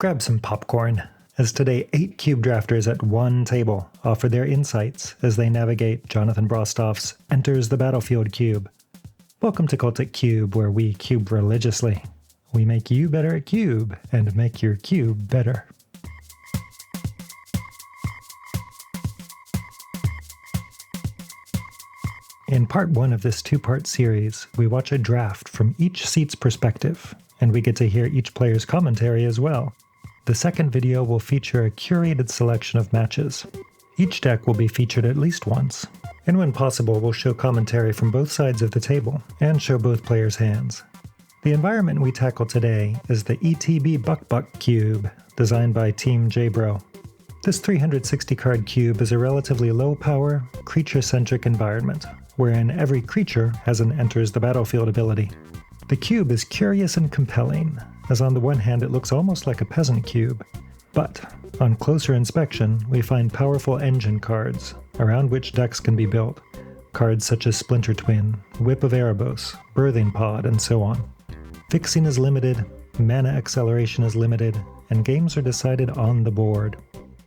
Grab some popcorn, as today 8 cube drafters at one table offer their insights as they navigate Jonathan Brostoff's Enters the Battlefield Cube. Welcome to Cultic Cube, where we cube religiously. We make you better at cube, and make your cube better. In part 1 of this 2-part series, we watch a draft from each seat's perspective, and we get to hear each player's commentary as well. The second video will feature a curated selection of matches. Each deck will be featured at least once, and when possible we'll show commentary from both sides of the table, and show both players' hands. The environment we tackle today is the ETBBUCKBUCK cube, designed by TeamJbro. This 360 card cube is a relatively low-power, creature-centric environment, wherein every creature has an Enters the Battlefield ability. The cube is curious and compelling, as on the one hand it looks almost like a peasant cube, but on closer inspection we find powerful engine cards, around which decks can be built. Cards such as Splinter Twin, Whip of Erebos, Birthing Pod, and so on. Fixing is limited, mana acceleration is limited, and games are decided on the board.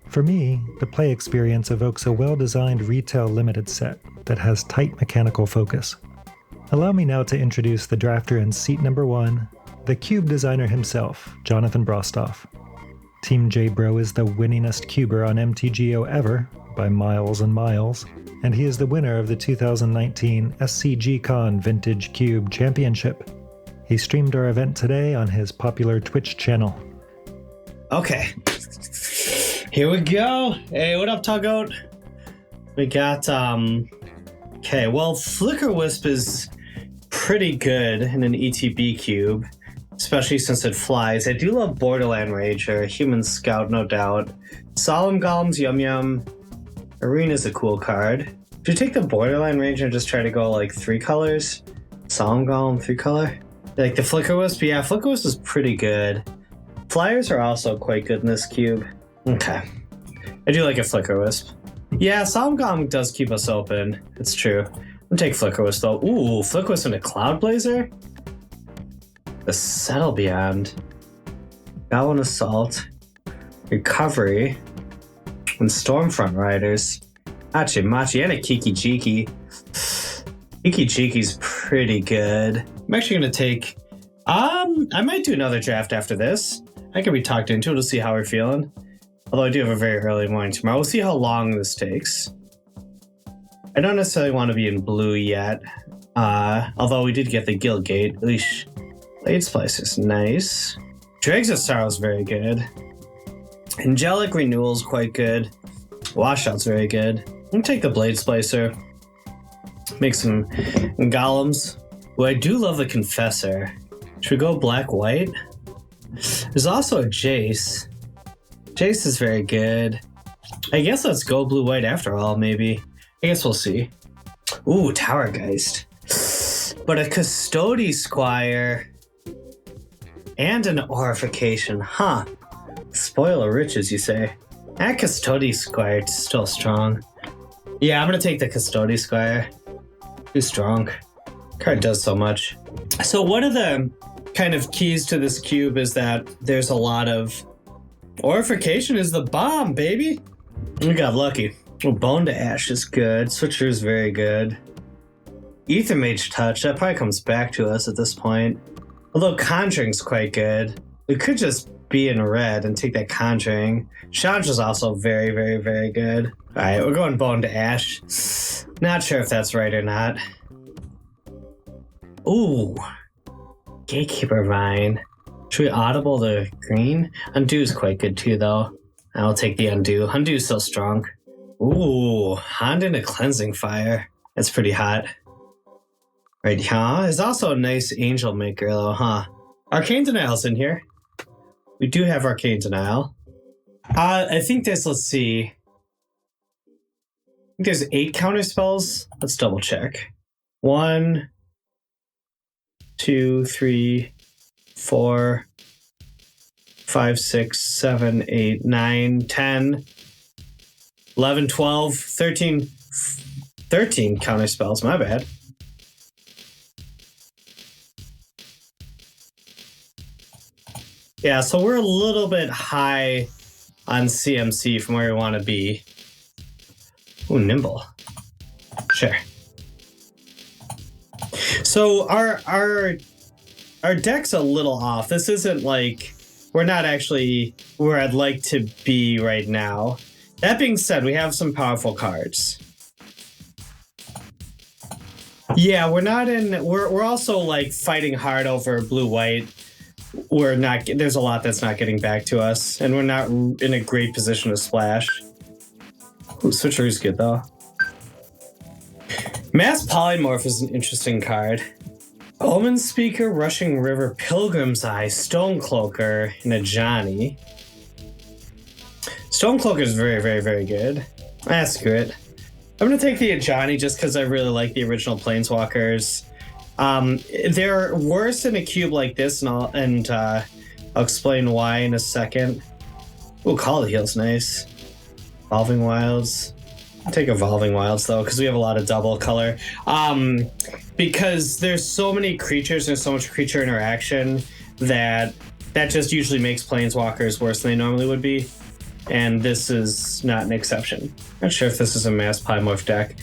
For me, the play experience evokes a well-designed retail limited set that has tight mechanical focus. Allow me now to introduce the drafter in seat number 1, the cube designer himself, Jonathan Brostoff. TeamJbro is the winningest cuber on MTGO ever, by miles and miles, and he is the winner of the 2019 SCGCon Vintage Cube Championship. He streamed our event today on his popular Twitch channel. Okay, here we go. Hey, what up, Tuggoat? We got, okay, well, Flicker Wisp is pretty good in an ETB cube, especially since it flies. I do love Borderland Rager, Human Scout, no doubt. Solemn Golem's Yum Yum. Arena's a cool card. Should you take the Borderland Ranger and just try to go like 3 colors? Solemn Golem, 3 color? Like the Flicker Wisp? Yeah, Flicker Wisp is pretty good. Flyers are also quite good in this cube. Okay. I do like a Flicker Wisp. Yeah, Solemn Golem does keep us open. It's true. I'm gonna take Flicker Wisp though. Ooh, Flicker Wisp and a Cloud Blazer? The Settle Beyond. Goblin Assault. Recovery. And Stormfront Riders. Machi, and a Kiki Jiki. Kiki Jiki's pretty good. I'm actually gonna take... I might do another draft after this. I can be talked into it to see how we're feeling. Although I do have a very early morning tomorrow. We'll see how long this takes. I don't necessarily want to be in blue yet. Although we did get the Guildgate. At least Blade Splice is nice. Dregs of Sorrow is very good. Angelic Renewal is quite good. Washout's very good. I'm going to take the Blade Splicer. Make some golems. Well, I do love the Confessor. Should we go black-white? There's also a Jace. Jace is very good. I guess let's go blue-white after all, maybe. I guess we'll see. Ooh, Towergeist. But a Custody Squire. And an Aurification, huh? Spoiler riches, you say. That Custody Squire is still strong. Yeah, I'm gonna take the Custody Squire. Too strong. Card does so much. So one of the kind of keys to this cube is that there's a lot of... Aurification is the bomb, baby! We got lucky. Oh, Bone to Ash is good. Switcher is very good. Ether Mage Touch, that probably comes back to us at this point. Although Conjuring's quite good. We could just be in red and take that Conjuring. Chandra's also very, very, very good. Alright, we're going Bone to Ash. Not sure if that's right or not. Ooh. Gatekeeper Vine. Should we audible the green? Undo's quite good too, though. I'll take the Undo. Undo's so strong. Ooh, Honda and a Cleansing Fire. That's pretty hot. Right, huh? There's also a nice Angel Maker, though, huh? Arcane Denial's in here. We do have Arcane Denial. I think there's, let's see. I think there's 8 counter spells. Let's double check. 1, 2, 3, 4, 5, 6, 7, 8, 9, 10, 11, 12, 13 counter spells. My bad. Yeah, so we're a little bit high on CMC from where we want to be. Ooh, nimble. Sure. So our deck's a little off. This isn't like, we're not actually where I'd like to be right now. That being said, we have some powerful cards. Yeah, we're not in, we're also like fighting hard over blue-white. We're not, there's a lot that's not getting back to us, and we're not in a great position to splash. Ooh, Switcheroo's good though. Mass Polymorph is an interesting card. Omen Speaker, Rushing River, Pilgrim's Eye, Stonecloaker, and a Johnny. Stonecloaker is very, very, very good. Screw it. I'm gonna take the Ajani just because I really like the original Planeswalkers. They're worse in a cube like this, and I'll explain why in a second. Ooh, Call the Heel's nice. Evolving Wilds. I'll take Evolving Wilds though, because we have a lot of double color. Because there's so many creatures and so much creature interaction that just usually makes Planeswalkers worse than they normally would be. And this is not an exception. Not sure if this is a Mass Polymorph deck.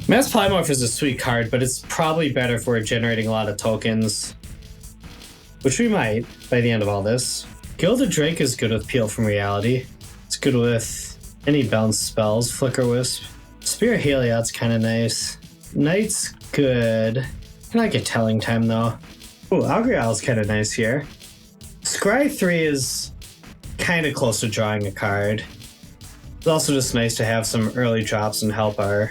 Mass Polymorph is a sweet card, but it's probably better if we're generating a lot of tokens, which we might by the end of all this. Gilded Drake is good with Peel from Reality. It's good with any bounce spells. Flicker Wisp. Spear Heliod's kind of nice. Knight's good. I like a Telling Time though. Ooh, Algriel's kind of nice here. Scry 3 is kind of close to drawing a card. It's also just nice to have some early drops and help our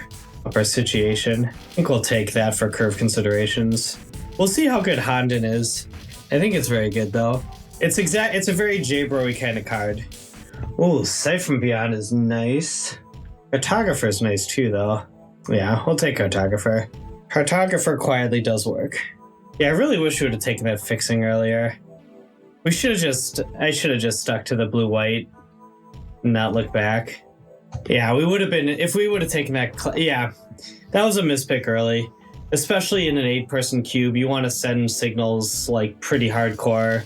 situation. I think we'll take that for curve considerations. We'll see how good Honden is. I think it's very good though. It's a very J-Bro-y kind of card. Ooh, Sight from Beyond is nice. Cartographer is nice too though. Yeah, we'll take Cartographer. Cartographer quietly does work. Yeah, I really wish we would have taken that fixing earlier. I should have just stuck to the blue-white and not look back. Yeah, we would have been, if we would have taken that, yeah, that was a mispick early. Especially in an 8-person cube, you want to send signals like pretty hardcore.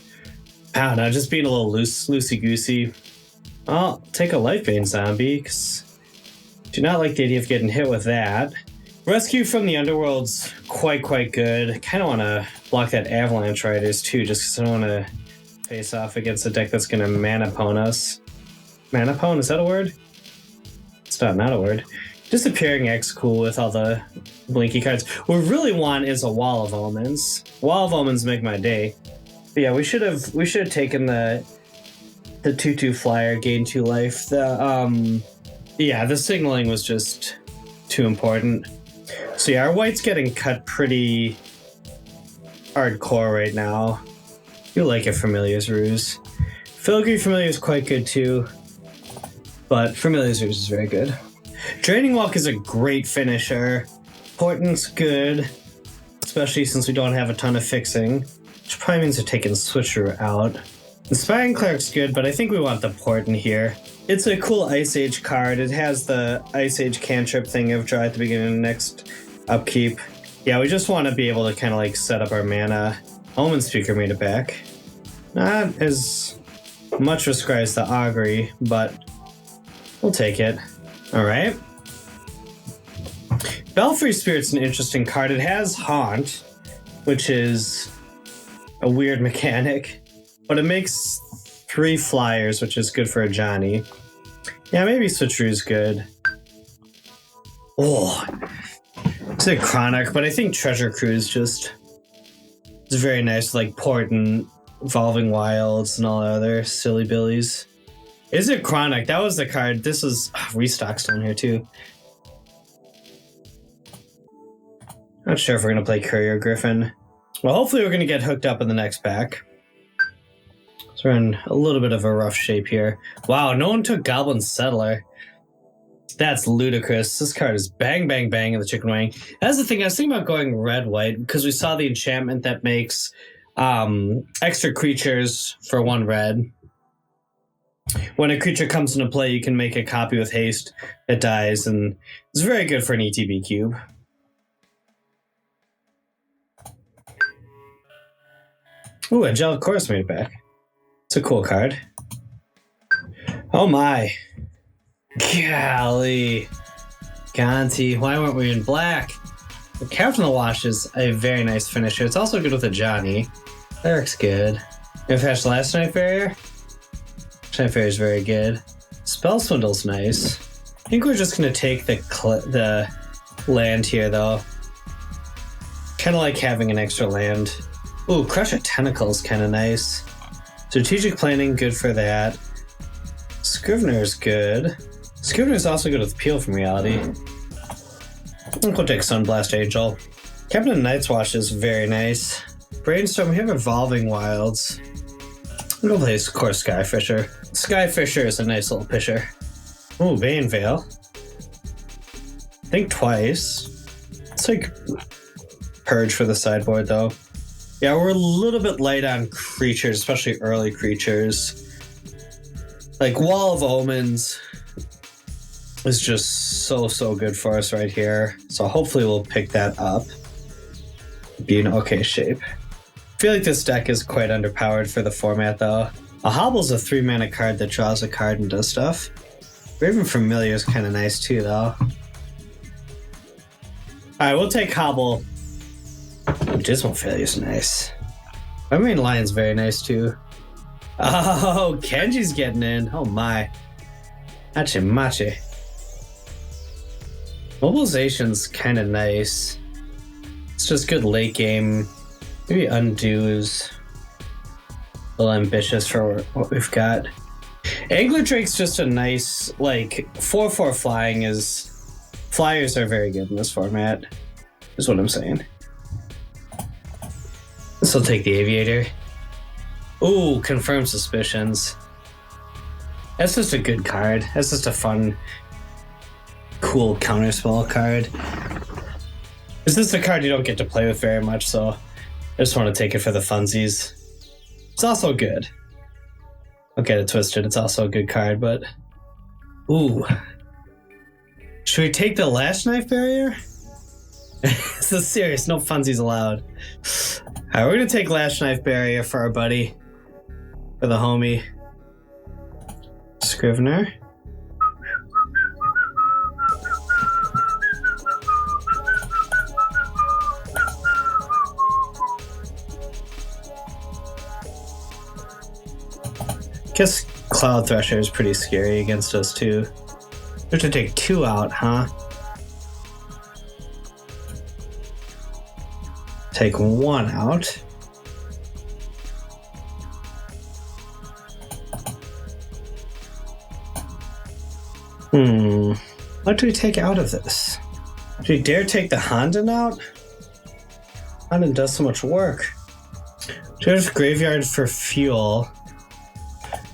I don't know, just being a little loosey-goosey. I'll take a Lifebane Zombie, because I do not like the idea of getting hit with that. Rescue from the Underworld's quite good. I kind of want to block that Avalanche Riders too, just because I don't want to face off against a deck that's going to Mana-pone us. Mana-pone, is that a word? It's not a word. Disappearing X cool with all the blinky cards. What we really want is a Wall of Omens. Wall of Omens make my day. But yeah, we should have taken the 2/2 flyer, gain 2 life. The signaling was just too important. So yeah, our white's getting cut pretty hardcore right now. You like it, Familiar's Ruse. Filigree Familiar is quite good too, but Familiar's Ruse is very good. Draining Walk is a great finisher. Portent's good, especially since we don't have a ton of fixing, which probably means they're taking Switcher out. Inspiring Cleric's good, but I think we want the Portent here. It's a cool Ice Age card. It has the Ice Age cantrip thing of draw at the beginning of the next upkeep. Yeah, we just want to be able to kind of like set up our mana. Omen Speaker made it back. Not as much for Scry as the Augury, but we'll take it. Alright. Belfry Spirit's an interesting card. It has Haunt, which is a weird mechanic, but it makes 3 flyers, which is good for a Johnny. Yeah, maybe Switcheroo's good. Oh, it's a Chronic, but I think Treasure Cruise just is very nice, like Portent, Evolving Wilds, and all the other silly billies. Is it Chronic? That was the card. This is Restock's down here too. Not sure if we're gonna play Courier Griffin. Well, hopefully we're gonna get hooked up in the next pack. So we're in a little bit of a rough shape here. Wow, no one took Goblin Settler. That's ludicrous. This card is bang, bang, bang in the chicken wing. That's the thing. I was thinking about going red-white because we saw the enchantment that makes extra creatures for 1 red. When a creature comes into play, you can make a copy with haste that dies, and it's very good for an ETB cube. Ooh, Angelic Chorus made it back. It's a cool card. Oh my. Golly. Gonti, why weren't we in black? The Captain of the Wash is a very nice finisher. It's also good with a Johnny. Eric's good. Gonna fetch Last Night Barrier? Night Barrier is very good. Spell Swindle's nice. I think we're just gonna take the land here though. Kind of like having an extra land. Ooh, Crush a Tentacle is kind of nice. Strategic Planning, good for that. Scrivener's good. Scrivener's also good with Peel from Reality. I think we'll take Sunblast Angel. Captain of Night's Watch is very nice. Brainstorm, we have Evolving Wilds. We'll play, of course, Skyfisher. Skyfisher is a nice little pitcher. Ooh, Bane Veil. Think twice. It's like Purge for the sideboard, though. Yeah, we're a little bit light on creatures, especially early creatures. Like Wall of Omens is just so good for us right here. So hopefully we'll pick that up. Be in okay shape. I feel like this deck is quite underpowered for the format, though. A Hobble's a 3-mana card that draws a card and does stuff. Raven Familiar is kind of nice, too, though. Alright, we'll take Hobble. Dismal Failure is nice. I mean, Lion's very nice, too. Oh, Kenji's getting in. Oh, my. Machi. Mobilization's kind of nice. It's just good late game. Maybe Undo's a little ambitious for what we've got. Angler Drake's just a nice, like, 4/4 flying is... Flyers are very good in this format, is what I'm saying. This will take the Aviator. Ooh, Confirm Suspicions. That's just a good card. That's just a fun, cool counterspell card. This is a card you don't get to play with very much, so I just want to take it for the funsies. It's also good. Don't get it twisted, it's also a good card, but... Ooh. Should we take the Lash Knife Barrier? This is serious, no funsies allowed. Alright, we're gonna take Lash Knife Barrier for our buddy. For the homie. Scrivener. Guess Cloud Thresher is pretty scary against us too. We have to take 2 out, huh? Take 1 out. What do we take out of this? Do we dare take the Honden out? Honden does so much work. There's Graveyard for fuel.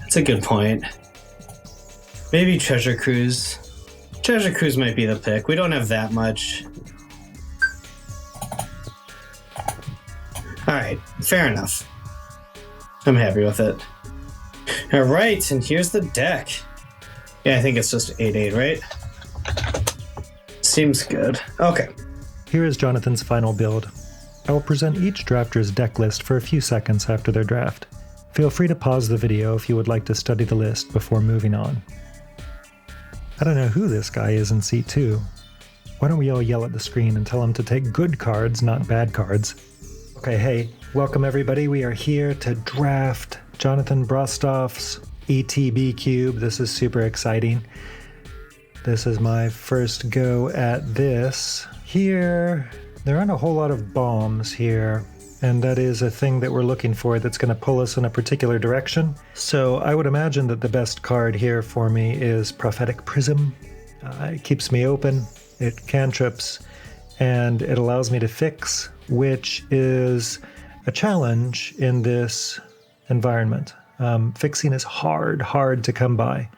That's a good point. Maybe Treasure Cruise. Treasure Cruise might be the pick. We don't have that much. Alright, fair enough. I'm happy with it. Alright, and here's the deck. Yeah, I think it's just 8/8, right? Seems good. Okay. Here is Jonathan's final build. I will present each drafter's deck list for a few seconds after their draft. Feel free to pause the video if you would like to study the list before moving on. I don't know who this guy is in seat 2. Why don't we all yell at the screen and tell him to take good cards, not bad cards. Okay, hey, welcome everybody. We are here to draft Jonathan Brostoff's ETB cube. This is super exciting. This is my first go at this. Here, there aren't a whole lot of bombs here, and that is a thing that we're looking for that's going to pull us in a particular direction. So I would imagine that the best card here for me is Prophetic Prism. It keeps me open, it cantrips, and it allows me to fix, which is a challenge in this environment. Fixing is hard to come by.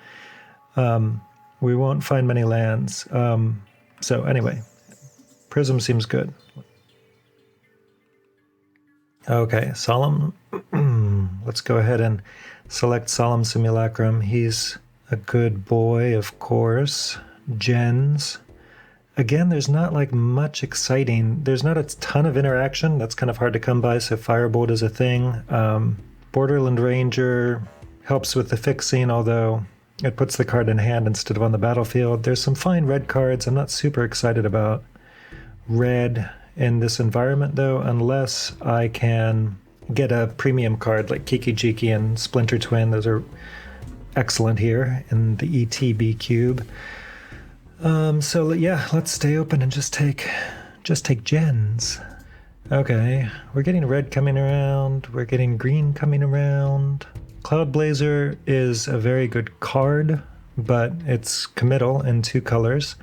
We won't find many lands. So anyway, Prism seems good. Okay, Solemn. Let's go ahead and select Solemn Simulacrum. He's a good boy, of course. Gens. Again, there's not like much exciting. There's not a ton of interaction. That's kind of hard to come by, so Firebolt is a thing. Borderland Ranger helps with the fixing, although it puts the card in hand instead of on the battlefield. There's some fine red cards. I'm not super excited about red in this environment, though, unless I can get a premium card like Kiki-Jiki and Splinter Twin. Those are excellent here in the ETB cube. So yeah, let's stay open and just take gens. Okay, we're getting red coming around. We're getting green coming around. Cloud Blazer is a very good card, but it's committal in 2 colors.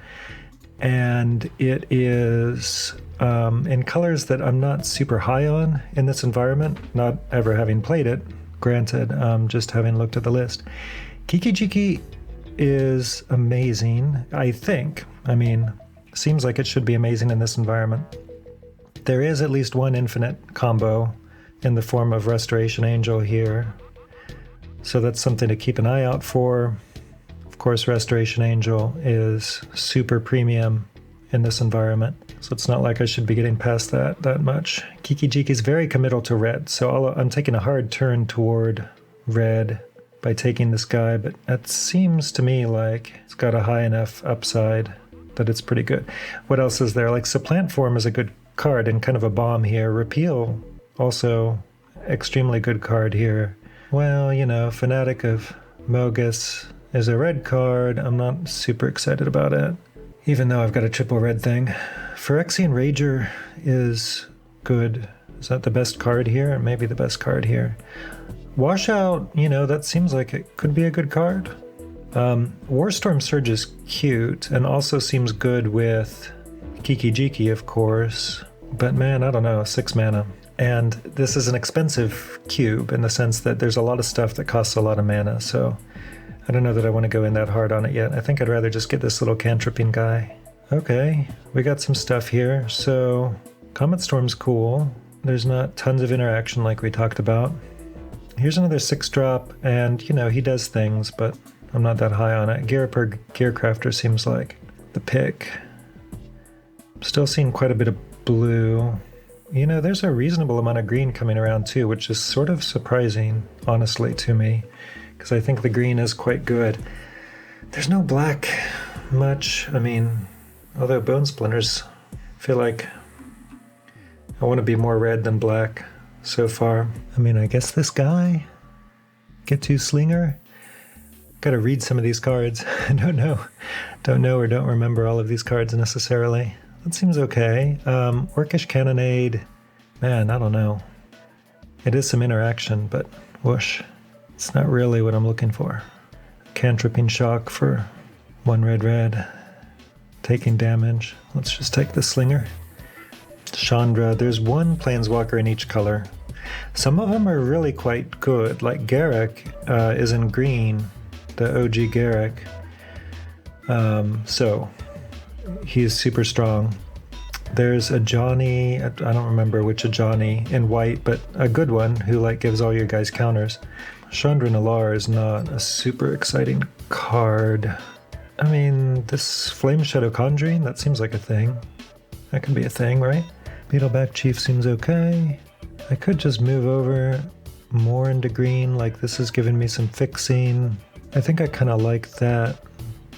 And it is in colors that I'm not super high on in this environment, not ever having played it, granted, just having looked at the list. Kiki-Jiki is amazing, I think. I mean, seems like it should be amazing in this environment. There is at least one infinite combo in the form of Restoration Angel here, so that's something to keep an eye out for. Of course, Restoration Angel is super premium in this environment, so it's not like I should be getting past that much. Kiki-Jiki is very committal to red, so I'm taking a hard turn toward red by taking this guy, but it seems to me like it's got a high enough upside that it's pretty good. What else is there? Like Supplant Form is a good card and kind of a bomb here. Repeal, also extremely good card here. Well, you know, Fanatic of Mogus is a red card. I'm not super excited about it, even though I've got a triple red thing. Phyrexian Rager is good. Is that the best card here? Maybe the best card here. Washout, you know, that seems like it could be a good card. Warstorm Surge is cute and also seems good with Kiki-Jiki, of course. But man, I don't know, 6 mana. And this is an expensive cube in the sense that there's a lot of stuff that costs a lot of mana, so I don't know that I want to go in that hard on it yet. I think I'd rather just get this little cantripping guy. Okay, we got some stuff here. So Comet Storm's cool. There's not tons of interaction like we talked about. Here's another 6-drop, and, you know, he does things, but I'm not that high on it. Gearper Gearcrafter seems like the pick. Still seeing quite a bit of blue. You know, there's a reasonable amount of green coming around too, which is sort of surprising, honestly, to me, because I think the green is quite good. There's no black much. I mean, although Bone Splinters, I feel like I want to be more red than black so far. I mean, I guess this guy, Get to Slinger. Gotta read some of these cards. I don't know or don't remember all of these cards necessarily. That seems okay. Orcish Cannonade, man, I don't know. It is some interaction, but whoosh. It's not really what I'm looking for. Cantripping Shock for 1 red. Taking damage. Let's just take the Slinger. Chandra, there's 1 Planeswalker in each color. Some of them are really quite good, like Garruk is in green, the OG Garruk. So he's super strong. There's a Johnny, I don't remember which a Johnny in white, but a good one who like gives all your guys counters. Chandra Nalar is not a super exciting card. I mean, this Flame Shadow Conjuring, that seems like a thing. That could be a thing, right? Beetleback Chief seems okay. I could just move over more into green, like this is giving me some fixing. I think I kind of like that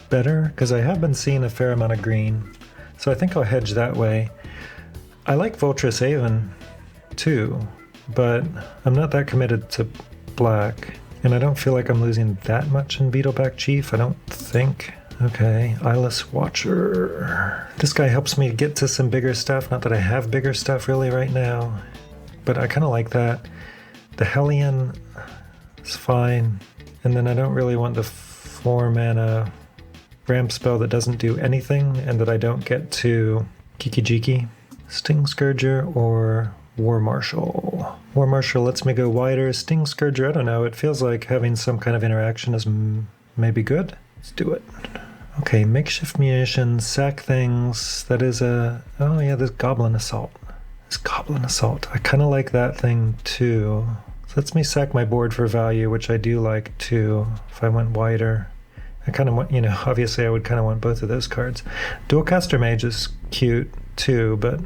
better, because I have been seeing a fair amount of green. So I think I'll hedge that way. I like Voltress Haven too, but I'm not that committed to black. And I don't feel like I'm losing that much in Beetleback Chief, I don't think. Okay, Eyeless Watcher. This guy helps me get to some bigger stuff. Not that I have bigger stuff really right now, but I kind of like that. The Hellion is fine. And then I don't really want the 4 mana ramp spell that doesn't do anything and that I don't get to Kiki-Jiki. Sting Scourger or War Marshal. War Marshal lets me go wider. Sting Scourger, I don't know. It feels like having some kind of interaction is maybe good. Let's do it. Okay, Makeshift Munitions, sack things. That is a... Oh yeah, this Goblin Assault. This Goblin Assault. I kind of like that thing too. So lets me sack my board for value, which I do like too, if I went wider. I kind of want, you know, obviously I would kind of want both of those cards. Dualcaster Mage is cute too, but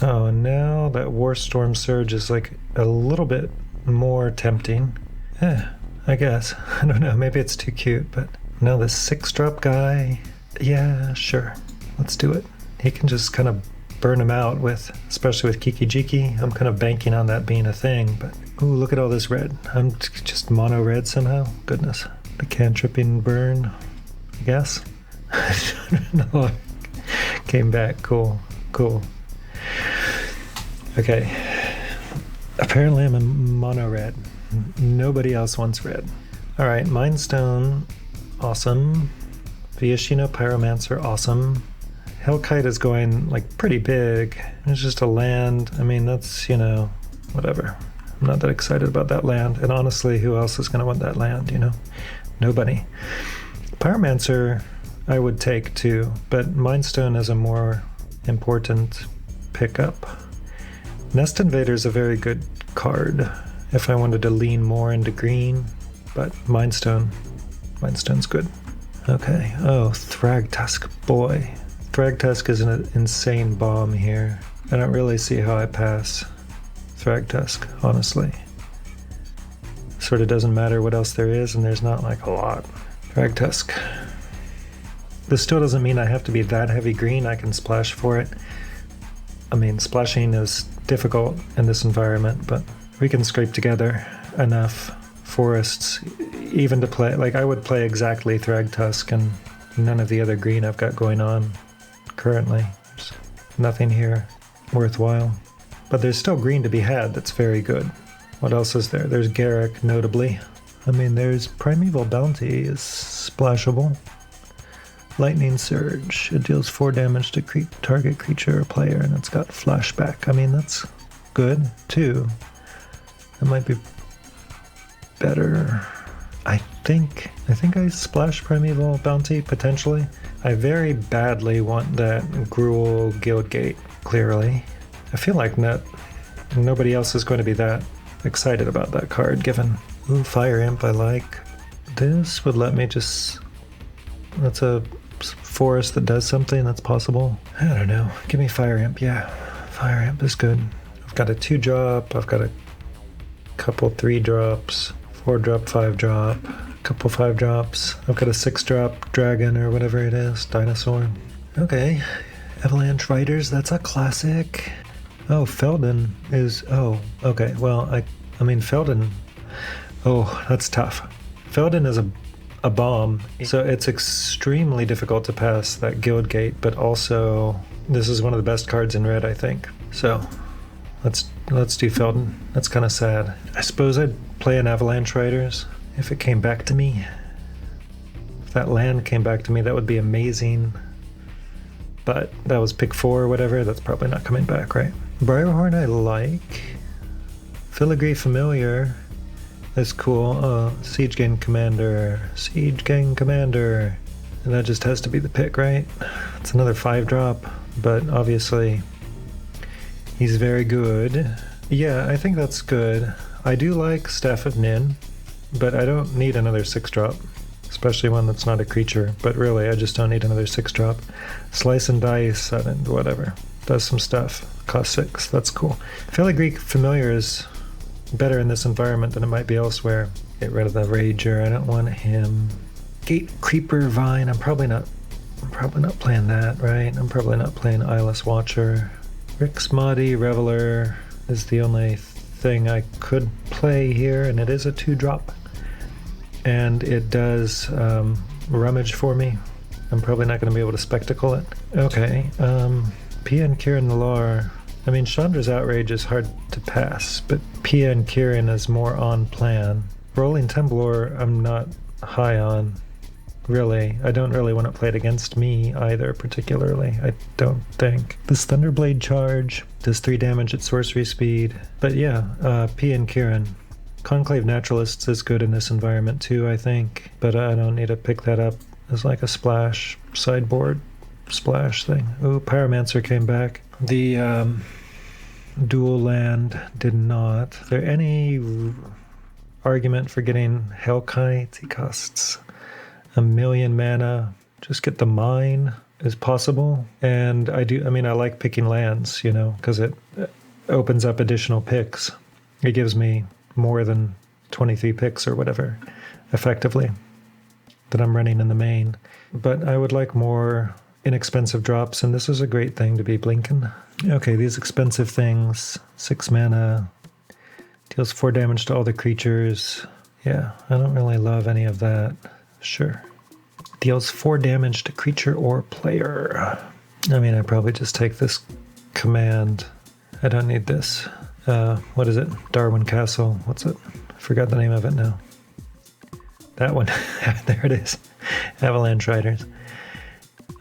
Oh, and now that Warstorm Surge is like a little bit more tempting. I guess. I don't know, maybe it's too cute, but now this 6-drop guy, yeah, sure. Let's do it. He can just kind of burn him out with, especially with Kiki Jiki. I'm kind of banking on that being a thing, but ooh, look at all this red. I'm just mono red somehow. Goodness. The cantripping burn, I guess. I don't know. Came back. Cool. Okay. Apparently I'm a mono red. Nobody else wants red. All right, Mind Stone, awesome. Viashino Pyromancer, awesome. Hellkite is going like pretty big. It's just a land. I mean, that's, whatever. I'm not that excited about that land. And honestly, who else is going to want that land, Nobody. Pyromancer, I would take too, but Mind Stone is a more important pickup. Nest Invader is a very good card if I wanted to lean more into green, but Mindstone's good. Okay, oh, Thragtusk, boy. Thragtusk is an insane bomb here. I don't really see how I pass Thragtusk, honestly. Sort of doesn't matter what else there is, and there's not like a lot. Thragtusk. This still doesn't mean I have to be that heavy green. I can splash for it. I mean, splashing is difficult in this environment, but we can scrape together enough forests even to play. Like, I would play exactly Thragtusk and none of the other green I've got going on currently. There's nothing here worthwhile. But there's still green to be had that's very good. What else is there? There's Garruk, notably. I mean, there's Primeval Bounty is splashable. Lightning Surge. It deals 4 damage to target creature or player, and it's got flashback. I mean, that's good, too. It might be better. I think I splash Primeval Bounty, potentially. I very badly want that Gruul Guildgate, clearly. I feel like nobody else is going to be that excited about that card, given... Ooh, Fire Imp I like. This would let me just... That's a forest that does something that's possible. I don't know. Give me Fire Imp, yeah. Fire Imp is good. I've got a 2-drop. I've got a couple 3-drops. 4-drop, 5-drop. Couple 5-drops. I've got a 6-drop dragon or whatever it is. Dinosaur. Okay. Avalanche Riders, that's a classic. Oh, Feldon is... Oh, okay. Well, I mean, Feldon... Oh, that's tough. Feldon is a bomb, so it's extremely difficult to pass that Guildgate, but also this is one of the best cards in red, I think. So let's do Feldon. That's kind of sad. I suppose I'd play an Avalanche Riders if it came back to me. If that land came back to me, that would be amazing. But that was pick 4 or whatever. That's probably not coming back, right? Briarhorn I like. Filigree Familiar. That's cool. Siege Gang Commander. Siege Gang Commander. And that just has to be the pick, right? It's another 5-drop, but obviously he's very good. Yeah, I think that's good. I do like Staff of Nin, but I don't need another 6-drop, especially one that's not a creature. But really, I just don't need another 6-drop. Slice and Dice, whatever. Does some stuff. Cost 6, that's cool. Filigree Familiar is better in this environment than it might be elsewhere. Get rid of the Rager, I don't want him. Gate Creeper Vine, I'm probably not playing that, right? I'm probably not playing Eyeless Watcher. Rixmati Reveler is the only thing I could play here, and it is a 2-drop. And it does rummage for me. I'm probably not going to be able to spectacle it. Okay, PN Kieran Nalar. I mean, Chandra's Outrage is hard to pass, but PN Kieran is more on plan. Rolling Temblor, I'm not high on, really. I don't really want to play it against me either, particularly. I don't think. This Thunderblade Charge does 3 damage at sorcery speed. But yeah, PN Kieran. Conclave Naturalists is good in this environment too, I think. But I don't need to pick that up as like a splash sideboard splash thing. Ooh, Pyromancer came back. The dual land did not. Is there any argument for getting Hellkite? He costs 1,000,000 mana. Just get the mine. is possible. And I like picking lands, because it opens up additional picks. It gives me more than 23 picks or whatever, effectively, that I'm running in the main. But I would like more inexpensive drops, and this is a great thing to be blinking. Okay, these expensive things, 6 mana, deals 4 damage to all the creatures. Yeah, I don't really love any of that. Sure. Deals 4 damage to creature or player. I probably just take this command. I don't need this. What is it? Darwin Castle. What's it? I forgot the name of it now. That one. There it is. Avalanche Riders.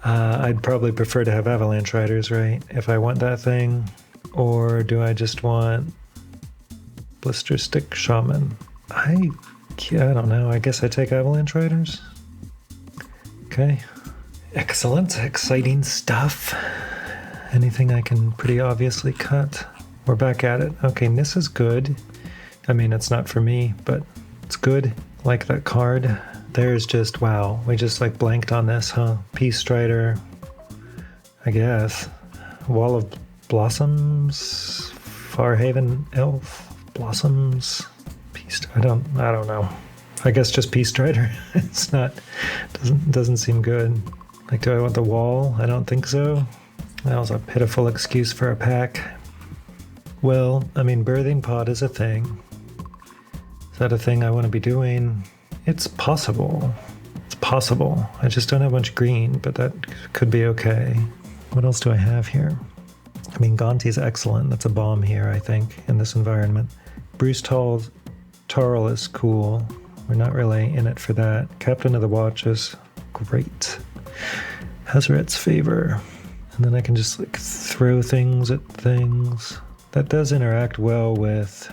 I'd probably prefer to have Avalanche Riders, right? If I want that thing. Or do I just want Blister Stick Shaman? I don't know. I guess I take Avalanche Riders. Okay. Excellent. Exciting stuff. Anything I can pretty obviously cut? We're back at it. Okay, this is good. It's not for me, but it's good. Like that card. There's just, wow. We just blanked on this, huh? Peace Strider. I guess. Wall of Blossoms. Farhaven Elf. Blossoms. Peace. I don't know. I guess just Peace Strider. It's not. Doesn't seem good. Do I want the wall? I don't think so. That was a pitiful excuse for a pack. Well, Birthing Pod is a thing. Is that a thing I want to be doing? It's possible. It's possible. I just don't have much green, but that could be okay. What else do I have here? Gonti's excellent. That's a bomb here, I think, in this environment. Brostoff Tarl is cool. We're not really in it for that. Captain of the Watch is great. Hazaret's Favor. And then I can just throw things at things. That does interact well with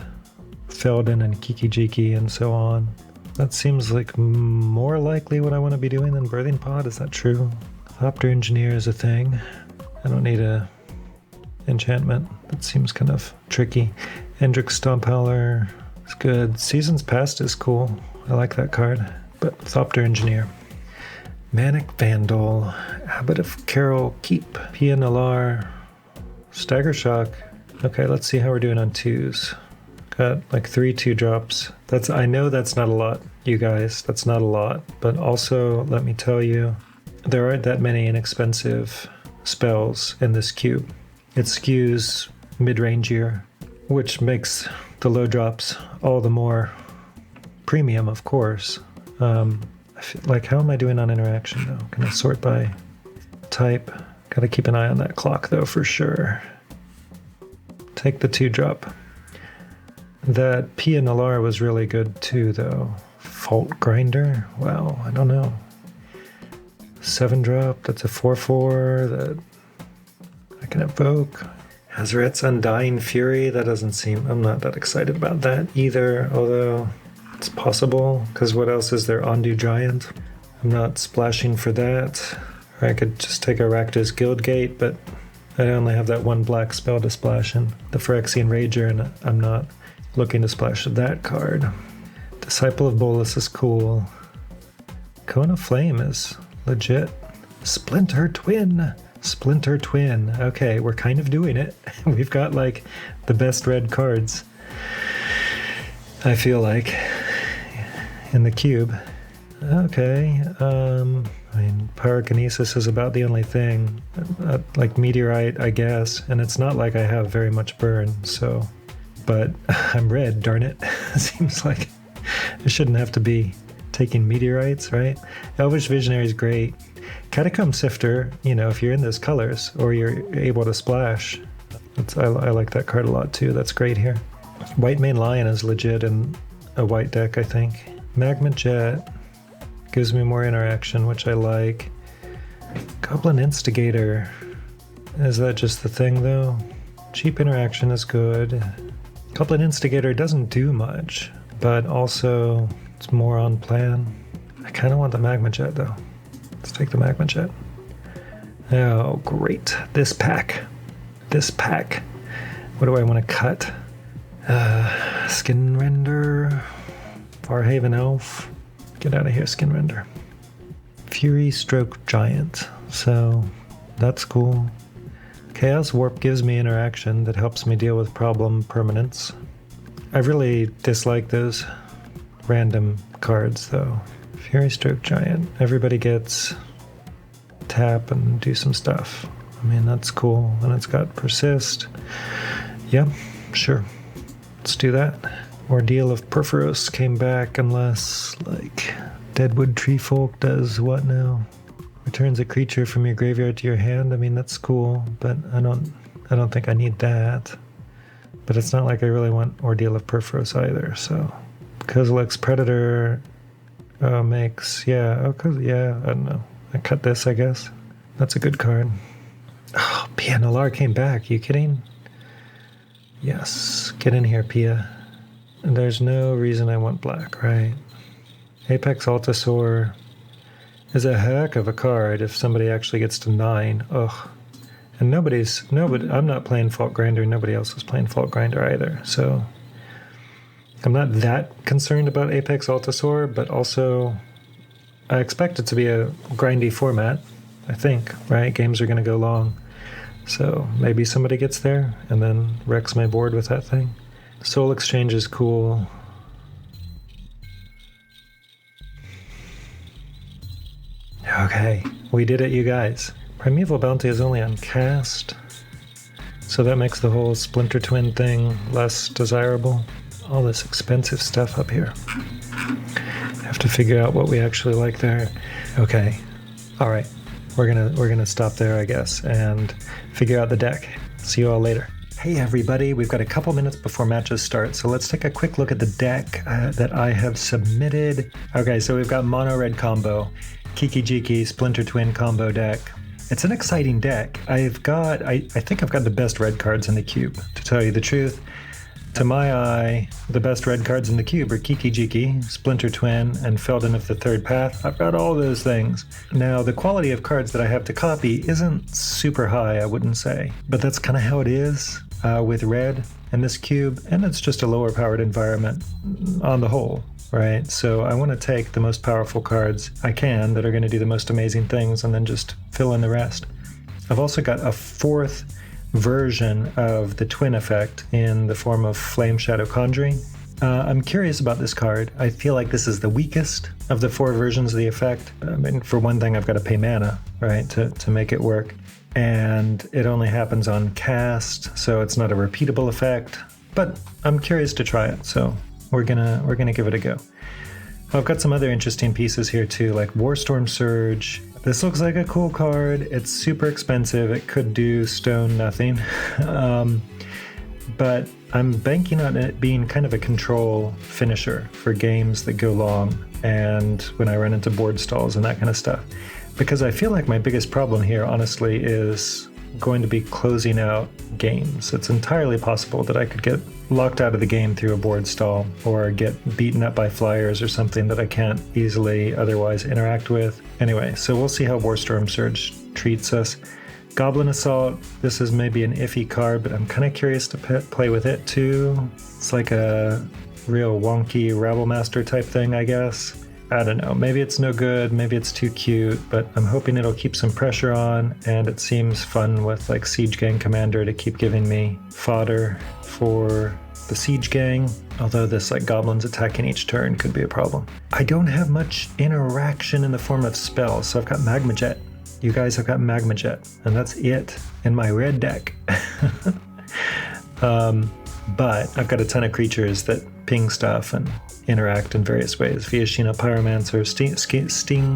Feldon and Kiki-Jiki and so on. That seems more likely what I want to be doing than Birthing Pod. Is that true? Thopter Engineer is a thing. I don't need a enchantment. That seems kind of tricky. Endrick Stomphowler is good. Seasons Past is cool. I like that card. But Thopter Engineer. Manic Vandal. Abbot of Carol Keep. Pia Nalar. Stagger Shock. Okay, let's see how we're doing on 2s. Got 3 2-drops. I know that's not a lot, you guys. That's not a lot. But also, let me tell you, there aren't that many inexpensive spells in this cube. It skews mid-rangier, which makes the low drops all the more premium, of course. I feel how am I doing on interaction, though? Can I sort by type? Gotta keep an eye on that clock, though, for sure. Take the 2-drop. That Pia Nalar was really good too, though. Fault Grinder? Wow, I don't know. 7-drop, that's a 4/4 that I can evoke. Hazaret's Undying Fury, that doesn't seem... I'm not that excited about that either, although it's possible, because what else is there? Ondu Giant? I'm not splashing for that. Or I could just take a Rakdos Guildgate, but I only have that 1 black spell to splash in. The Phyrexian Rager, and I'm not looking to splash that card. Disciple of Bolus is cool. Cone of Flame is legit. Splinter Twin. Splinter Twin. Okay, we're kind of doing it. We've got the best red cards, I feel like, in the cube. Okay, Pyrokinesis is about the only thing. Meteorite, I guess, and it's not like I have very much burn, so... But I'm red, darn it. Seems like I shouldn't have to be taking meteorites, right? Elvish Visionary is great. Catacomb Sifter, if you're in those colors, or you're able to splash, I like that card a lot too. That's great here. White Mane Lion is legit in a white deck, I think. Magma Jet gives me more interaction, which I like. Goblin Instigator. Is that just the thing, though? Cheap interaction is good. Goblin Instigator doesn't do much, but also it's more on plan. I kind of want the Magma Jet, though. Let's take the Magma Jet. Oh, great. This pack. What do I want to cut? Skin Render. Farhaven Elf. Get out of here, Skin Render. Fury Stroke Giant. So that's cool. Chaos Warp gives me interaction that helps me deal with problem permanents. I really dislike those random cards though. Fury Stroke Giant. Everybody gets tap and do some stuff. I mean, that's cool. And it's got Persist. Yeah, sure. Let's do that. Ordeal of Perforos came back unless, like, Deadwood Treefolk does what now? Returns a creature from your graveyard to your hand. I mean, that's cool, but I don't think I need that. But it's not like I really want Ordeal of Perforos either, so. Kozilek's Predator makes, yeah, I don't know. I cut this, I guess. That's a good card. Oh, Pia Nalar came back. You kidding? Yes. Get in here, Pia. And there's no reason I want black, right? Apex Altasaur is a heck of a card if somebody actually gets to 9. Ugh. And I'm not playing Fault Grinder. Nobody else is playing Fault Grinder either. So I'm not that concerned about Apex Altasaur, but also I expect it to be a grindy format, I think, right? Games are going to go long. So maybe somebody gets there and then wrecks my board with that thing. Soul Exchange is cool. Okay, we did it, you guys. Primeval Bounty is only on cast, so that makes the whole Splinter Twin thing less desirable. All this expensive stuff up here. Have to figure out what we actually like there. Okay, all right. We're gonna stop there, I guess, and figure out the deck. See you all later. Hey everybody, we've got a couple minutes before matches start, so let's take a quick look at the deck that I have submitted. Okay, so we've got Mono Red combo, Kiki Jiki Splinter Twin combo deck. It's an exciting deck. I think I've got the best red cards in the cube, to tell you the truth. To my eye, the best red cards in the cube are Kiki Jiki, Splinter Twin, and Felden of the Third Path. I've got all those things. Now, the quality of cards that I have to copy isn't super high, I wouldn't say. But that's kind of how it is with red in this cube, and it's just a lower powered environment on the whole, right? So I want to take the most powerful cards I can that are going to do the most amazing things and then just fill in the rest. I've also got a fourth version of the twin effect in the form of Flame Shadow Conjuring. I'm curious about this card. I feel like this is the weakest of the 4 versions of the effect. I mean, for one thing, I've got to pay mana, right, to make it work. And it only happens on cast, so it's not a repeatable effect. But I'm curious to try it, so we're gonna give it a go. I've got some other interesting pieces here too, like Warstorm Surge. This looks like a cool card. It's super expensive. It could do stone nothing. But I'm banking on it being kind of a control finisher for games that go long and when I run into board stalls and that kind of stuff. Because I feel like my biggest problem here, honestly, is going to be closing out games. It's entirely possible that I could get locked out of the game through a board stall or get beaten up by flyers or something that I can't easily otherwise interact with. Anyway, so we'll see how Warstorm Surge treats us. Goblin Assault, this is maybe an iffy card, but I'm kind of curious to play with it too. It's like a real wonky Rabblemaster type thing, I guess. I don't know, maybe it's no good, maybe it's too cute, but I'm hoping it'll keep some pressure on, and it seems fun with like Siege Gang Commander to keep giving me fodder for the Siege Gang, although this like goblins attacking each turn could be a problem. I don't have much interaction in the form of spells, so I've got Magma Jet. You guys have got Magma Jet, and that's it in my red deck. But I've got a ton of creatures that ping stuff and interact in various ways. Viashino Pyromancer, Sting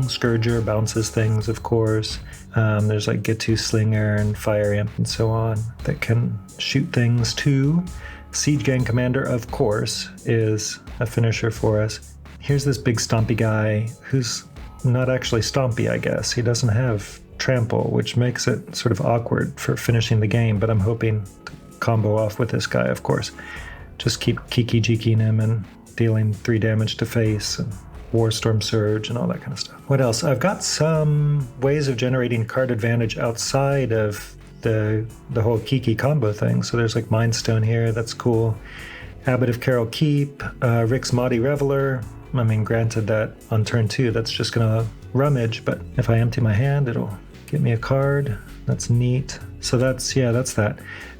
Scourger bounces things, of course. There's like Gitu Slinger and Fire Imp and so on that can shoot things too. Siege Gang Commander, of course, is a finisher for us. Here's this big stompy guy who's not actually stompy, I guess. He doesn't have trample, which makes it sort of awkward for finishing the game, but I'm hoping to combo off with this guy, of course. Just keep Kiki Jikiing him and dealing 3 damage to face and Warstorm Surge and all that kind of stuff. What else? I've got some ways of generating card advantage outside of the whole Kiki combo thing. So there's like Mind Stone here, that's cool. Abbot of Carol Keep, Rick's Maudie Reveler. I mean, granted that on turn 2, that's just gonna rummage, but if I empty my hand, it'll Get me a card. That's neat. So that's that.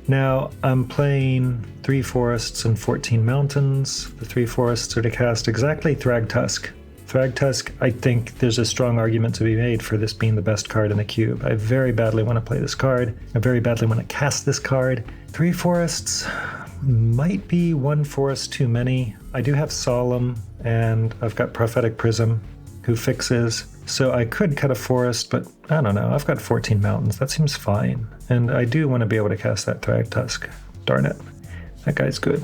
Now I'm playing 3 forests and 14 mountains. The 3 forests are to cast exactly Thragtusk. Thragtusk, I think there's a strong argument to be made for this being the best card in the cube. I very badly want to play this card. I very badly want to cast this card. 3 forests might be 1 forest too many. I do have Solemn, and I've got Prophetic Prism, who fixes. So I could cut a forest, but I don't know. I've got 14 mountains. That seems fine. And I do want to be able to cast that Thragtusk. Darn it. That guy's good.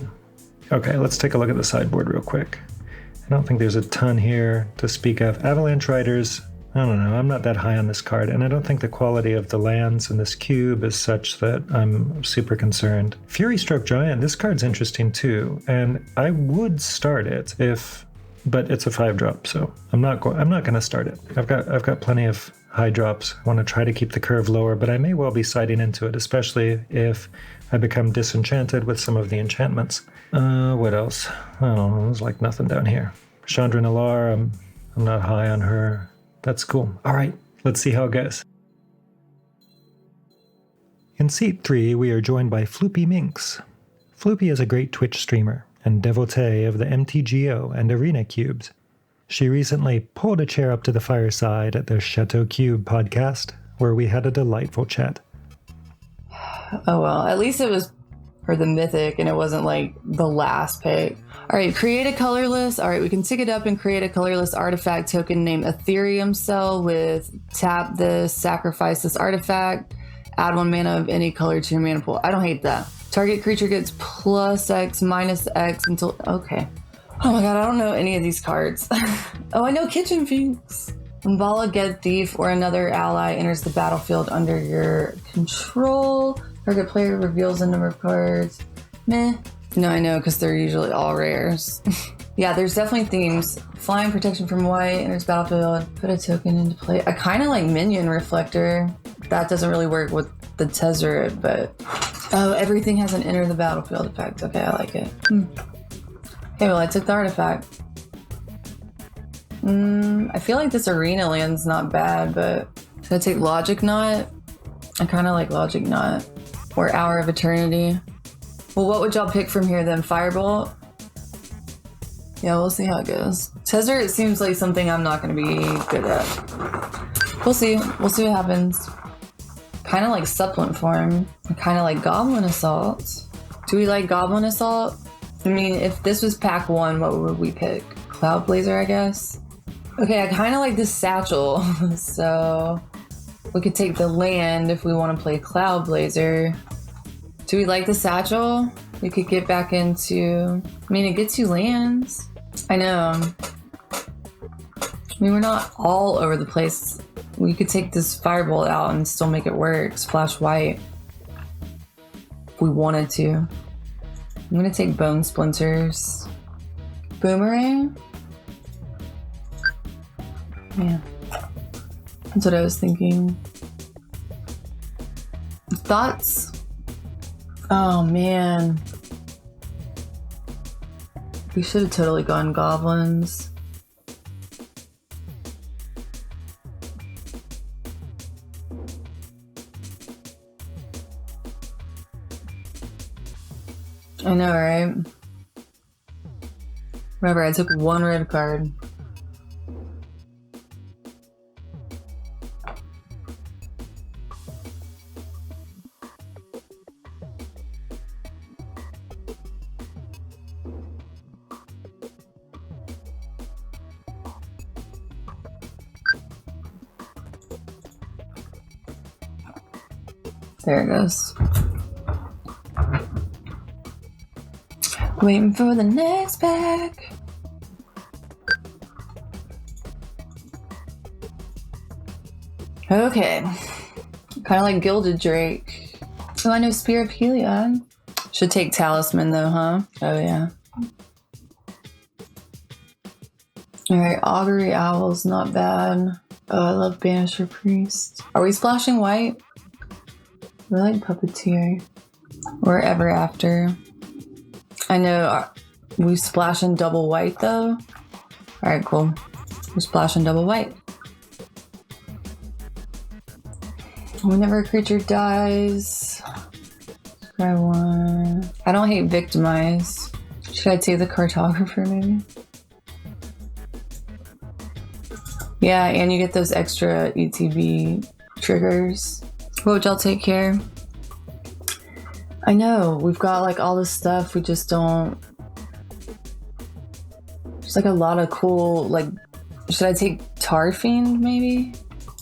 Okay, let's take a look at the sideboard real quick. I don't think there's a ton here to speak of. Avalanche Riders, I don't know. I'm not that high on this card, and I don't think the quality of the lands in this cube is such that I'm super concerned. Fury Stroke Giant, this card's interesting too, and I would start it but it's a 5-drop, so I'm not going to start it. I've got plenty of high drops. I want to try to keep the curve lower, but I may well be siding into it, especially if I become disenchanted with some of the enchantments. What else? I don't know. There's like nothing down here. Chandra Nalar, I'm not high on her. That's cool. All right, let's see how it goes. In Seat 3, we are joined by Floopy Minx. Floopy is a great Twitch streamer and devotee of the MTGO and Arena cubes. She recently pulled a chair up to the fireside at the Chateau Cube podcast, where we had a delightful chat. Oh well, at least it was for the mythic and it wasn't like the last pick. All right, create a colorless. All right, we can tick it up and create a colorless artifact token named Ethereum Cell with tap this, sacrifice this artifact, add 1 mana of any color to your mana pool. I don't hate that. Target creature gets +X, -X until... Okay. Oh my god, I don't know any of these cards. Oh, I know Kitchen Finks. When Bala, Get Thief, or another ally enters the battlefield under your control, target player reveals the number of cards. Meh. No, I know, because they're usually all rares. Yeah, there's definitely themes. Flying, protection from white, enters battlefield, put a token into play. I kind of like Minion Reflector. That doesn't really work with the Tezzeret, but... Oh, everything has an enter the battlefield effect. Okay, I like it. Okay, well, I took the artifact. I feel like this arena land's not bad, but should I take Logic Knot? I kind of like Logic Knot. Or Hour of Eternity. Well, what would y'all pick from here then? Firebolt? Yeah, we'll see how it goes. Tezzeret seems like something I'm not going to be good at. We'll see. We'll see what happens. Kind of like Supplement Form. Kind of like Goblin Assault. Do we like Goblin Assault? I mean, if this was pack 1, what would we pick? Cloud Blazer, I guess? Okay, I kind of like this Satchel. So we could take the land if we want to play Cloud Blazer. Do we like the Satchel? We could get back into... I mean, it gets you lands. I know. I mean, we're not all over the place. We could take this Firebolt out and still make it work. Splash white. If we wanted to. I'm gonna take Bone Splinters. Boomerang? Yeah. That's what I was thinking. Thoughts? Oh man. We should have totally gone goblins. I know, right? Remember, I took 1 red card. There it goes. Waiting for the next pack. Okay. Kind of like Gilded Drake. Oh, I know Spear of Heliod. Should take Talisman though, huh? Oh yeah. Alright, Augury Owl's not bad. Oh, I love Banisher Priest. Are we splashing white? We like Puppeteer. Or Ever After. I know we splashing double white though. Alright, cool. We're splashing double white. Whenever a creature dies, I want. I don't hate victimize. Should I take the cartographer maybe? Yeah, and you get those extra ETB triggers. What would y'all take here? I know, we've got like all this stuff, we just don't. There's like a lot of cool, like, should I take Tarfiend maybe?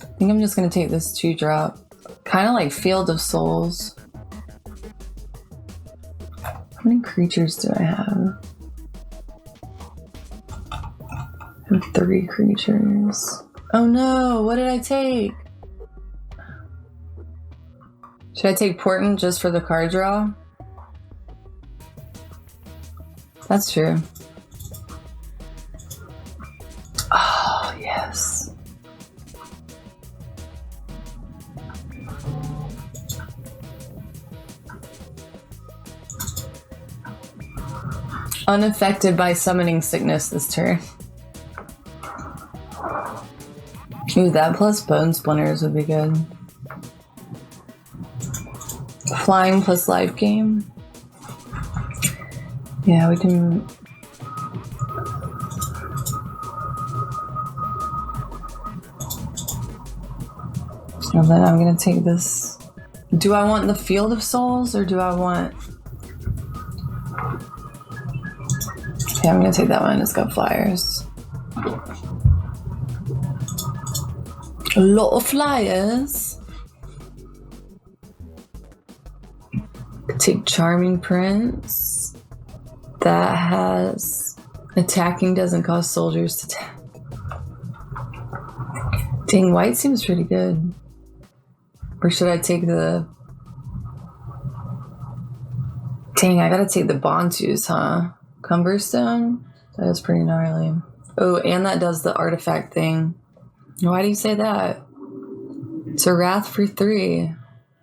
I think I'm just gonna take this 2-drop. Kind of like Field of Souls. How many creatures do I have? I have 3 creatures. Oh no, what did I take? Should I take Portent just for the card draw? That's true. Oh, yes. Unaffected by summoning sickness this turn. Ooh, that plus Bone Splinters would be good. Flying plus life game. Yeah, we can. And then I'm gonna take this. Do I want the Field of Souls or do I want? Okay, I'm gonna take that one. It's got flyers. A lot of flyers. Take Charming Prince. That has attacking doesn't cause soldiers to attack. Dang, white seems pretty good. Or should I take the... Dang, I gotta take the Bontus, huh? Cumberstone? That is pretty gnarly. Oh, and that does the artifact thing. Why do you say that? It's a Wrath for 3.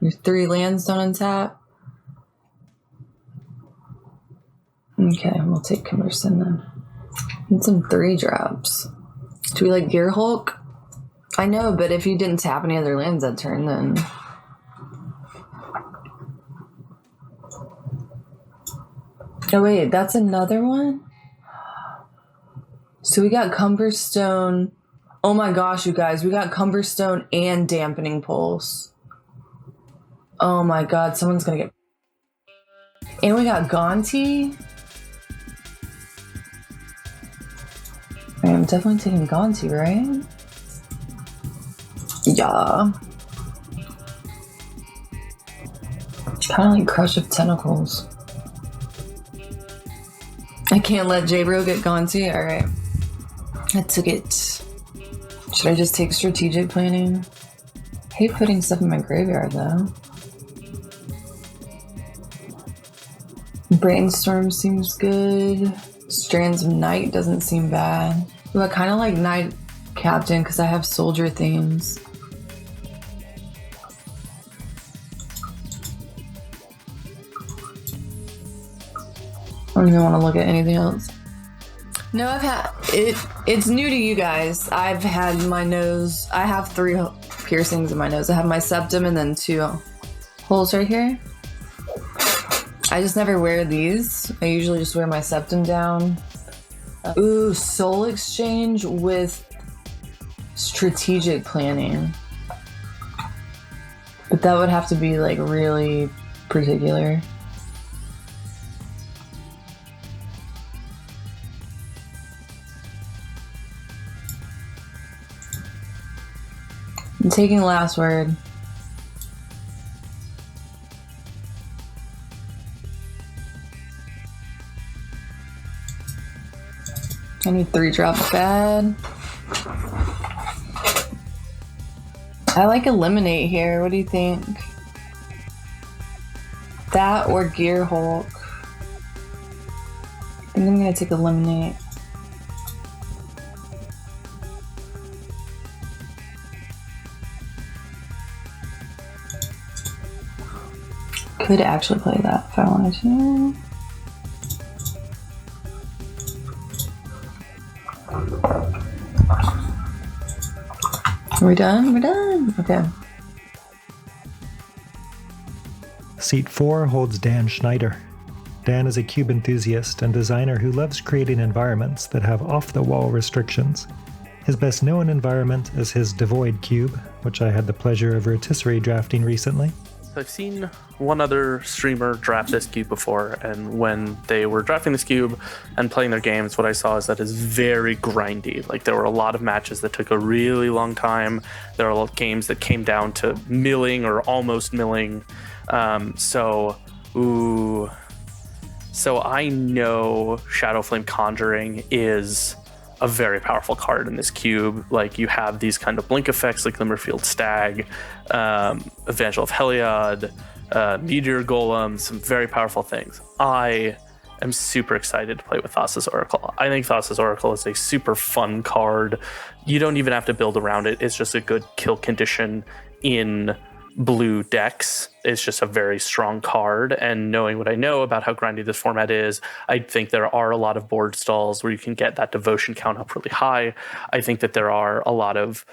Your 3 lands don't untap. Okay, we'll take Cumberston then. Need some 3-drops. Do we like Gear Hulk? I know, but if you didn't tap any other lands that turn, then... Oh wait, that's another one? So we got Cumberstone. Oh my gosh, you guys, we got Cumberstone and Dampening Pulse. Oh my god, someone's gonna get... And we got Gonti. I'm definitely taking Gonti, right? Yeah. Kind of like Crush of Tentacles. I can't let TeamJbro get Gonti. Alright. I took it. Should I just take Strategic Planning? I hate putting stuff in my graveyard though. Brainstorm seems good. Strands of Night doesn't seem bad. Ooh, I kind of like Knight Captain because I have soldier themes. I don't even want to look at anything else. No, I've had it. It's new to you guys. I've had my nose. I have 3 piercings in my nose. I have my septum and then 2 holes right here. I just never wear these. I usually just wear my septum down. Ooh, Soul Exchange with Strategic Planning. But that would have to be like really particular. I'm taking Last Word. I need 3-drop bad. I like Eliminate here. What do you think? That or Gear Hulk. I think I'm gonna take Eliminate. Could actually play that if I wanted to. Are we done? We're done. Okay. Seat 4 holds Dan Schneider. Dan is a cube enthusiast and designer who loves creating environments that have off-the-wall restrictions. His best known environment is his Devoid cube, which I had the pleasure of rotisserie drafting recently. I've seen one other streamer draft this cube before, and when they were drafting this cube and playing their games, what I saw is that it's very grindy. Like, there were a lot of matches that took a really long time. There are games that came down to milling or almost milling. So I know Shadowflame Conjuring is a very powerful card in this cube. Like, you have these kind of blink effects like Glimmerfield Stag, Evangel of Heliod, Meteor Golem, some very powerful things. I am super excited to play with Thassa's Oracle. I think Thassa's Oracle is a super fun card. You don't even have to build around it. It's just a good kill condition in blue decks. It's just a very strong card, and knowing what I know about how grindy this format is, I think there are a lot of board stalls where you can get that devotion count up really high. I think that there are a lot of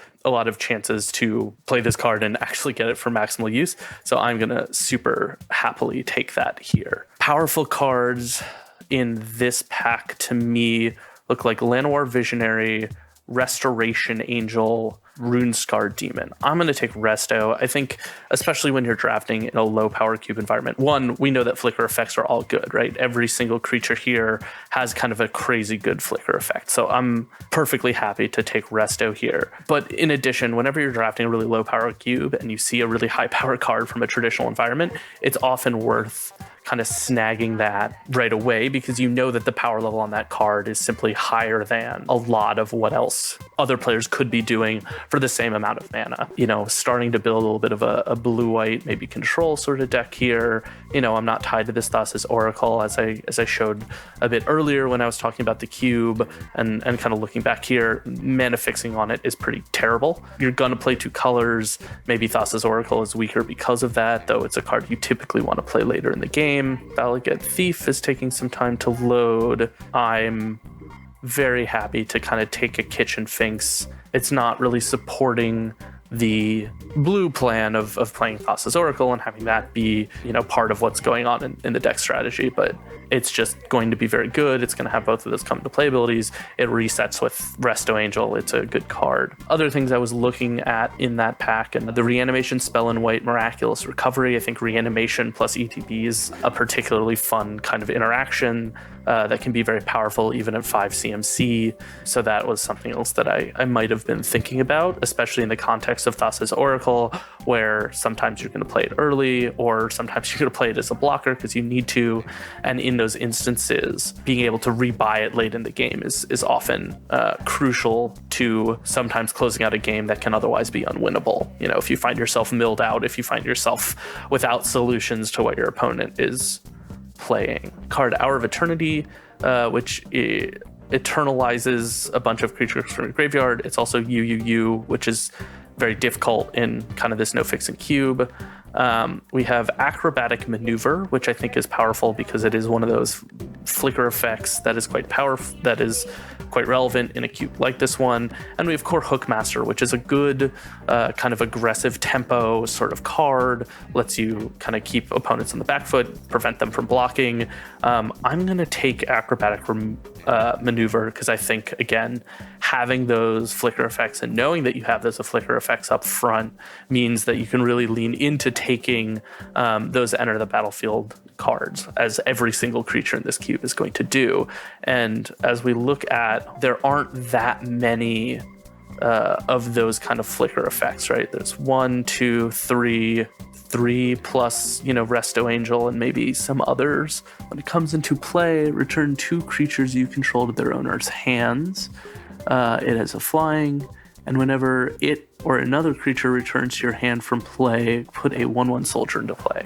chances to play this card and actually get it for maximal use. So I'm gonna super happily take that here. Powerful cards in this pack to me look like Llanowar Visionary, Restoration Angel, Runescarred Demon. I'm going to take Resto. I think, especially when you're drafting in a low power cube environment, one, we know that flicker effects are all good, right? Every single creature here has kind of a crazy good flicker effect. So I'm perfectly happy to take Resto here. But in addition, whenever you're drafting a really low power cube and you see a really high power card from a traditional environment, it's often worth kind of snagging that right away, because you know that the power level on that card is simply higher than a lot of what else other players could be doing for the same amount of mana. You know, starting to build a little bit of a blue-white, maybe control sort of deck here. You know, I'm not tied to this Thassa's Oracle, as I showed a bit earlier when I was talking about the cube, and kind of looking back here, mana fixing on it is pretty terrible. You're gonna play two colors. Maybe Thassa's Oracle is weaker because of that, though it's a card you typically want to play later in the game. Valaged Thief is taking some time to load. I'm very happy to kind of take a Kitchen Finks. It's not really supporting the blue plan of playing Thassa's Oracle and having that be, you know, part of what's going on in the deck strategy, but it's just going to be very good. It's going to have both of those come to play abilities. It resets with Resto Angel. It's a good card. Other things I was looking at in that pack, and the Reanimation Spell in White, Miraculous Recovery. I think Reanimation plus ETB is a particularly fun kind of interaction that can be very powerful even at 5 CMC. So that was something else that I might have been thinking about, especially in the context of Thassa's Oracle, where sometimes you're going to play it early, or sometimes you're going to play it as a blocker because you need to. And in those instances, being able to rebuy it late in the game is often crucial to sometimes closing out a game that can otherwise be unwinnable. You know, if you find yourself milled out, if you find yourself without solutions to what your opponent is playing. Card Hour of Eternity, which eternalizes a bunch of creatures from your graveyard. It's also UUU, which is very difficult in kind of this no fixing cube. We have Acrobatic Maneuver, which I think is powerful because it is one of those flicker effects that is quite powerful, that is quite relevant in a cube like this one. And we have Core Hookmaster, which is a good kind of aggressive tempo sort of card, lets you kind of keep opponents on the back foot, prevent them from blocking. I'm going to take Acrobatic Maneuver because I think, again, having those flicker effects and knowing that you have those flicker effects up front means that you can really lean into taking those enter the battlefield cards, as every single creature in this cube is going to do. And as we look at, there aren't that many of those kind of flicker effects, right? There's 1, 2, 3 plus, you know, Resto Angel and maybe some others. When it comes into play, return 2 creatures you control to their owner's hands. It has a flying, and whenever it or another creature returns to your hand from play, put a 1/1 soldier into play.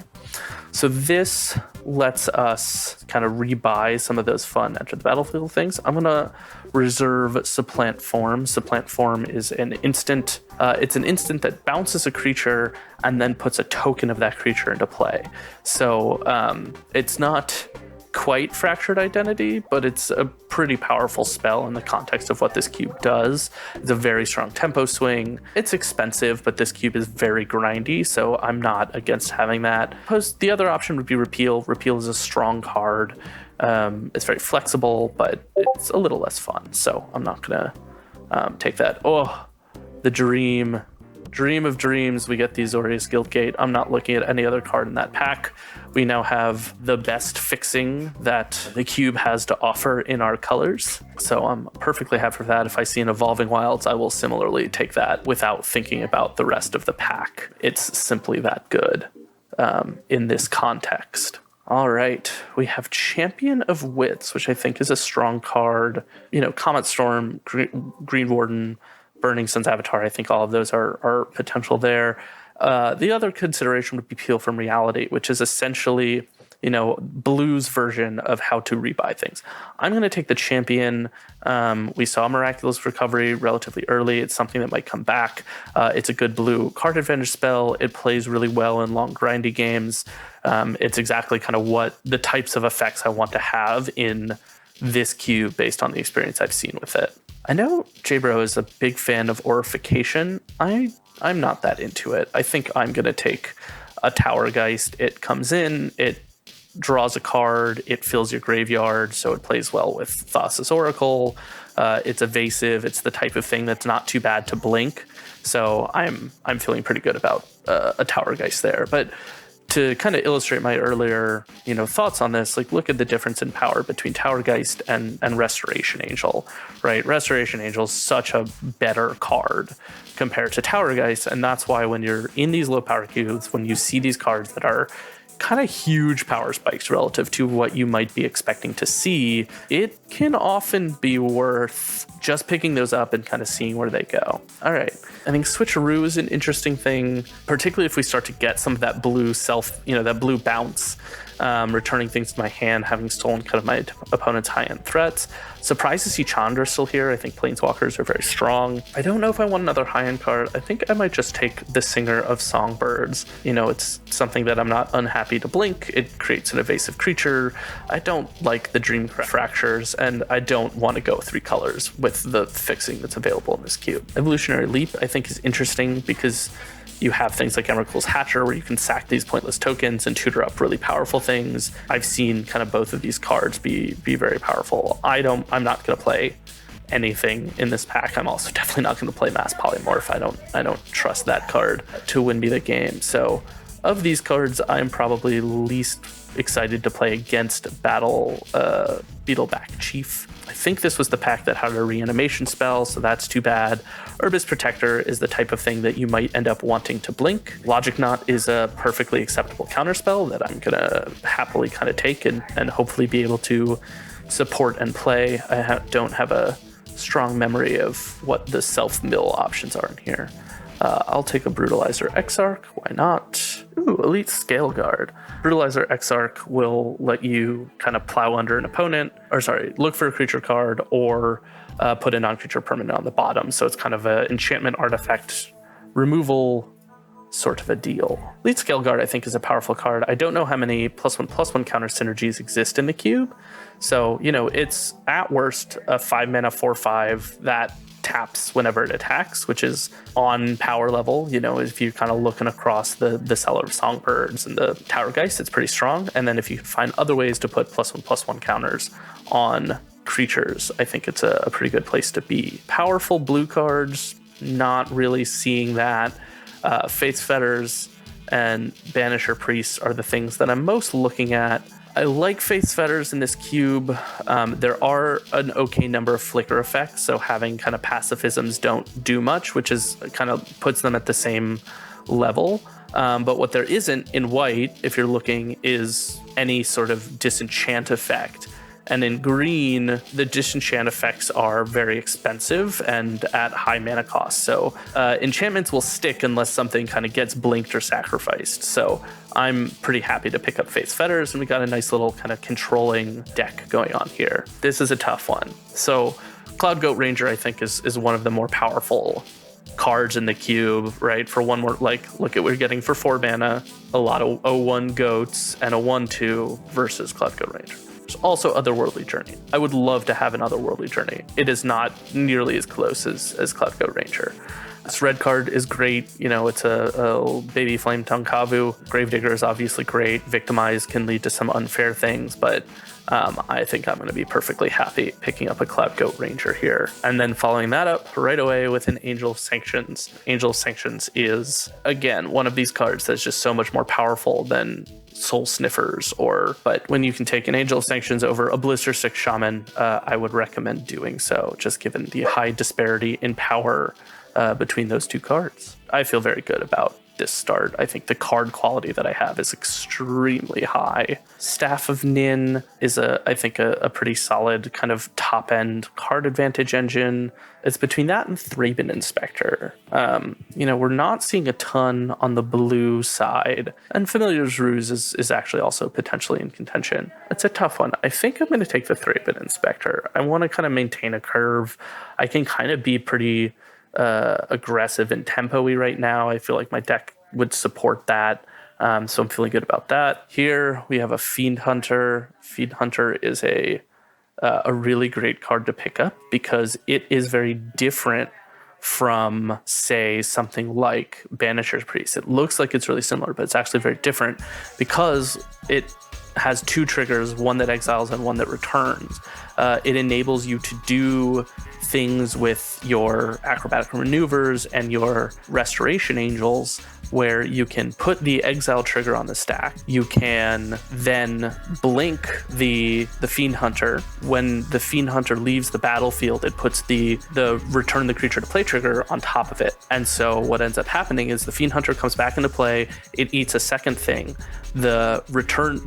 So this lets us kind of rebuy some of those fun enter the battlefield things. I'm gonna reserve Supplant Form. Supplant Form is an instant. It's an instant that bounces a creature and then puts a token of that creature into play. So it's not quite Fractured Identity, but it's a pretty powerful spell in the context of what this cube does. It's a very strong tempo swing. It's expensive, but this cube is very grindy, so I'm not against having that. The other option would be Repeal. Repeal is a strong card. It's very flexible, but it's a little less fun, so I'm not gonna take that. Oh, the dream of dreams. We get the Azorius Guildgate. I'm not looking at any other card in that pack. We now have the best fixing that the cube has to offer in our colors, so I'm perfectly happy for that. If I see an Evolving Wilds, I will similarly take that without thinking about the rest of the pack. It's simply that good in this context. All right, we have Champion of Wits, which I think is a strong card. Comet Storm, Green Warden, Burning Sun's Avatar, I think all of those are potential there. The other consideration would be Peel from Reality, which is essentially, Blue's version of how to rebuy things. I'm going to take the Champion. We saw Miraculous Recovery relatively early. It's something that might come back. It's a good blue card advantage spell. It plays really well in long grindy games. It's exactly kind of what the types of effects I want to have in this cube based on the experience I've seen with it. I know TeamJbro is a big fan of Aurification. I'm not that into it. I think I'm going to take a Towergeist. It comes in, it draws a card, it fills your graveyard, so it plays well with Thassa's Oracle. It's evasive. It's the type of thing that's not too bad to blink. So I'm feeling pretty good about a Towergeist there. But to kind of illustrate my earlier, thoughts on this, look at the difference in power between Towergeist and Restoration Angel, right? Restoration Angel is such a better card compared to Towergeist, and that's why when you're in these low power cubes, when you see these cards that are kind of huge power spikes relative to what you might be expecting to see, it can often be worth just picking those up and kind of seeing where they go. All right. I think Switcheroo is an interesting thing, particularly if we start to get some of that blue that blue bounce, returning things to my hand, having stolen kind of my opponent's high-end threats. Surprised to see Chandra still here. I think Planeswalkers are very strong. I don't know if I want another high-end card. I think I might just take the Singer of Songbirds. It's something that I'm not unhappy to blink. It creates an evasive creature. I don't like the Dream Fractures, and I don't want to go 3 colors with the fixing that's available in this cube. Evolutionary Leap, I think, is interesting because you have things like Emrakul's Hatcher where you can sack these pointless tokens and tutor up really powerful things. I've seen kind of both of these cards be very powerful. I'm not going to play anything in this pack. I'm also definitely not going to play Mass Polymorph. I don't trust that card to win me the game. So of these cards, I'm probably least excited to play against Battle Beetleback Chief. I think this was the pack that had a reanimation spell, so that's too bad. Urbis Protector is the type of thing that you might end up wanting to blink. Logic Knot is a perfectly acceptable counterspell that I'm gonna happily kind of take and hopefully be able to support and play. I don't have a strong memory of what the self-mill options are in here. I'll take a Brutalizer Exarch, why not? Ooh, Elite Scale Guard. Brutalizer Exarch will let you kind of plow under an opponent, look for a creature card or put a non-creature permanent on the bottom. So it's kind of an enchantment artifact removal sort of a deal. Elite Scale Guard, I think, is a powerful card. I don't know how many +1/+1 counter synergies exist in the cube. So, it's at worst a 5-mana 4/5 that taps whenever it attacks, which is on power level. If you're kind of looking across the Cellar of Songbirds and the Towergeist, it's pretty strong. And then if you can find other ways to put +1/+1 counters on creatures, I think it's a pretty good place to be. Powerful blue cards, not really seeing that. Faith's Fetters and Banisher Priests are the things that I'm most looking at. I like Faith's Fetters in this cube. There are an okay number of flicker effects, so having kind of pacifisms don't do much, which is kind of puts them at the same level. But what there isn't in white, if you're looking, is any sort of disenchant effect. And in green, the disenchant effects are very expensive and at high mana cost. So enchantments will stick unless something kind of gets blinked or sacrificed. So I'm pretty happy to pick up Faith's Fetters, and we got a nice little kind of controlling deck going on here. This is a tough one. So Cloud Goat Ranger, I think, is one of the more powerful cards in the cube, right? For one more, look at what we're getting for 4 mana, a lot of 0/1 goats and a 1/2 versus Cloud Goat Ranger. There's also Otherworldly Journey. I would love to have an Otherworldly Journey. It is not nearly as close as Cloudgoat Ranger. This red card is great. You know, it's a baby flame tongue Kavu. Gravedigger is obviously great. Victimize can lead to some unfair things, but I think I'm going to be perfectly happy picking up a Cloudgoat Ranger here. And then following that up right away with an Angel of Sanctions. Angel of Sanctions is, again, one of these cards that's just so much more powerful than Soul Sniffers, but when you can take an Angel of Sanctions over a Blister 6 Shaman, I would recommend doing so, just given the high disparity in power between those two cards. I feel very good about this start. I think the card quality that I have is extremely high. Staff of Nin is I think a pretty solid kind of top end card advantage engine. It's between that and Thraben Inspector. You know, we're not seeing a ton on the blue side, and Familiar's Ruse is actually also potentially in contention. It's a tough one. I think I'm going to take the Thraben Inspector. I want to kind of maintain a curve. I can kind of be pretty aggressive and tempo-y right now. I feel like my deck would support that. So I'm feeling good about that. Here we have a Fiend Hunter. Fiend Hunter is a really great card to pick up because it is very different from, say, something like Banisher's Priest. It looks like it's really similar, but it's actually very different because it has two triggers, one that exiles and one that returns. It enables you to do things with your acrobatic maneuvers and your restoration angels where you can put the exile trigger on the stack. You can then blink the Fiend Hunter. When the Fiend Hunter leaves the battlefield, it puts the return the creature to play trigger on top of it. And so what ends up happening is the Fiend Hunter comes back into play, it eats a second thing. The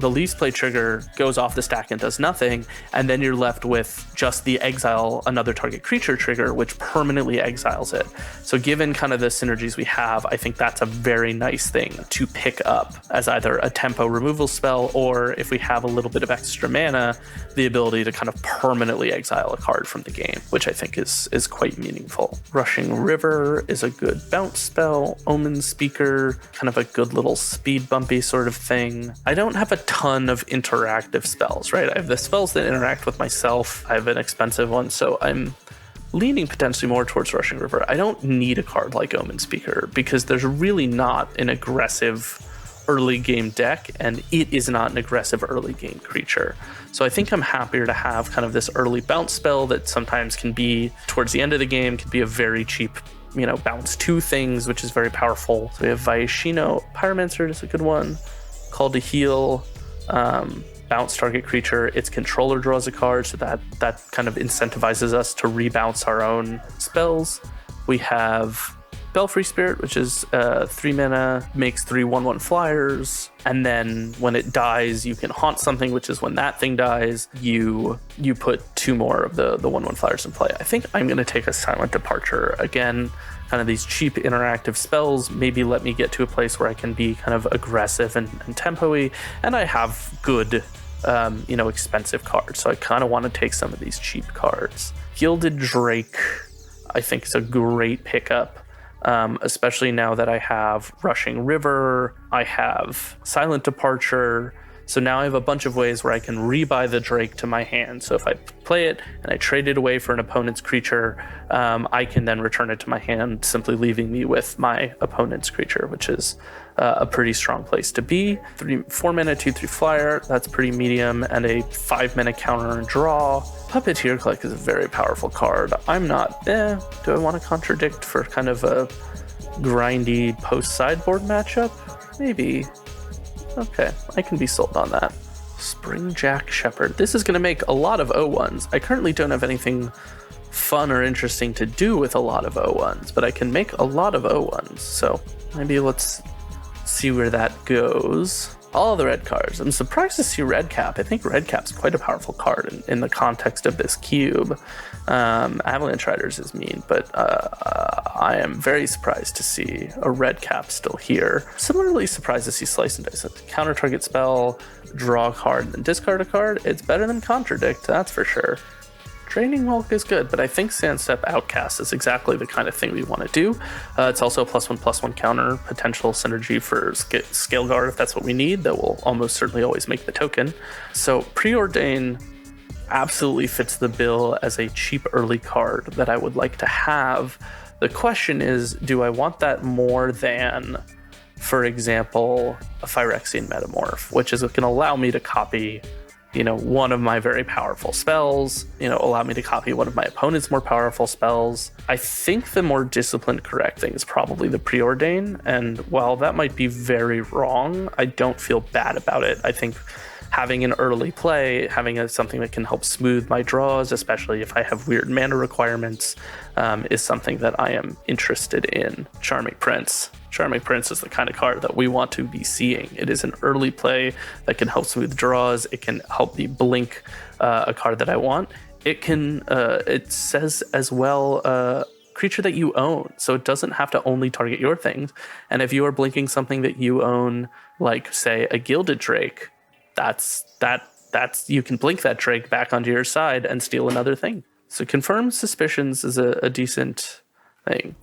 leaves play trigger goes off the stack and does nothing, and then you're left with just the exile another target creature trigger, which permanently exiles it. So given kind of the synergies we have, I think that's a very nice thing to pick up as either a tempo removal spell, or if we have a little bit of extra mana, the ability to kind of permanently exile a card from the game, which I think is quite meaningful. Rushing River is a good bounce spell. Omen Speaker, kind of a good little speed bumpy sort of thing. I don't have a ton of interactive spells, right? I have the spells that interact with myself. I have an expensive one, so I'm leaning potentially more towards Rushing River. I don't need a card like Omen Speaker because there's really not an aggressive early game deck, and it is not an aggressive early game creature. So I think I'm happier to have kind of this early bounce spell that sometimes can be towards the end of the game, can be a very cheap, you know, bounce 2 things, which is very powerful. So we have Vaishino, Pyromancer is a good one. Call to Heal, bounce target creature. Its controller draws a card, so that kind of incentivizes us to rebounce our own spells. We have Belfry Spirit, which is 3 mana, makes 3 1/1 flyers, and then when it dies, you can haunt something, which is when that thing dies, you put 2 more of the 1/1 flyers in play. I think I'm going to take a Silent Departure again. Kind of these cheap interactive spells maybe let me get to a place where I can be kind of aggressive and tempo-y, and I have good, expensive cards. So I kind of want to take some of these cheap cards. Gilded Drake, I think, is a great pickup, especially now that I have Rushing River, I have Silent Departure. So now I have a bunch of ways where I can rebuy the Drake to my hand. So if I play it and I trade it away for an opponent's creature, I can then return it to my hand, simply leaving me with my opponent's creature, which is a pretty strong place to be. 4 mana, 2/3 flyer, that's pretty medium, and a 5 mana counter and draw. Puppeteer Click is a very powerful card. I'm not, do I want to contradict for kind of a grindy post-sideboard matchup? Maybe. Okay, I can be sold on that. Springjack Shepherd. This is going to make a lot of O1s. I currently don't have anything fun or interesting to do with a lot of O1s, but I can make a lot of O1s. So maybe let's see where that goes. All the red cards. I'm surprised to see Redcap. I think Redcap's quite a powerful card in the context of this cube. Avalanche Riders is mean, but I am very surprised to see a Redcap still here. Similarly surprised to see Slice and Dice. Counter target spell, draw a card, and discard a card. It's better than Contradict, that's for sure. Draining Hulk is good, but I think Sandstep Outcast is exactly the kind of thing we want to do. It's also a +1/+1 counter, potential synergy for Scale Guard if that's what we need. That will almost certainly always make the token. So Preordain absolutely fits the bill as a cheap early card that I would like to have. The question is, do I want that more than, for example, a Phyrexian Metamorph, which is going to allow me to copy, one of my very powerful spells, allow me to copy one of my opponent's more powerful spells. I think the more disciplined correct thing is probably the Preordain. And while that might be very wrong, I don't feel bad about it. I think having an early play, having something that can help smooth my draws, especially if I have weird mana requirements, is something that I am interested in. Charming Prince. Charming Prince is the kind of card that we want to be seeing. It is an early play that can help smooth draws. It can help me blink a card that I want. It says as well, creature that you own, so it doesn't have to only target your things. And if you are blinking something that you own, like say a Gilded Drake, that's you can blink that Drake back onto your side and steal another thing. So Confirmed Suspicions is a decent thing,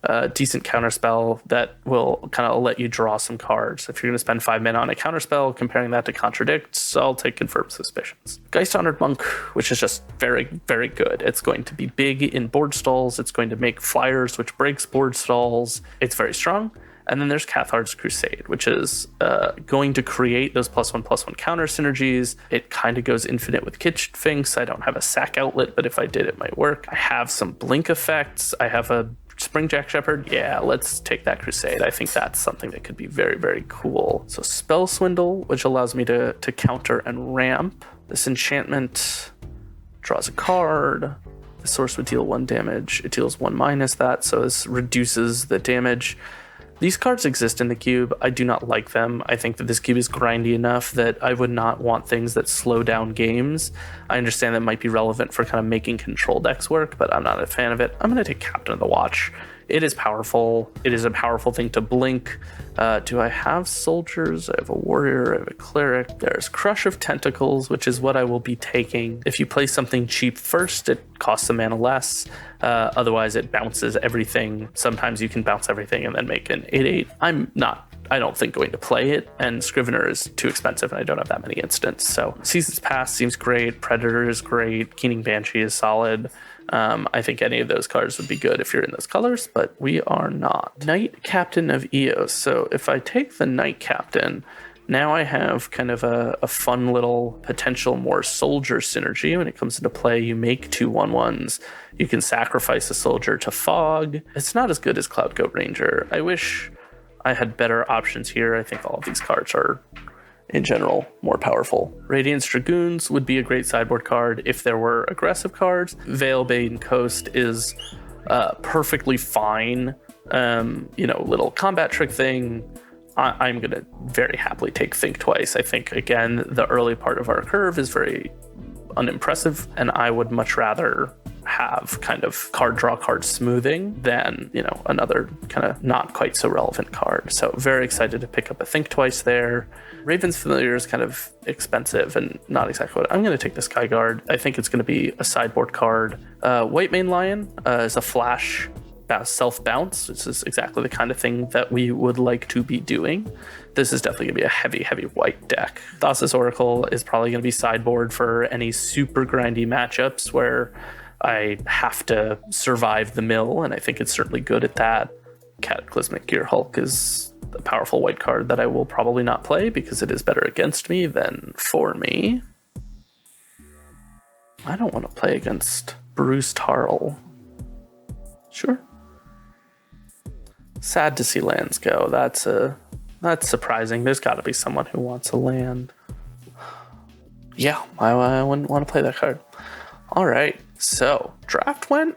a decent counterspell that will kind of let you draw some cards. If you're going to spend 5 mana on a counterspell, comparing that to Contradicts, I'll take Confirmed Suspicions. Geist Honored Monk, which is just very, very good. It's going to be big in board stalls. It's going to make flyers, which breaks board stalls. It's very strong. And then there's Cathard's Crusade, which is going to create those +1/+1 counter synergies. It kind of goes infinite with Kitchen Finks. I don't have a sack outlet, but if I did, it might work. I have some blink effects. I have a Springjack Shepherd. Yeah, let's take that Crusade. I think that's something that could be very, very cool. So Spell Swindle, which allows me to counter and ramp. This enchantment draws a card. The source would deal 1 damage. It deals 1 minus that, so this reduces the damage. These cards exist in the cube. I do not like them. I think that this cube is grindy enough that I would not want things that slow down games. I understand that might be relevant for kind of making control decks work, but I'm not a fan of it. I'm going to take Captain of the Watch. It is powerful. It is a powerful thing to blink. Do I have soldiers? I have a warrior. I have a cleric. There's Crush of Tentacles, which is what I will be taking. If you play something cheap first, it costs a mana less. Otherwise, it bounces everything. Sometimes you can bounce everything and then make an 8/8. I don't think going to play it, and Scrivener is too expensive and I don't have that many instants. So Seasons Past seems great. Predator is great. Keening Banshee is solid. I think any of those cards would be good if you're in those colors, but we are not. Knight Captain of Eos. So if I take the Knight Captain, now I have kind of a fun little potential more soldier synergy. When it comes into play, you make 2 1/1s. You can sacrifice a soldier to Fog. It's not as good as Cloud Goat Ranger. I wish I had better options here. I think all of these cards are, in general, more powerful. Radiance Dragoons would be a great sideboard card if there were aggressive cards. Veilbane Coast is perfectly fine. Little combat trick thing. I'm going to very happily take Think Twice. I think, again, the early part of our curve is very unimpressive, and I would much rather have kind of card draw card smoothing than, another kind of not quite so relevant card. So very excited to pick up a Think Twice there. Raven's Familiar is kind of expensive and not exactly what I'm going to take. The Skyguard. I think it's going to be a sideboard card. White Mane Lion is a flash self-bounce. This is exactly the kind of thing that we would like to be doing. This is definitely going to be a heavy, heavy white deck. Thassa's Oracle is probably going to be sideboard for any super grindy matchups where I have to survive the mill, and I think it's certainly good at that. Cataclysmic Gear Hulk is a powerful white card that I will probably not play because it is better against me than for me. I don't want to play against Bruce Tarl. Sure. Sad to see lands go. That's surprising. There's got to be someone who wants a land. Yeah, I wouldn't want to play that card. All right, so draft went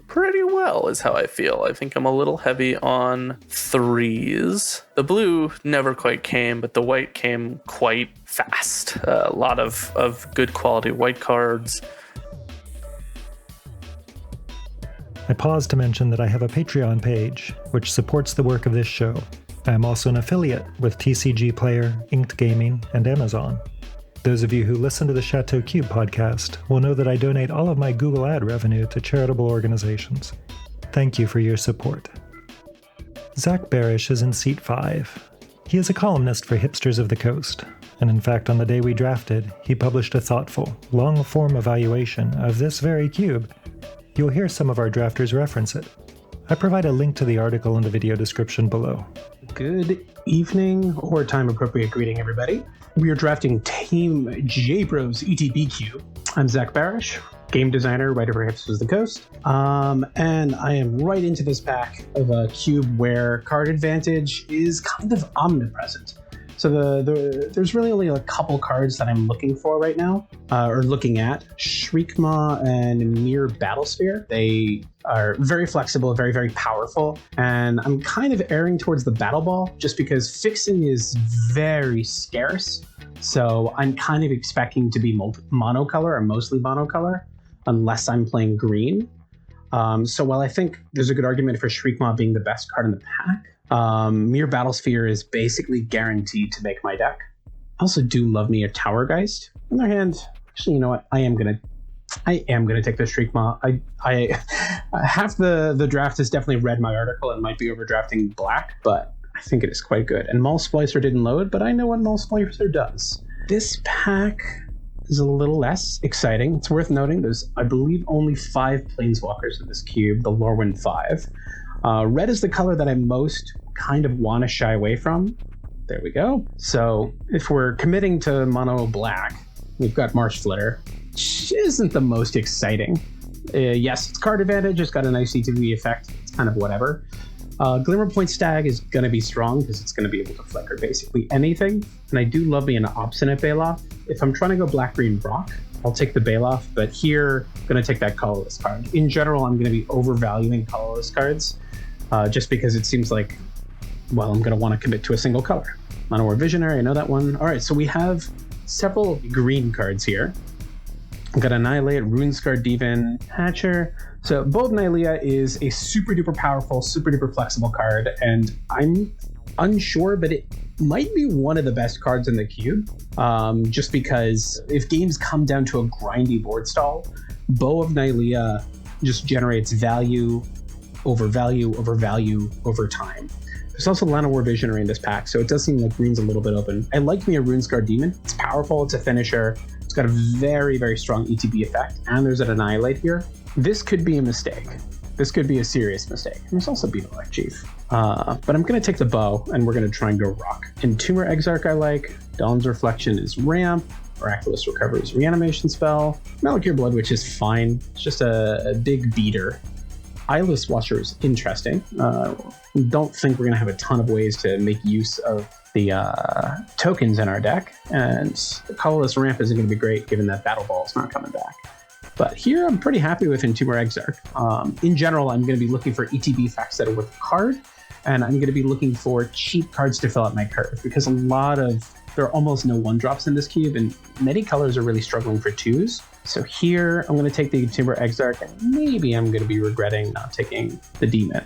pretty well is how I feel. I think I'm a little heavy on 3s. The blue never quite came, but the white came quite fast. A lot of good quality white cards. I pause to mention that I have a Patreon page, which supports the work of this show. I am also an affiliate with TCG Player, Inked Gaming, and Amazon. Those of you who listen to the Chateau Cube podcast will know that I donate all of my Google ad revenue to charitable organizations. Thank you for your support. Zach Barash is in seat 5. He is a columnist for Hipsters of the Coast, and in fact on the day we drafted, he published a thoughtful, long-form evaluation of this very cube. You'll hear some of our drafters reference it. I provide a link to the article in the video description below. Good evening, or time-appropriate greeting, everybody. We are drafting TeamJbro's ETB cube. I'm Zach Barash, game designer, writer for Hipsters of the Coast, and I am right into this pack of a cube where card advantage is kind of omnipresent. So there's really only a couple cards that I'm looking for right now, or looking at. Shriekmaw and Mere Battlesphere. They are very flexible, very, very powerful, and I'm kind of erring towards the Battle Ball just because fixing is very scarce. So I'm kind of expecting to be monocolor or mostly monocolor, unless I'm playing green. So while I think there's a good argument for Shriekmaw being the best card in the pack, Mere Battlesphere is basically guaranteed to make my deck. I also do love me a Towergeist. On the other hand, actually, you know what? I am gonna take the Shriekmaw. I half the draft has definitely read my article and might be overdrafting black, but I think it is quite good. And Maul Splicer didn't load, but I know what Maul Splicer does. This pack is a little less exciting. It's worth noting there's, I believe, only 5 Planeswalkers in this cube, the Lorwyn 5. Red is the color that I most kind of want to shy away from. There we go. So if we're committing to mono black, we've got Marsh Flitter, which isn't the most exciting. Yes, it's card advantage. It's got a nice ETB effect. It's kind of whatever. Glimmerpoint Stag is going to be strong because it's going to be able to flicker basically anything. And I do love me an Obstinate Baloth. If I'm trying to go black-green rock, I'll take the Baloth, but here, I'm going to take that colorless card. In general, I'm going to be overvaluing colorless cards just because it seems like, well, I'm going to want to commit to a single color. Manowar Visionary, I know that one. All right, so we have several green cards here. I've got Annihilate, Runescar Demon, Hatcher. So Bold Nylea is a super duper powerful, super duper flexible card, and I'm unsure, but it might be one of the best cards in the cube, just because if games come down to a grindy board stall, Bow of Nylea just generates value over value over value over time. There's also Llanowar Visionary in this pack, so it does seem like green's a little bit open. I like me a Runescar Demon. It's powerful, it's a finisher, it's got a very, very strong ETB effect, and there's an Annihilate here. This could be a mistake. This could be a serious mistake. And there's also Beetle Chief. But I'm going to take the Bow, and we're going to try and go rock. Entomber Exarch I like. Dawn's Reflection is ramp. Miraculous Recovery is reanimation spell. Malakir Blood Witch is fine. It's just a big beater. Eyeless Watcher is interesting. Don't think we're going to have a ton of ways to make use of the tokens in our deck. And the colorless ramp isn't going to be great given that Battle Ball is not coming back. But here I'm pretty happy with Entomber Exarch. In general, I'm going to be looking for ETB effects that are worth a card, and I'm going to be looking for cheap cards to fill out my curve, because there are almost no 1-drops in this cube, and many colors are really struggling for 2s. So here I'm going to take the Entomber Exarch, and maybe I'm going to be regretting not taking the Demon.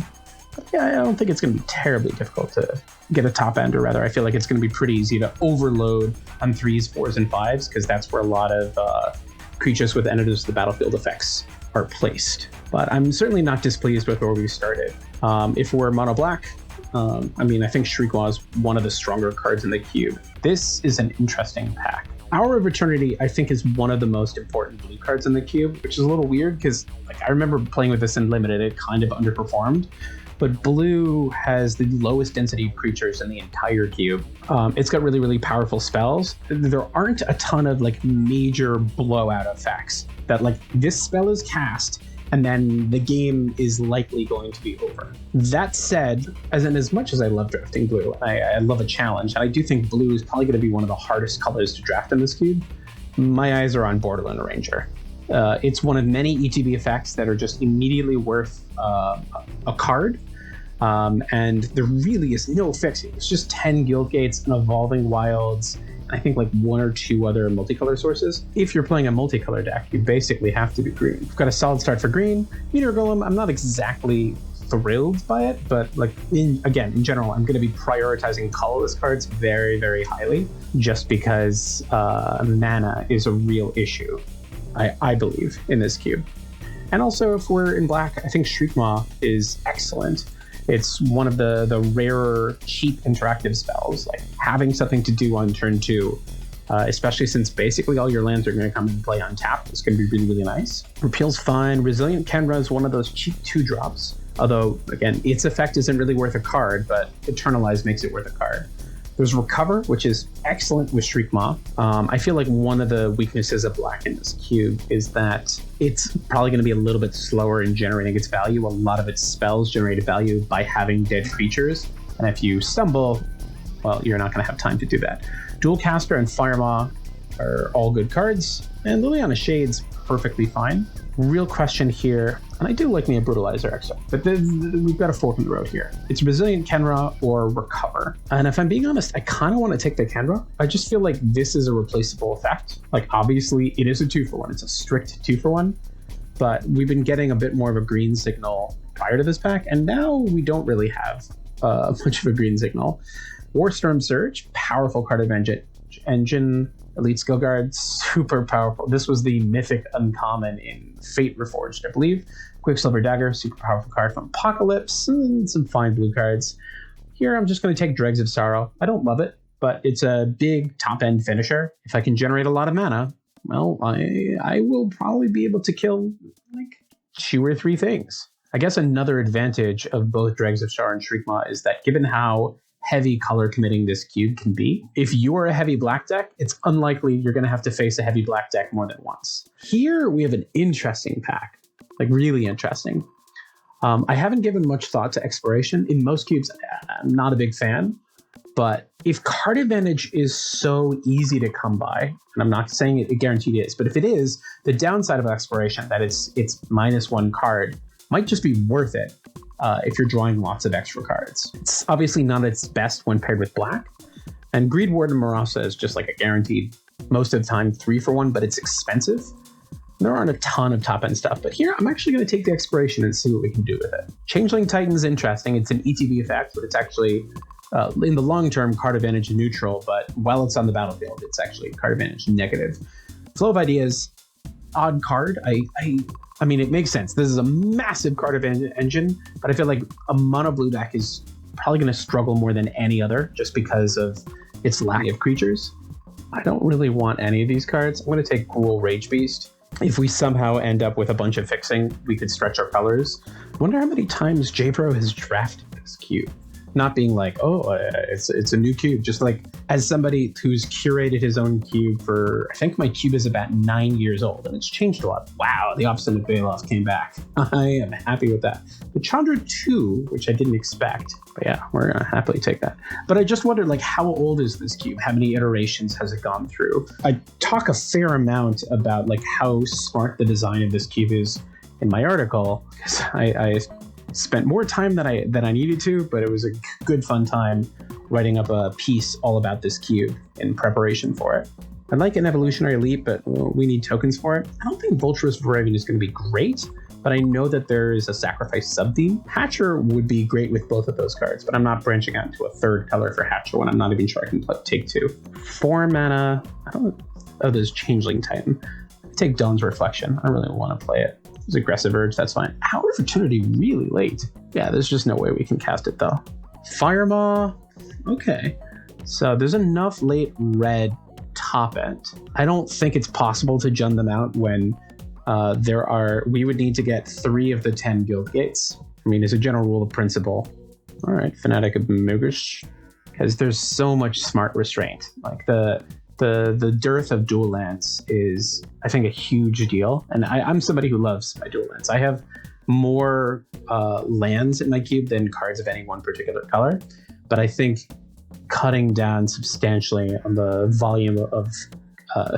But yeah, I don't think it's going to be terribly difficult to get a top end, or rather, I feel like it's going to be pretty easy to overload on 3s, 4s, and 5s, because that's where a lot of creatures with Enters the Battlefield effects are placed. But I'm certainly not displeased with where we started. If we're mono black, I think Shriekmaw is one of the stronger cards in the cube. This is an interesting pack. Hour of Eternity, I think, is one of the most important blue cards in the cube, which is a little weird because I remember playing with this in Limited, it kind of underperformed. But blue has the lowest density of creatures in the entire cube. It's got really, really powerful spells. There aren't a ton of major blowout effects that this spell is cast and then the game is likely going to be over. That said, as much as I love drafting blue, I love a challenge, and I do think blue is probably going to be one of the hardest colors to draft in this cube. My eyes are on Borderland Ranger. It's one of many ETB effects that are just immediately worth a card. And there really is no fixing. It's just 10 Guild Gates and Evolving Wilds, and I think 1 or 2 other multicolor sources. If you're playing a multicolor deck, you basically have to be green. We've got a solid start for green. Meteor Golem, I'm not exactly thrilled by it, but like in general, I'm going to be prioritizing colorless cards very, very highly, just because mana is a real issue, I believe, in this cube. And also, if we're in black, I think Shriekmaw is excellent. It's one of the rarer, cheap interactive spells, like having something to do on turn 2, especially since basically all your lands are going to come and play untapped. It's going to be really, really nice. Repeal's fine. Resilient Kenra is one of those cheap 2-drops. Although, again, its effect isn't really worth a card, but Eternalize makes it worth a card. There's Recover, which is excellent with Shriekmaw. I feel like one of the weaknesses of black in this cube is that it's probably going to be a little bit slower in generating its value. A lot of its spells generate value by having dead creatures. And if you stumble, well, you're not going to have time to do that. Dualcaster and Firemaw are all good cards. And Liliana Shade's perfectly fine. Real question here, and I do like me a Brutalizer extra, but we've got a fork in the road here. It's Resilient Kenra or Recover. And if I'm being honest, I kind of want to take the Kenra. I just feel like this is a replaceable effect. Like, obviously, it is a 2-for-1. It's a strict 2-for-1, but we've been getting a bit more of a green signal prior to this pack, and now we don't really have much of a green signal. Warstorm Surge, powerful card advantage engine. Elite Skill Guard, super powerful. This was the mythic uncommon in Fate Reforged, I believe. Quicksilver Dagger, super powerful card from Apocalypse, and some fine blue cards. Here, I'm just going to take Dregs of Sorrow. I don't love it, but it's a big top-end finisher. If I can generate a lot of mana, well, I will probably be able to kill like 2 or 3 things. I guess another advantage of both Dregs of Sorrow and Shriekmaw is that given how heavy color committing this cube can be, if you are a heavy black deck, it's unlikely you're going to have to face a heavy black deck more than once. Here we have an interesting pack, like really interesting. I haven't given much thought to exploration. In most cubes, I'm not a big fan, but if card advantage is so easy to come by, and I'm not saying it guaranteed is, but if it is, the downside of exploration, that it's -1 card, might just be worth it. If you're drawing lots of extra cards. It's obviously not its best when paired with black. And Greed Warden Marasa is just like a guaranteed, most of the time, 3-for-1, but it's expensive. There aren't a ton of top-end stuff, but here I'm actually going to take the Exploration and see what we can do with it. Changeling Titan is interesting. It's an ETB effect, but it's actually, in the long term, card advantage neutral, but while it's on the battlefield, it's actually card advantage negative. Flow of Ideas, odd card. I mean, it makes sense. This is a massive card advantage engine, but I feel like a mono blue deck is probably going to struggle more than any other just because of its lack of creatures. I don't really want any of these cards. I'm going to take Gruul Rage Beast. If we somehow end up with a bunch of fixing, we could stretch our colors. I wonder how many times JBro has drafted this cube. Not being like, oh, it's a new cube. Just like, as somebody who's curated his own cube for, I think my cube is about 9 years old, and it's changed a lot. Wow, the opposite of Bailoff came back. I am happy with that. The Chandra 2, which I didn't expect, but yeah, we're gonna happily take that. But I just wondered, like, how old is this cube? How many iterations has it gone through? I talk a fair amount about like how smart the design of this cube is in my article, because I spent more time than I needed to, but it was a good fun time writing up a piece all about this cube in preparation for it. I'd like an evolutionary leap, but we need tokens for it. I don't think Vulturous Viridian is going to be great, but I know that there is a sacrifice sub-theme. Hatcher would be great with both of those cards, but I'm not branching out into a third color for Hatcher when I'm not even sure I can take 2. 4 mana, there's Changeling Titan. Take Dawn's Reflection. I really want to play it. It's Aggressive Urge, that's fine. Hour of Eternity really late. Yeah, there's just no way we can cast it though. Firemaw, okay. So there's enough late red top end. I don't think it's possible to jund them out when we would need to get 3 of the 10 guild gates. I mean, as a general rule of principle. All right, Fanatic of Mugish, because there's so much smart restraint. Like the dearth of dual lands is, I think, a huge deal. And I'm somebody who loves my dual lands. I have more lands in my cube than cards of any one particular color. But I think cutting down substantially on the volume of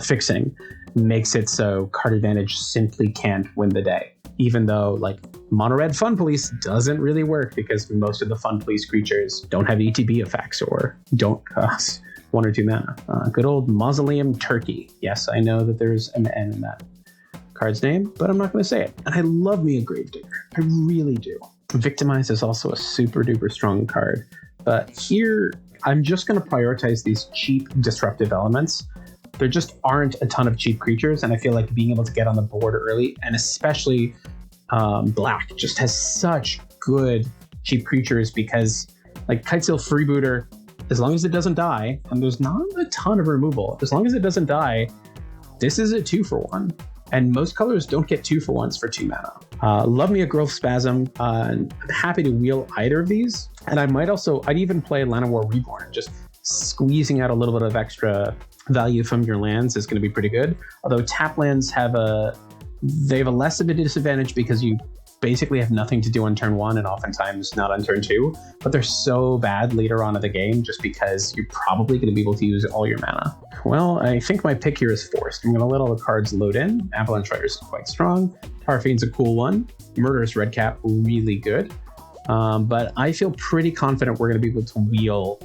fixing makes it so card advantage simply can't win the day. Even though, like, Mono Red Fun Police doesn't really work because most of the Fun Police creatures don't have ETB effects or don't cost 1 or 2 mana. Good old Mausoleum Turkey. Yes, I know that there's an N in that card's name, but I'm not going to say it. And I love me a Gravedigger. I really do. Victimize is also a super duper strong card. But here, I'm just going to prioritize these cheap disruptive elements. There just aren't a ton of cheap creatures, and I feel like being able to get on the board early, and especially black, just has such good cheap creatures because, like, Kitesail Freebooter, as long as it doesn't die, and there's not a ton of removal, as long as it doesn't die, this is a 2-for-1. And most colors don't get 2-for-1s for 2 mana. Love me a Growth Spasm. I'm happy to wheel either of these. And I'd even play Llanowar Reborn. Just squeezing out a little bit of extra value from your lands is going to be pretty good. Although tap lands have a less of a disadvantage because you basically have nothing to do on turn 1 and oftentimes not on turn 2. But they're so bad later on in the game just because you're probably going to be able to use all your mana. Well, I think my pick here is forced. I'm going to let all the cards load in. Avalanche Rider is quite strong. Tower Fiend's a cool one. Murderous Redcap, really good. But I feel pretty confident we're going to be able to wheel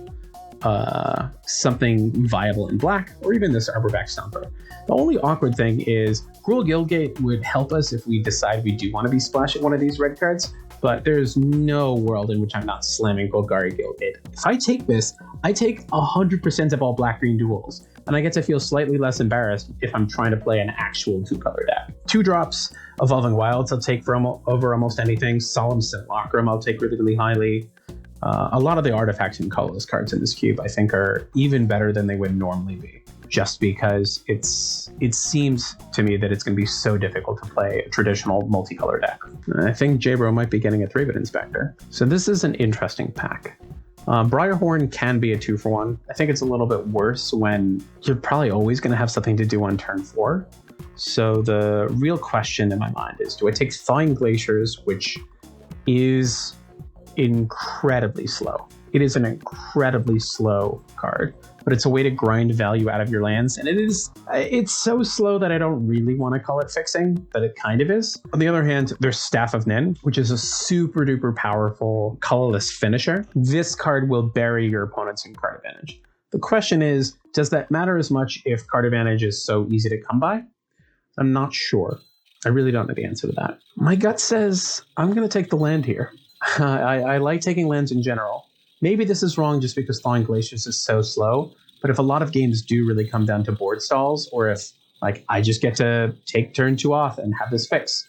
something viable in black, or even this Arborback Stomper. The only awkward thing is Gruul Guildgate would help us if we decide we do want to be splashing one of these red cards, but there's no world in which I'm not slamming Golgari Guildgate. If I take this, I take 100% of all black-green duels, and I get to feel slightly less embarrassed if I'm trying to play an actual 2-color deck. 2 drops, Evolving Wilds I'll take over almost anything. Solemn Simulacrum I'll take really, really highly. A lot of the artifacts and colorless cards in this cube I think are even better than they would normally be, just because it seems to me that it's going to be so difficult to play a traditional multicolor deck. I think Jbro might be getting a 3-bit Inspector. So this is an interesting pack. Briarhorn can be a 2-for-1. I think it's a little bit worse when you're probably always going to have something to do on turn 4. So the real question in my mind is, do I take Thawing Glaciers, which is incredibly slow. It is an incredibly slow card, but it's a way to grind value out of your lands, and it's so slow that I don't really want to call it fixing, but it kind of is. On the other hand, there's Staff of Nin, which is a super duper powerful colorless finisher. This card will bury your opponents in card advantage. The question is, does that matter as much if card advantage is so easy to come by? I'm not sure. I really don't know the answer to that. My gut says I'm going to take the land here. I like taking lands in general. Maybe this is wrong just because Thawing Glaciers is so slow, but if a lot of games do really come down to board stalls, or if like I just get to take turn 2 off and have this fix,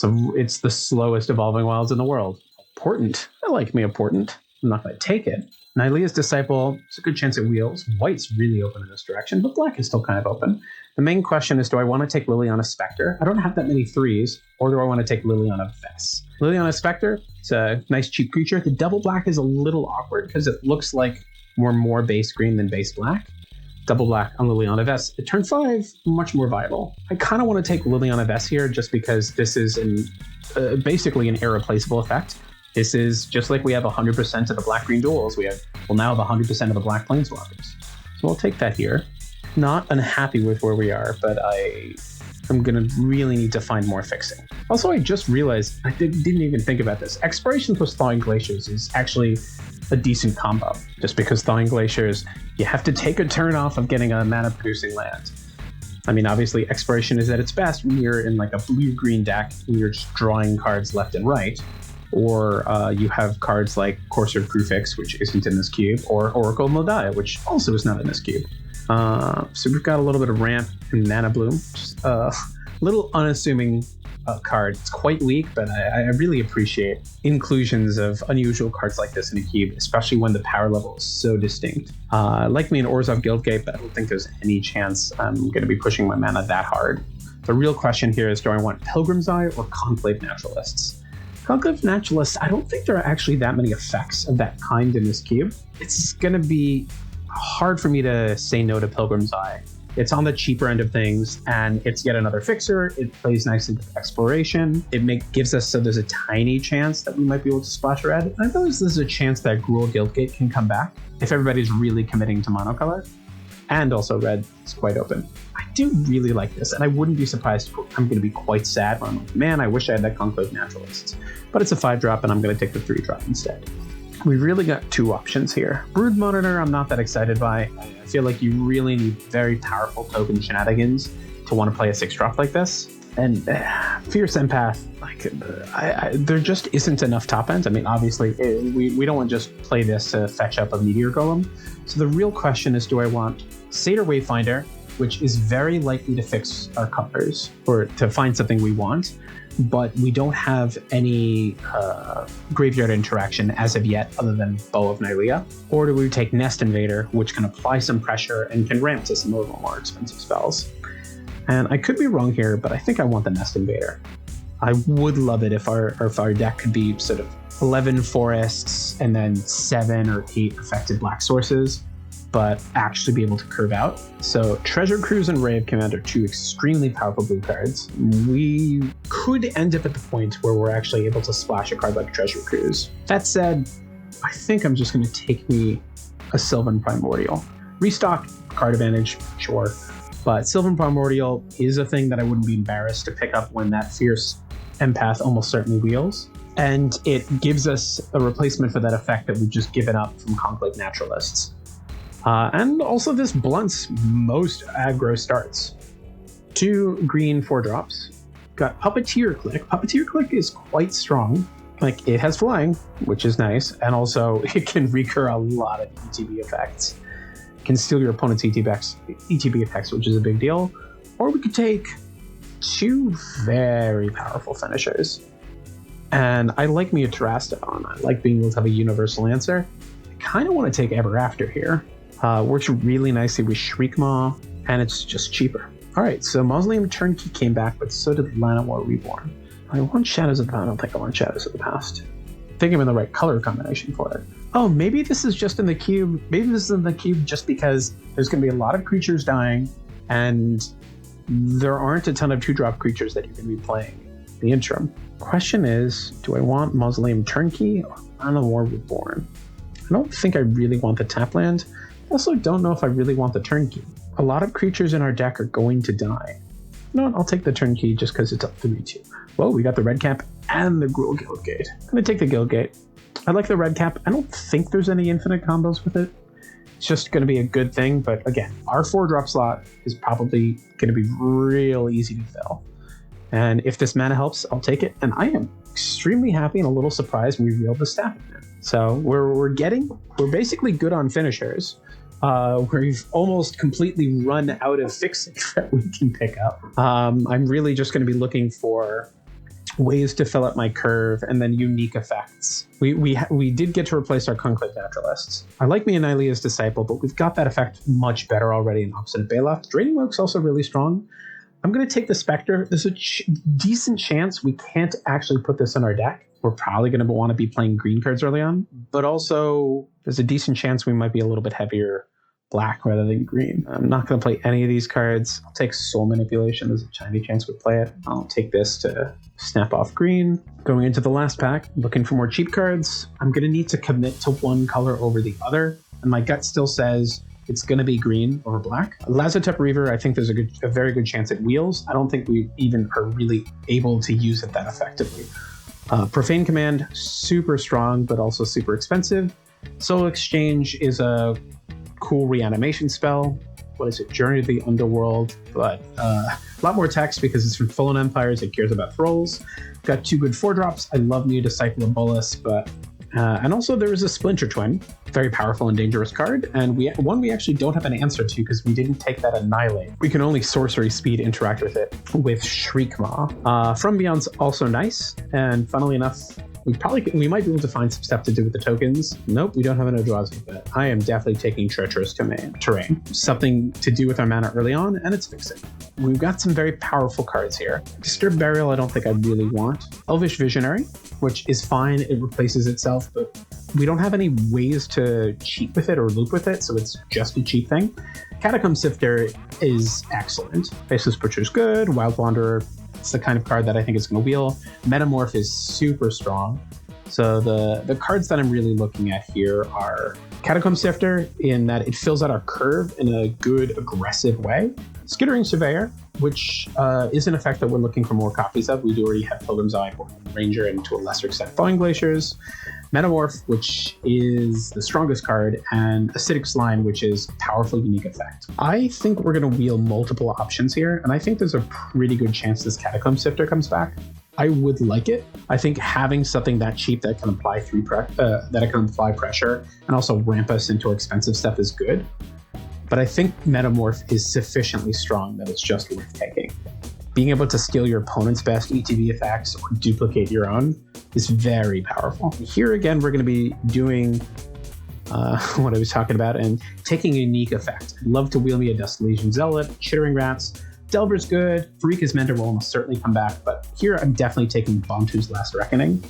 it's the slowest Evolving Wilds in the world. Portent. I like me a Portent. I'm not going to take it. Nylea's Disciple, it's a good chance it wheels. White's really open in this direction, but black is still kind of open. The main question is, do I want to take Liliana Spectre? I don't have that many 3s, or do I want to take Liliana Vess? Liliana Spectre, it's a nice cheap creature. The double black is a little awkward because it looks like we're more base green than base black. Double black on Liliana Vess. At turn 5, much more viable. I kind of want to take Liliana Vess here just because this is basically an irreplaceable effect. This is just like we have 100% of the black-green duels. We'll now have 100% of the black planeswalkers. So we'll take that here. Not unhappy with where we are, but I'm going to really need to find more fixing. Also, I just realized, I didn't even think about this. Exploration plus Thawing Glaciers is actually a decent combo. Just because Thawing Glaciers, you have to take a turn off of getting a mana-producing land. I mean, obviously, Exploration is at its best when you're in like a blue-green deck and you're just drawing cards left and right. Or you have cards like Courser Grufix, which isn't in this cube, or Oracle Modiah, which also is not in this cube. So we've got a little bit of Ramp and Mana Bloom. Just a little unassuming card. It's quite weak, but I really appreciate inclusions of unusual cards like this in a cube, especially when the power level is so distinct. Like me in Orzhov Guildgate, but I don't think there's any chance I'm going to be pushing my mana that hard. The real question here is, do I want Pilgrim's Eye or Conclave Naturalists? Conclave Naturalists, I don't think there are actually that many effects of that kind in this cube. It's going to be hard for me to say no to Pilgrim's Eye. It's on the cheaper end of things, and it's yet another fixer. It plays nicely with Exploration. It gives us so there's a tiny chance that we might be able to splash red. And I realize there's a chance that Gruul Guildgate can come back if everybody's really committing to monocolor. And also red is quite open. I do really like this, and I wouldn't be surprised if I'm going to be quite sad when I'm like, man, I wish I had that Conclave Naturalists. But it's a 5-drop, and I'm going to take the 3-drop instead. We've really got 2 options here. Brood Monitor, I'm not that excited by. I feel like you really need very powerful token shenanigans to want to play a 6-drop like this. And Fierce Empath, like, there just isn't enough top ends. I mean, obviously, we don't want to just play this to fetch up a Meteor Golem. So the real question is, do I want Satyr Wayfinder, which is very likely to fix our colors or to find something we want, but we don't have any graveyard interaction as of yet other than Bow of Nylea? Or do we take Nest Invader, which can apply some pressure and can ramp to some of the more expensive spells? And I could be wrong here, but I think I want the Nest Invader. I would love it if our deck could be sort of 11 forests and then 7 or 8 affected black sources, but actually be able to curve out. So Treasure Cruise and Ray of Command are 2 extremely powerful blue cards. We could end up at the point where we're actually able to splash a card like Treasure Cruise. That said, I think I'm just going to take me a Sylvan Primordial. Restock, card advantage, sure. But Sylvan Primordial is a thing that I wouldn't be embarrassed to pick up when that Fierce Empath almost certainly wheels. And it gives us a replacement for that effect that we've just given up from Conclave Naturalists. And also this blunts most aggro starts. 2 green 4-drops. Got Puppeteer Click. Puppeteer Click is quite strong. Like, it has flying, which is nice, and also it can recur a lot of ETB effects. Can steal your opponent's ETB effects, which is a big deal. Or we could take 2 very powerful finishers. And I like me a Terastodon. I like being able to have a universal answer. I kind of want to take Ever After here. Works really nicely with Shriekmaw, and it's just cheaper. All right, so Mausoleum Turnkey came back, but so did Llanowar Reborn. I want Shadows of the Past. I don't think I want Shadows of the Past. I think I'm in the right color combination for it. Oh, maybe this is just in the cube. Maybe this is in the cube just because there's going to be a lot of creatures dying, and there aren't a ton of 2-drop creatures that you're going to be playing in the interim. Question is, do I want Mausoleum Turnkey or Llanowar Reborn? I don't think I really want the tap land. I also don't know if I really want the Turnkey. A lot of creatures in our deck are going to die. No, I'll take the Turnkey just because it's up 3-2. Whoa, we got the red cap and the Gruul Guildgate. I'm going to take the Guildgate. I like the red cap. I don't think there's any infinite combos with it. It's just going to be a good thing. But again, our 4-drop slot is probably going to be real easy to fill. And if this mana helps, I'll take it. And I am extremely happy and a little surprised when we revealed the stat in it. So we're basically good on finishers. We've almost completely run out of fixing that we can pick up. I'm really just going to be looking for ways to fill up my curve and then unique effects. We did get to replace our Conclave Naturalists. I like me and Nylea's Disciple, but we've got that effect much better already in Obstinate Baloth. Draining Oak's also really strong. I'm going to take the Spectre. There's a decent chance we can't actually put this in our deck. We're probably going to want to be playing green cards early on, but also there's a decent chance we might be a little bit heavier black rather than green. I'm not going to play any of these cards. I'll take Soul Manipulation. There's a tiny chance we play it. I'll take this to snap off green. Going into the last pack, looking for more cheap cards. I'm going to need to commit to one color over the other, and my gut still says it's going to be green over black. Lazotep Reaver, I think there's a very good chance it wheels. I don't think we even are really able to use it that effectively. Profane Command, super strong, but also super expensive. Soul Exchange is a cool reanimation spell. What is it? Journey to the Underworld, but a lot more text because it's from Fallen Empires. It cares about thralls. Got 2 good 4-drops. I love me a Disciple of Bolas, but and also there is a Splinter Twin, very powerful and dangerous card, and we actually don't have an answer to because we didn't take that Annihilate. We can only sorcery speed interact with it with Shriekmaw. From Beyond's also nice, and funnily enough, we might be able to find some stuff to do with the tokens. Nope, we don't have an Eldrazi, but I am definitely taking Treacherous Terrain. Something to do with our mana early on, and it's fixing. We've got some very powerful cards here. Disturbed Burial, I don't think I really want. Elvish Visionary, which is fine, it replaces itself, but we don't have any ways to cheat with it or loop with it, so it's just a cheap thing. Catacomb Sifter is excellent. Faceless Butcher's good. Wild Wanderer, it's the kind of card that I think is going to wheel. Metamorph is super strong. So the cards that I'm really looking at here are Catacomb Sifter, in that it fills out our curve in a good, aggressive way. Skittering Surveyor, which is an effect that we're looking for more copies of. We do already have Pilgrim's Eye, Ranger, and to a lesser extent Thawing Glaciers. Metamorph, which is the strongest card, and Acidic Slime, which is powerful, unique effect. I think we're going to wheel multiple options here, and I think there's a pretty good chance this Catacomb Sifter comes back. I would like it. I think having something that cheap that can apply pressure and also ramp us into expensive stuff is good. But I think Metamorph is sufficiently strong that it's just worth taking. Being able to steal your opponent's best ETB effects or duplicate your own is very powerful. Here again, we're going to be doing what I was talking about and taking a unique effect. I'd love to wheel me a Dust Legion Zealot, Chittering Rats. Delver's good. Freakus Mentor will almost certainly come back, but here I'm definitely taking Bontu's Last Reckoning.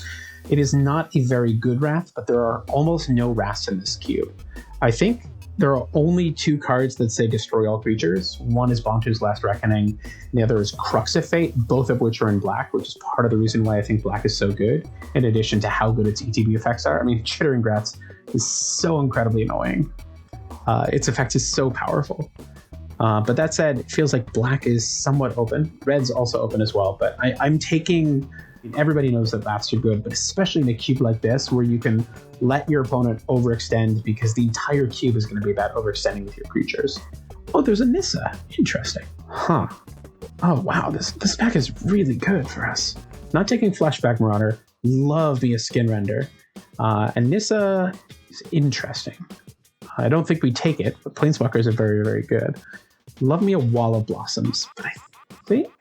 It is not a very good Wrath, but there are almost no Wraths in this cube. I think there are only 2 cards that say destroy all creatures. One is Bontu's Last Reckoning, and the other is Crux of Fate, both of which are in black, which is part of the reason why I think black is so good, in addition to how good its ETB effects are. I mean, Chittering Rats is so incredibly annoying. Its effect is so powerful. But that said, it feels like black is somewhat open. Red's also open as well, but I'm taking... Everybody knows that Wraths are good, but especially in a cube like this, where you can let your opponent overextend because the entire cube is going to be about overextending with your creatures. Oh, there's a Nissa. Interesting. Huh. Oh, wow. This pack is really good for us. Not taking Flashback Marauder. Love me a Skin Render. And Nissa is interesting. I don't think we take it, but Planeswalkers are very, very good. Love me a Wall of Blossoms, but I think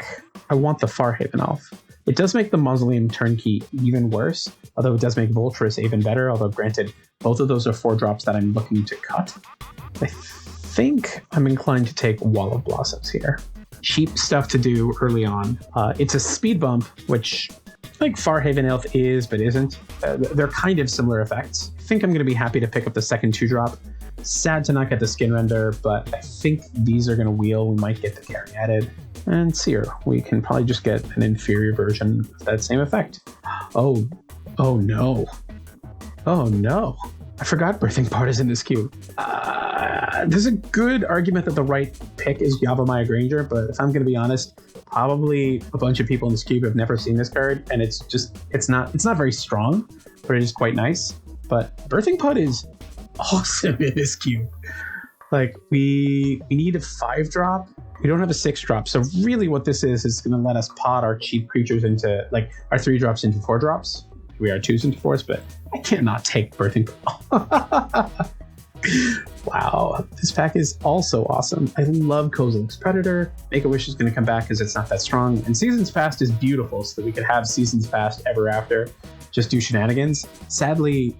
I want the Farhaven Elf. It does make the Mausoleum Turnkey even worse, although it does make Volturus even better, although granted, both of those are 4-drops that I'm looking to cut. I think I'm inclined to take Wall of Blossoms here. Cheap stuff to do early on. It's a speed bump, which like Farhaven Elf is, but isn't. They're kind of similar effects. I think I'm going to be happy to pick up the second 2-drop. Sad to not get the Skin Render, but I think these are going to wheel. We might get the carry added. And Seer, we can probably just get an inferior version of that same effect. Oh no. Oh no. I forgot Birthing Part is in this cube. There's a good argument that the right pick is Yavimaya Granger, but if I'm going to be honest, probably a bunch of people in this cube have never seen this card, and it's not very strong, but it is quite nice. But Birthing Pod is awesome in this cube. Like, we need a 5-drop. We don't have a 6-drop. So really what this is going to let us pod our cheap creatures into, like, our 3-drops into 4-drops. We are 2s into 4s, but I can't not take Birthing Pod. Wow, this pack is also awesome. I love Kozilek's Predator. Make-A-Wish is going to come back because it's not that strong. And Seasons Past is beautiful so that we could have Seasons Past ever after. Just do shenanigans. Sadly,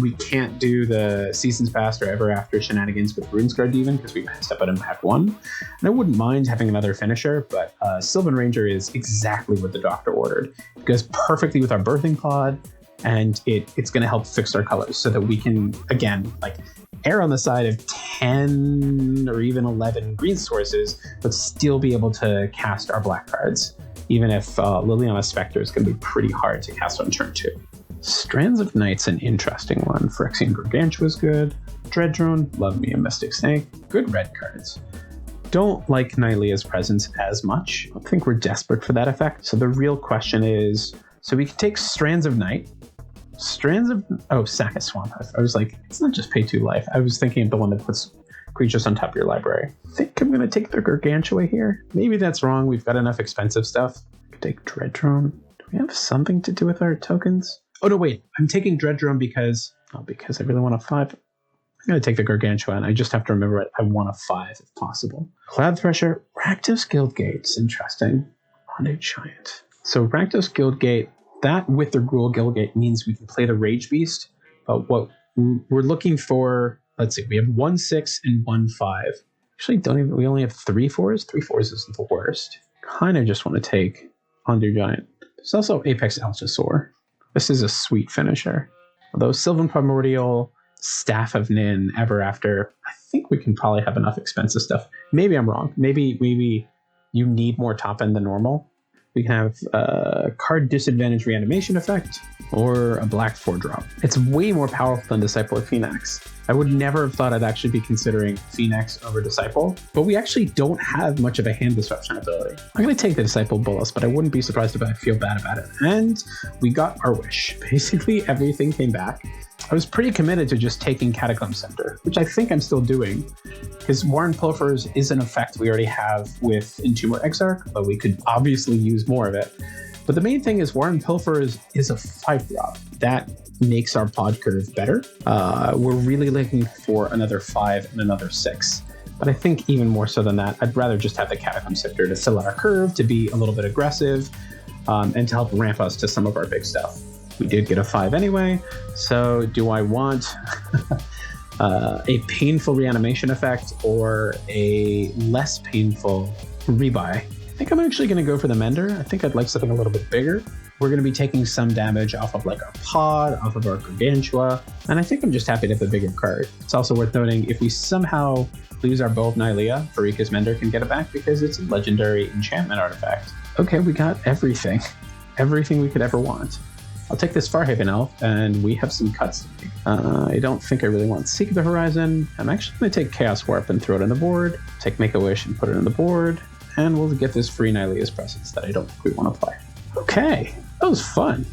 we can't do the Seasons Past or ever after shenanigans with RuneScarred Demon because we messed up it in pack 1. And I wouldn't mind having another finisher, but Sylvan Ranger is exactly what the doctor ordered. It goes perfectly with our Birthing Pod, and it's going to help fix our colors so that we can, again, like, err on the side of 10 or even 11 green sources, but still be able to cast our black cards, even if Liliana Spectre is going to be pretty hard to cast on turn 2. Strands of Night's an interesting one. Phyrexian Gargantua is good. Dread Drone, love me a Mystic Snake. Good red cards. Don't like Nylea's Presence as much. I think we're desperate for that effect. So the real question is, so we can take Strands of Night. Sack of Swamp. I was like, it's not just pay 2 life. I was thinking of the one that puts creatures on top of your library. I think I'm going to take the Gargantua here. Maybe that's wrong. We've got enough expensive stuff. Take Dread Drone. Do we have something to do with our tokens? Oh, no, wait. I'm taking Dread Drone because I really want a 5. I'm going to take the Gargantua, and I just have to remember it. I want a 5 if possible. Cloud Thresher. Rakdos Guildgate's interesting. Hondo Giant. So Rakdos Guildgate, that with the Gruul Guildgate means we can play the Rage Beast. But what we're looking for, let's see, we have 1/6 and 1/5. Actually, we only have 3 4s. 3 4s isn't the worst. Kind of just want to take Hondo Giant. There's also Apex Algisaur. This is a sweet finisher. Although Sylvan Primordial, Staff of Nin, Ever After, I think we can probably have enough expensive stuff. Maybe I'm wrong. Maybe you need more top end than normal. We can have a card disadvantage reanimation effect or a black 4-drop. It's way more powerful than Disciple of Phoenix. I would never have thought I'd actually be considering Phoenix over Disciple, but we actually don't have much of a hand disruption ability. I'm going to take the Disciple Bolus, but I wouldn't be surprised if I feel bad about it. And we got our wish. Basically, everything came back. I was pretty committed to just taking Catacomb Center, which I think I'm still doing, because Warren Pilfers is an effect we already have with Entomber Exarch, but we could obviously use more of it. But the main thing is Warren Pilfers is a 5-drop. That makes our pod curve better. We're really looking for another 5 and another 6. But I think even more so than that, I'd rather just have the Catacomb Scepter to fill out our curve, to be a little bit aggressive, and to help ramp us to some of our big stuff. We did get a 5 anyway, so do I want a painful reanimation effect or a less painful rebuy? I think I'm actually going to go for the Mender. I think I'd like something a little bit bigger. We're going to be taking some damage off of like our pod, off of our Gargantua, and I think I'm just happy to have the bigger card. It's also worth noting if we somehow lose our Bow of Nylea, Farika's Mender can get it back because it's a legendary enchantment artifact. Okay, we got everything. Everything we could ever want. I'll take this Farhaven Elf, and we have some cuts to make. I don't think I really want Seek of the Horizon. I'm actually going to take Chaos Warp and throw it on the board, take Make-A-Wish and put it on the board, and we'll get this free Nylea's Presence that I don't think we want to play. Okay, that was fun.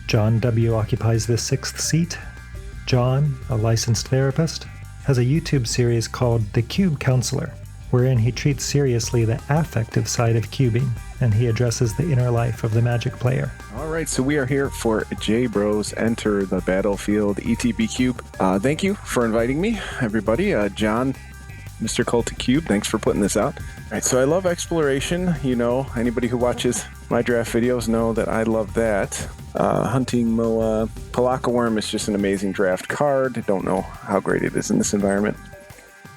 Jon W occupies the 6th seat. Jon, a licensed therapist, has a YouTube series called The Cube Counselor, wherein he treats seriously the affective side of cubing, and he addresses the inner life of the Magic player. All right, so we are here for JBro's Enter the Battlefield ETB Cube. Thank you for inviting me, everybody. Jon, Mr. Cultic Cube, thanks for putting this out. All right, so I love exploration. You know, anybody who watches my draft videos know that I love that. Hunting Moa. Palaka Worm is just an amazing draft card. Don't know how great it is in this environment.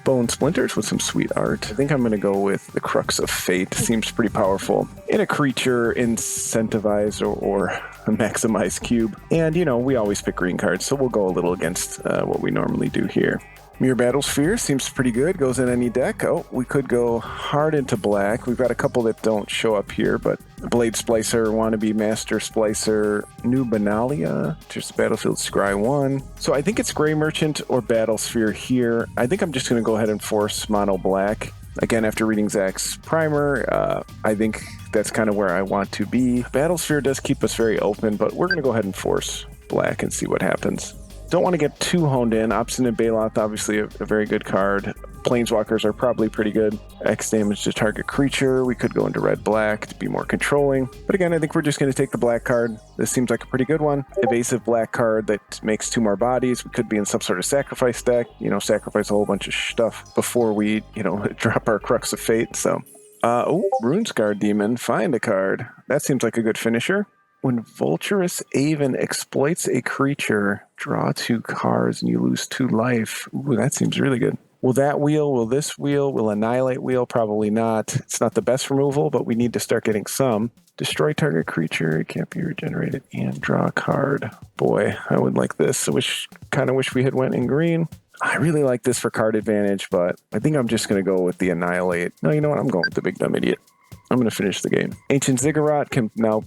Bone Splinters with some sweet art. I think I'm going to go with the Crux of Fate. Seems pretty powerful. In a creature, incentivize or a maximize cube. And, you know, we always pick green cards, so we'll go a little against what we normally do here. Mirror Battlesphere seems pretty good. Goes in any deck. Oh, we could go hard into black. We've got a couple that don't show up here, but Blade Splicer, Wannabe Master Splicer, New Benalia, just Battlefield Scry 1. So I think it's Gray Merchant or Battlesphere here. I think I'm just going to go ahead and force mono black. Again, after reading Zach's primer, I think that's kind of where I want to be. Battlesphere does keep us very open, but we're going to go ahead and force black and see what happens. Don't want to get too honed in. Obstinate Baloth, obviously a very good card. Planeswalkers are probably pretty good. X damage to target creature. We could go into red-black to be more controlling. But again, I think we're just going to take the black card. This seems like a pretty good one. Evasive black card that makes 2 more bodies. We could be in some sort of sacrifice deck. You know, sacrifice a whole bunch of stuff before we, you know, drop our Crux of Fate. So, Runescar Demon. Find a card. That seems like a good finisher. When Vulturous Aven exploits a creature, draw 2 cards and you lose 2 life. Ooh, that seems really good. Will that wheel? Will this wheel? Will Annihilate wheel? Probably not. It's not the best removal, but we need to start getting some. Destroy target creature. It can't be regenerated. And draw a card. Boy, I would like this. I kind of wish we had went in green. I really like this for card advantage, but I think I'm just going to go with the Annihilate. No, you know what? I'm going with the Big Dumb Idiot. I'm going to finish the game. Ancient Ziggurat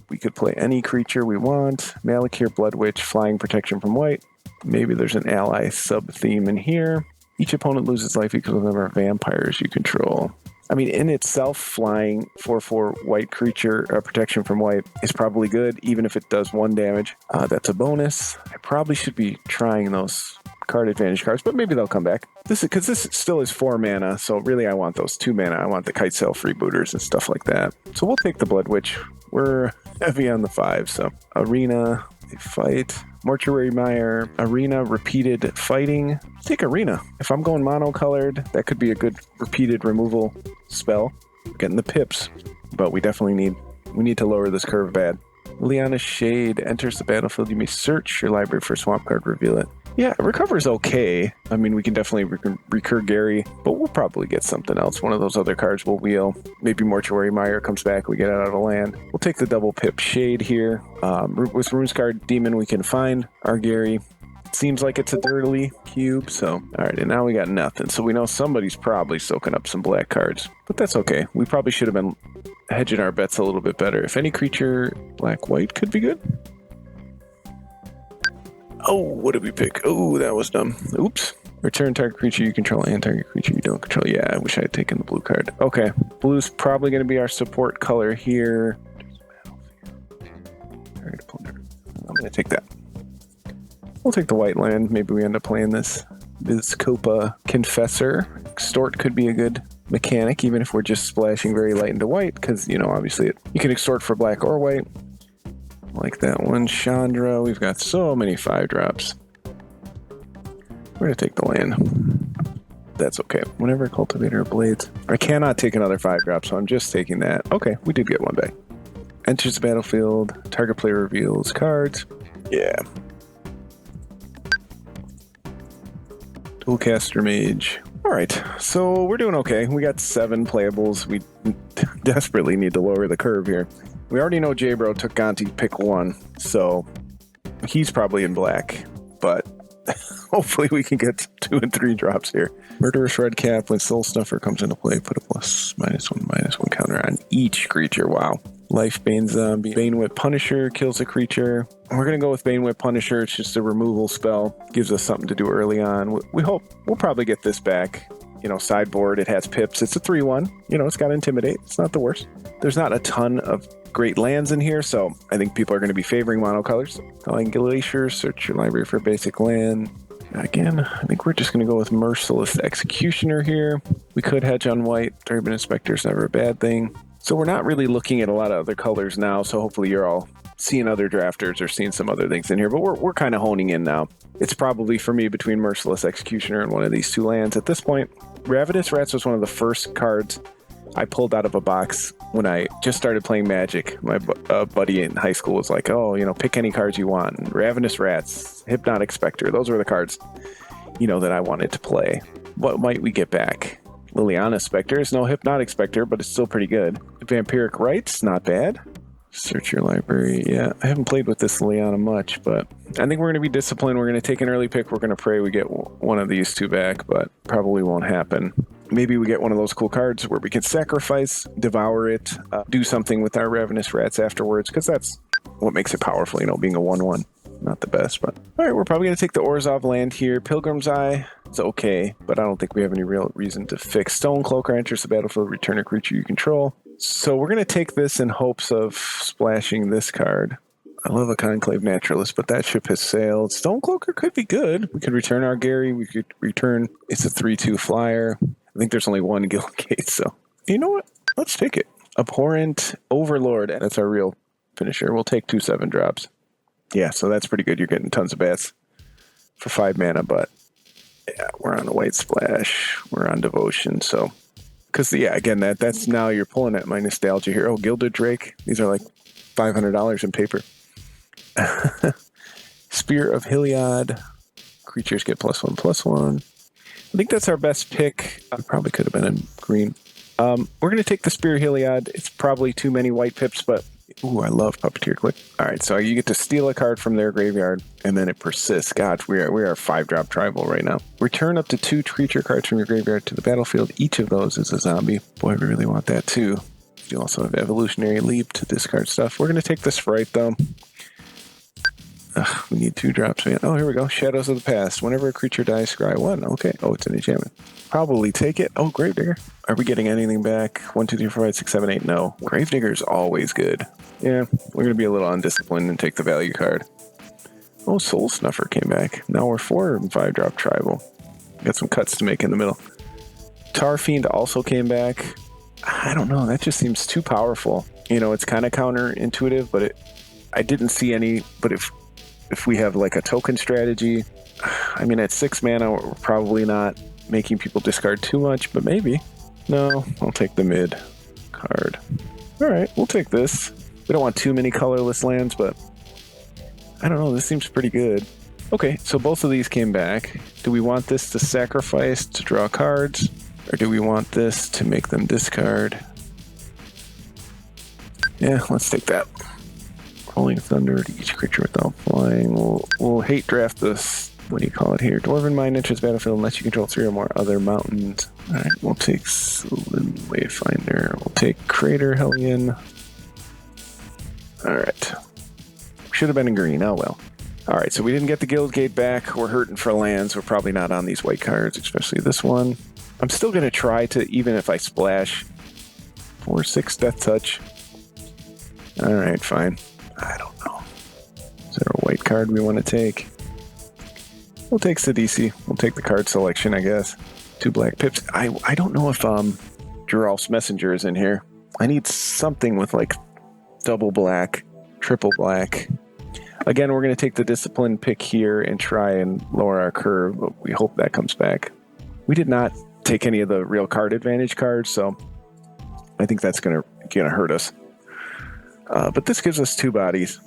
we could play any creature we want. Malakir, Blood Witch, Flying Protection from White. Maybe there's an ally sub-theme in here. Each opponent loses life equal to the number of vampires you control. I mean, in itself, flying 4/4 white creature, protection from white, is probably good, even if it does 1 damage. That's a bonus. I probably should be trying those card advantage cards, but maybe they'll come back. This still is 4 mana, so really I want those 2 mana. I want the Kite Sail freebooters and stuff like that. So we'll take the Blood Witch. We're heavy on the 5, so Arena, they fight. Mortuary Mire, Arena, repeated fighting. Take Arena. If I'm going mono-colored, that could be a good repeated removal spell. Getting the pips, but we definitely need to lower this curve bad. Liana's Shade enters the battlefield. You may search your library for a swamp card, reveal it. Yeah, Recover's okay. I mean, we can definitely recur Gary, but we'll probably get something else. One of those other cards we'll wheel. Maybe Mortuary Mire comes back, we get it out of land. We'll take the double pip Shade here. With Runescar Demon, we can find our Gary. seems like it's a dirty cube. So, all right, and now we got nothing. So we know somebody's probably soaking up some black cards, but that's okay. We probably should have been hedging our bets a little bit better. If any creature, black-white could be good. Oh, what did we pick? Oh, that was dumb. Oops. Return target creature you control and target creature you don't control. Yeah, I wish I had taken the blue card. Okay, blue's probably going to be our support color here. I'm going to take that. We'll take the white land. Maybe we end up playing this Vizkopa Confessor. Extort could be a good mechanic, even if we're just splashing very light into white, because, you know, obviously you can extort for black or white. Like that one, Chandra. We've got so many 5-drops. We're going to take the land. That's okay. Whenever Cultivator of Blades. I cannot take another 5-drop, so I'm just taking that. Okay, we did get one back. Enters the battlefield. Target player reveals cards. Yeah. Dualcaster Mage. All right, so we're doing okay. We got 7 playables. We desperately need to lower the curve here. We already know JBro took Gonti pick 1, so he's probably in black, but hopefully we can get 2 and 3 drops here. Murderous Redcap, when Soul Snuffer comes into play, put a +/-1/-1 counter on each creature. Wow. Lifebane Zombie. Banewhip Punisher kills a creature. We're going to go with Banewhip Punisher. It's just a removal spell. Gives us something to do early on. We hope we'll probably get this back. You know, sideboard, it has pips. It's a 3/1. You know, it's got Intimidate. It's not the worst. There's not a ton of great lands in here, so I think people are going to be favoring monocolors. Calling Glacier, search your library for a basic land. Again, I think we're just going to go with Merciless Executioner here. We could hedge on white. Turbine Inspector is never a bad thing. So we're not really looking at a lot of other colors now, so hopefully you're all seeing other drafters or seeing some other things in here, but we're kind of honing in now. It's probably, for me, between Merciless Executioner and one of these 2 lands at this point. Ravenous Rats was one of the first cards I pulled out of a box when I just started playing Magic. My buddy in high school was like, oh, you know, pick any cards you want. And Ravenous Rats, Hypnotic Spectre, those were the cards, you know, that I wanted to play. What might we get back? Liliana Spectre is no Hypnotic Spectre, but it's still pretty good. Vampiric Rites, not bad. Search your library. Yeah, I haven't played with this Liliana much, but I think we're going to be disciplined. We're going to take an early pick. We're going to pray we get one of these 2 back, but probably won't happen. Maybe we get one of those cool cards where we can sacrifice, devour it, do something with our Ravenous Rats afterwards, because that's what makes it powerful, you know, being a 1/1. Not the best, but all right, we're probably going to take the Orzhov land here. Pilgrim's Eye is okay, but I don't think we have any real reason to fix. Stonecloaker enters the battlefield, return a creature you control. So we're going to take this in hopes of splashing this card. I love a Conclave Naturalist, but that ship has sailed. Stonecloaker could be good. We could return our Gary. We could return, it's a 3/2 flyer. I think there's only one Guildgate, so you know what? Let's take it. Abhorrent Overlord, that's our real finisher. We'll take 2 7-drops. Yeah, so that's pretty good. You're getting tons of bats for 5 mana, but yeah, we're on the White Splash. We're on Devotion, so because yeah, again, that's now you're pulling at my nostalgia here. Oh, Gilded Drake. These are like $500 in paper. Spear of Heliod. Creatures get +1/+1. I think that's our best pick. I probably could have been in green. We're going to take the Spear of Heliod. It's probably too many white pips, but ooh, I love Puppeteer Click. All right, so you get to steal a card from their graveyard, and then it persists. God, we are 5-drop tribal right now. Return up to 2 creature cards from your graveyard to the battlefield. Each of those is a zombie. Boy, we really want that too. You also have Evolutionary Leap to discard stuff. We're going to take this Sprite, though. Ugh, we need 2 drops, man. Oh, here we go. Shadows of the Past. Whenever a creature dies, scry 1. Okay. Oh, it's an enchantment. Probably take it. Oh, Gravedigger. Are we getting anything back? 1, 2, 3, 4, 5, 6, 7, 8. No. Gravedigger is always good. Yeah, we're going to be a little undisciplined and take the value card. Oh, Soul Snuffer came back. Now we're 4 and 5-drop tribal. Got some cuts to make in the middle. Tarfiend also came back. I don't know. That just seems too powerful. You know, it's kind of counterintuitive, but I didn't see any. But if we have like a token strategy, I mean, at 6 mana, we're probably not making people discard too much, but maybe. No, I'll take the mid card. All right, we'll take this. We don't want too many colorless lands, but I don't know. This seems pretty good. Okay, so both of these came back. Do we want this to sacrifice to draw cards, or do we want this to make them discard? Yeah, let's take that. Rolling Thunder to each creature without flying. We'll hate draft this what do you call it here? Dwarven Mine enters battlefield unless you control 3 or more other mountains. All right, we'll take Sylvan Wayfinder. We'll take Crater Hellion. All right. Should have been in green. Oh, well. All right, so we didn't get the Guild Gate back. We're hurting for lands. We're probably not on these white cards, especially this one. I'm still going to try to, even if I splash, 4/6 Death Touch. All right, fine. I don't know. Is there a white card we want to take? We'll take Sidisi. We'll take the card selection, I guess. 2 black pips. I don't know if Geralf's Messenger is in here. I need something with like double black, triple black. Again, we're going to take the discipline pick here and try and lower our curve, but we hope that comes back. We did not take any of the real card advantage cards, so I think that's going to hurt us. But this gives us 2 bodies.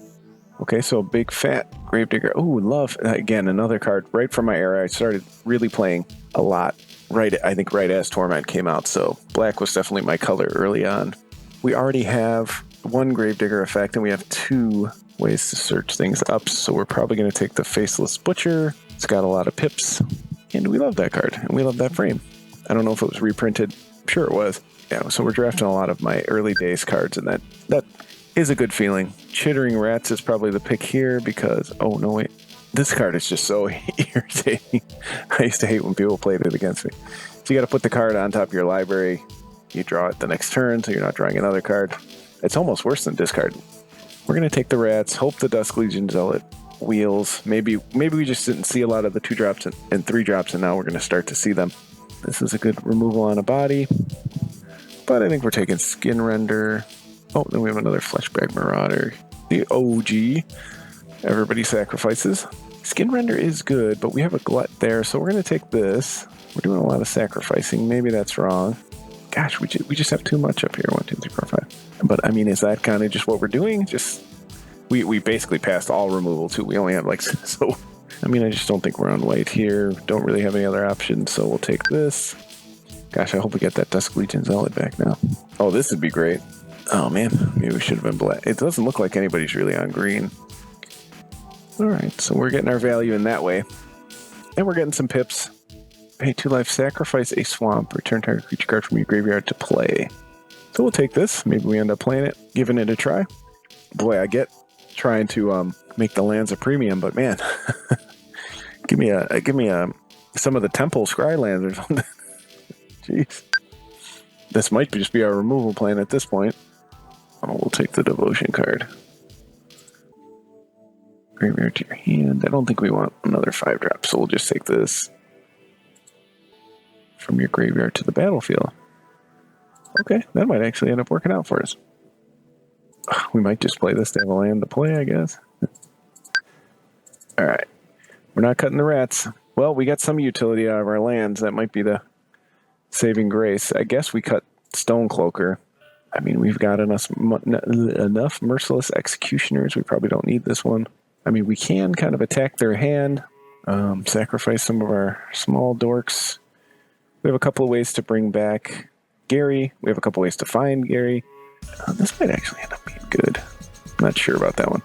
Okay, so a big fat Gravedigger. Oh, love. Again, another card right from my era. I started really playing a lot, I think right as Torment came out, so black was definitely my color early on. We already have 1 Gravedigger effect, and we have 2 ways to search things up, so we're probably going to take the Faceless Butcher. It's got a lot of pips, and we love that card, and we love that frame. I don't know if it was reprinted. I'm sure it was. Yeah, so we're drafting a lot of my early days cards, and that is a good feeling. Chittering Rats is probably the pick here because, oh no wait, this card is just so irritating. I used to hate when people played it against me. So you got to put the card on top of your library. You draw it the next turn, so you're not drawing another card. It's almost worse than discard. We're going to take the Rats, hope the Dusk Legion Zealot wheels. Maybe we just didn't see a lot of the 2-drops and 3-drops, and now we're going to start to see them. This is a good removal on a body, but I think we're taking Skin Render. Oh, then we have another Fleshbag Marauder. The OG. Everybody sacrifices. Skin Render is good, but we have a Glut there, so we're going to take this. We're doing a lot of sacrificing. Maybe that's wrong. Gosh, we just have too much up here. 1, 2, 3, 4, 5. But I mean, is that kind of just what we're doing? Just we basically passed all removal too. We only have like so. I mean, I just don't think we're on white here. Don't really have any other options, so we'll take this. Gosh, I hope we get that Dusk Legion Zealot back now. Oh, this would be great. Oh man, maybe we should have been black. It doesn't look like anybody's really on green. All right, so we're getting our value in that way, and we're getting some pips. Pay 2 life, sacrifice a swamp, return target creature card from your graveyard to play. So we'll take this. Maybe we end up playing it, giving it a try. Boy, I get trying to make the lands a premium, but man, give me some of the Temple Scry lands or something. Jeez, this might just be our removal plan at this point. Oh, we'll take the Devotion card. Graveyard to your hand. I don't think we want another 5-drop, so we'll just take this. From your graveyard to the battlefield. Okay, that might actually end up working out for us. We might just play this to have a land to play, I guess. All right. We're not cutting the Rats. Well, we got some utility out of our lands. That might be the saving grace. I guess we cut Stonecloaker. I mean, we've got enough Merciless Executioners. We probably don't need this one. I mean, we can kind of attack their hand, sacrifice some of our small dorks. We have a couple of ways to bring back Gary. We have a couple of ways to find Gary. This might actually end up being good. I'm not sure about that one.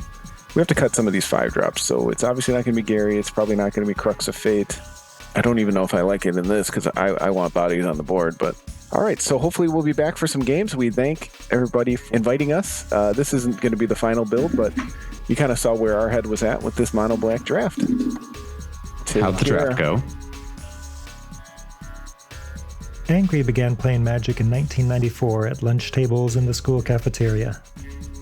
We have to cut some of these 5-drops, so it's obviously not going to be Gary. It's probably not going to be Crux of Fate. I don't even know if I like it in this because I want bodies on the board. But all right, so hopefully we'll be back for some games. We thank everybody for inviting us. This isn't going to be the final build, but you kind of saw where our head was at with this mono black draft. How'd the draft go? Angry began playing Magic in 1994 at lunch tables in the school cafeteria.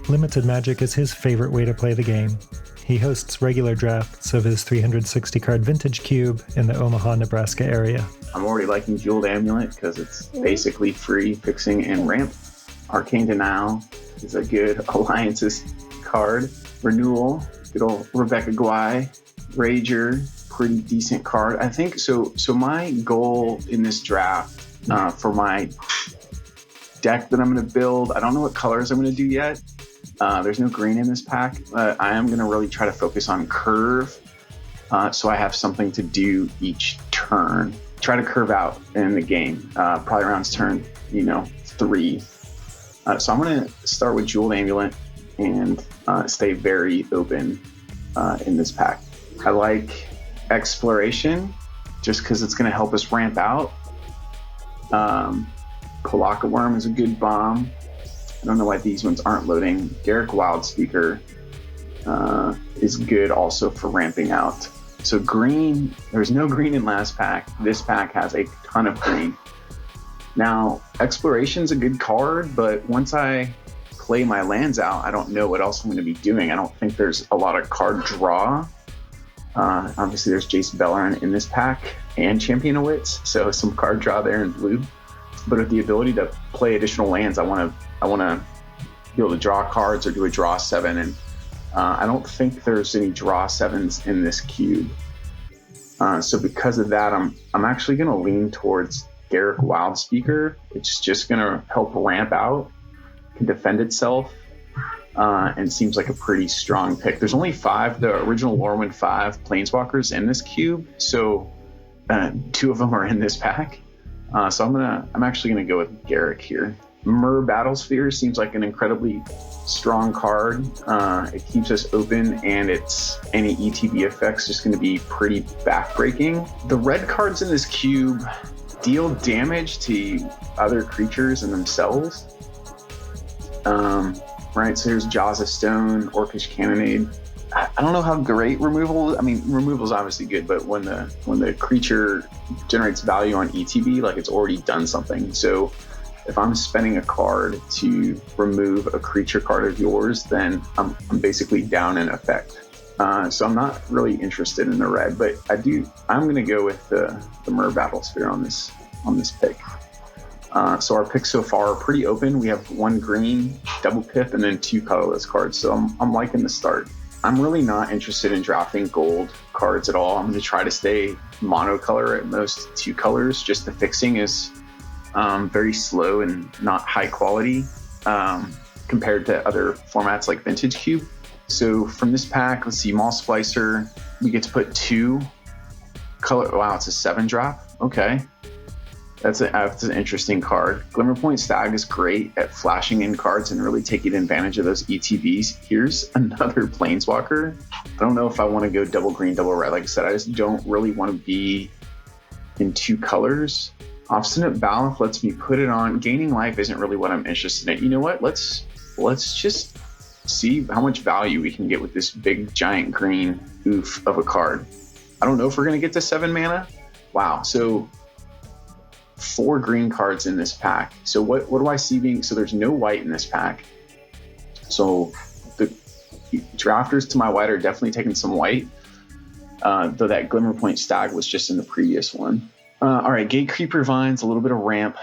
Limited Magic is his favorite way to play the game. He hosts regular drafts of his 360-card vintage cube in the Omaha, Nebraska area. I'm already liking Jeweled Amulet because it's basically free fixing and ramp. Arcane Denial is a good alliances card. Renewal, good old Rebecca Guai. Rager, pretty decent card. I think so my goal in this draft for my deck that I'm going to build, I don't know what colors I'm going to do yet. There's no green in this pack. I am going to really try to focus on curve, so I have something to do each turn. Try to curve out in the game, probably around turn 3. So I'm going to start with Jeweled Amulet and stay very open in this pack. I like Exploration, just because it's going to help us ramp out. Kalaka Worm is a good bomb. I don't know why these ones aren't loading. Garrick Wildspeaker is good also for ramping out. So green, there's no green in last pack. This pack has a ton of green. Now, Exploration's a good card, but once I play my lands out, I don't know what else I'm going to be doing. I don't think there's a lot of card draw. Obviously, there's Jace Beleren in this pack and Champion of Wits, so some card draw there in blue. But with the ability to play additional lands, I want to be able to draw cards or do a draw 7, and I don't think there's any draw 7s in this cube. So because of that, I'm actually going to lean towards Garrick Wildspeaker. It's just going to help ramp out, can defend itself, and seems like a pretty strong pick. There's only 5, the original Lorwyn 5 Planeswalkers in this cube, so 2 of them are in this pack. So I'm actually gonna go with Garrick here. Myr Battlesphere seems like an incredibly strong card. It keeps us open, and it's any ETB effects just going to be pretty backbreaking. The red cards in this cube deal damage to other creatures and themselves. Right, so here's Jaws of Stone, Orcish Cannonade. I don't know how great removal. I mean, removal is obviously good, but when the creature generates value on ETB, like it's already done something. So if I'm spending a card to remove a creature card of yours, then I'm basically down in effect. So I'm not really interested in the red, but I'm going to go with the Myr Battlesphere on this pick. So our picks so far are pretty open. We have 1 green, double pip, and then 2 colorless cards. So I'm liking the start. I'm really not interested in drafting gold cards at all. I'm going to try to stay monocolor, at most 2 colors. Just the fixing is very slow and not high quality compared to other formats like Vintage Cube. So from this pack, let's see, Maul Splicer, we get to put 2 color. Wow, it's a 7 drop. Okay. That's an interesting card. Glimmerpoint Stag is great at flashing in cards and really taking advantage of those ETBs. Here's another Planeswalker. I don't know if I want to go double green, double red. Like I said, I just don't really want to be in 2 colors. Obstinate Baloth lets me put it on. Gaining life isn't really what I'm interested in. You know what? Let's just see how much value we can get with this big giant green oof of a card. I don't know if we're going to get to 7 mana. Wow. So 4 green cards in this pack. So what do I see being, so there's no white in this pack. So the drafters to my white are definitely taking some white, though that Glimmerpoint Stag was just in the previous one. All right, Gatecreeper Vines, a little bit of ramp.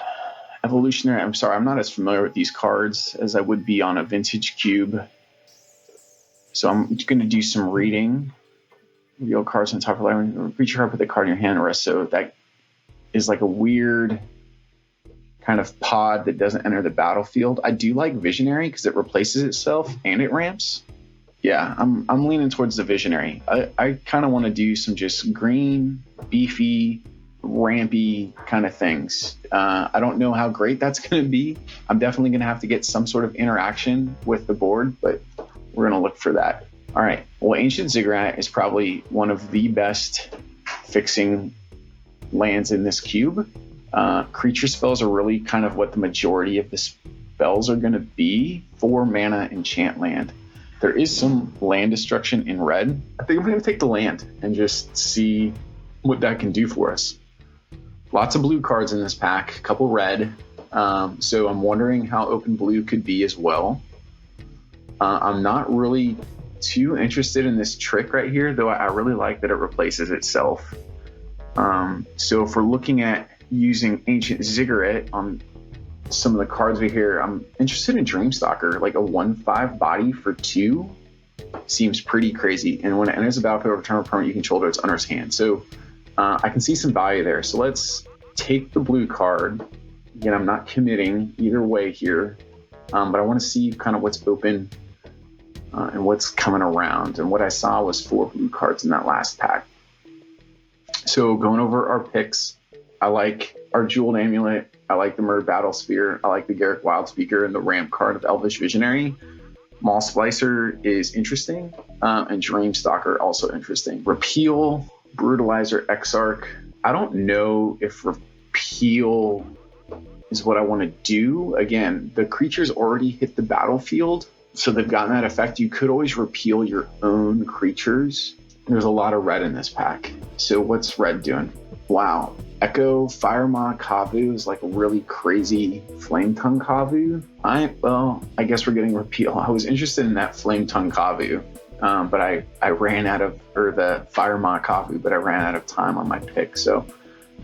Evolutionary, I'm sorry, I'm not as familiar with these cards as I would be on a Vintage Cube. So I'm going to do some reading. Reveal cards on top of the library. Creature card, put the card in your hand, rest. So that is like a weird kind of pod that doesn't enter the battlefield. I do like Visionary because it replaces itself and it ramps. Yeah, I'm leaning towards the Visionary. I kind of want to do some just green, beefy, rampy kind of things. I don't know how great that's going to be. I'm definitely going to have to get some sort of interaction with the board, but we're going to look for that. All right, well, Ancient Ziggurat is probably one of the best fixing lands in this cube. Creature spells are really kind of what the majority of the spells are going to be. 4 mana enchant land. There is some land destruction in red. I think I'm going to take the land and just see what that can do for us. Lots of blue cards in this pack, a couple red. So I'm wondering how open blue could be as well. I'm not really too interested in this trick right here, though I really like that it replaces itself. So if we're looking at using Ancient Ziggurat on some of the cards we hear, I'm interested in Dreamstalker, like a 1/5 body for 2 seems pretty crazy. And when it enters the battlefield, return a permanent you control to its owner's hand. So I can see some value there. So let's take the blue card. Again, I'm not committing either way here, but I want to see kind of what's open and what's coming around. And what I saw was 4 blue cards in that last pack. So going over our picks, I like our Jeweled Amulet. I like the Myr Battlesphere. I like the Garrick Wildspeaker and the ramp card of Elvish Visionary. Maul Splicer is interesting, and Dreamstalker also interesting. Repeal Brutalizer Exarch. I don't know if repeal is what I want to do. Again, the creatures already hit the battlefield, so they've gotten that effect. You could always repeal your own creatures. There's a lot of red in this pack. So what's red doing? Wow. Echo Firemaw Kavu is like a really crazy Flame Tongue Kavu. I guess we're getting repeal. I was interested in that Flame Tongue Kavu, but I ran out of, or the Firemaw Kavu, but I ran out of time on my pick. So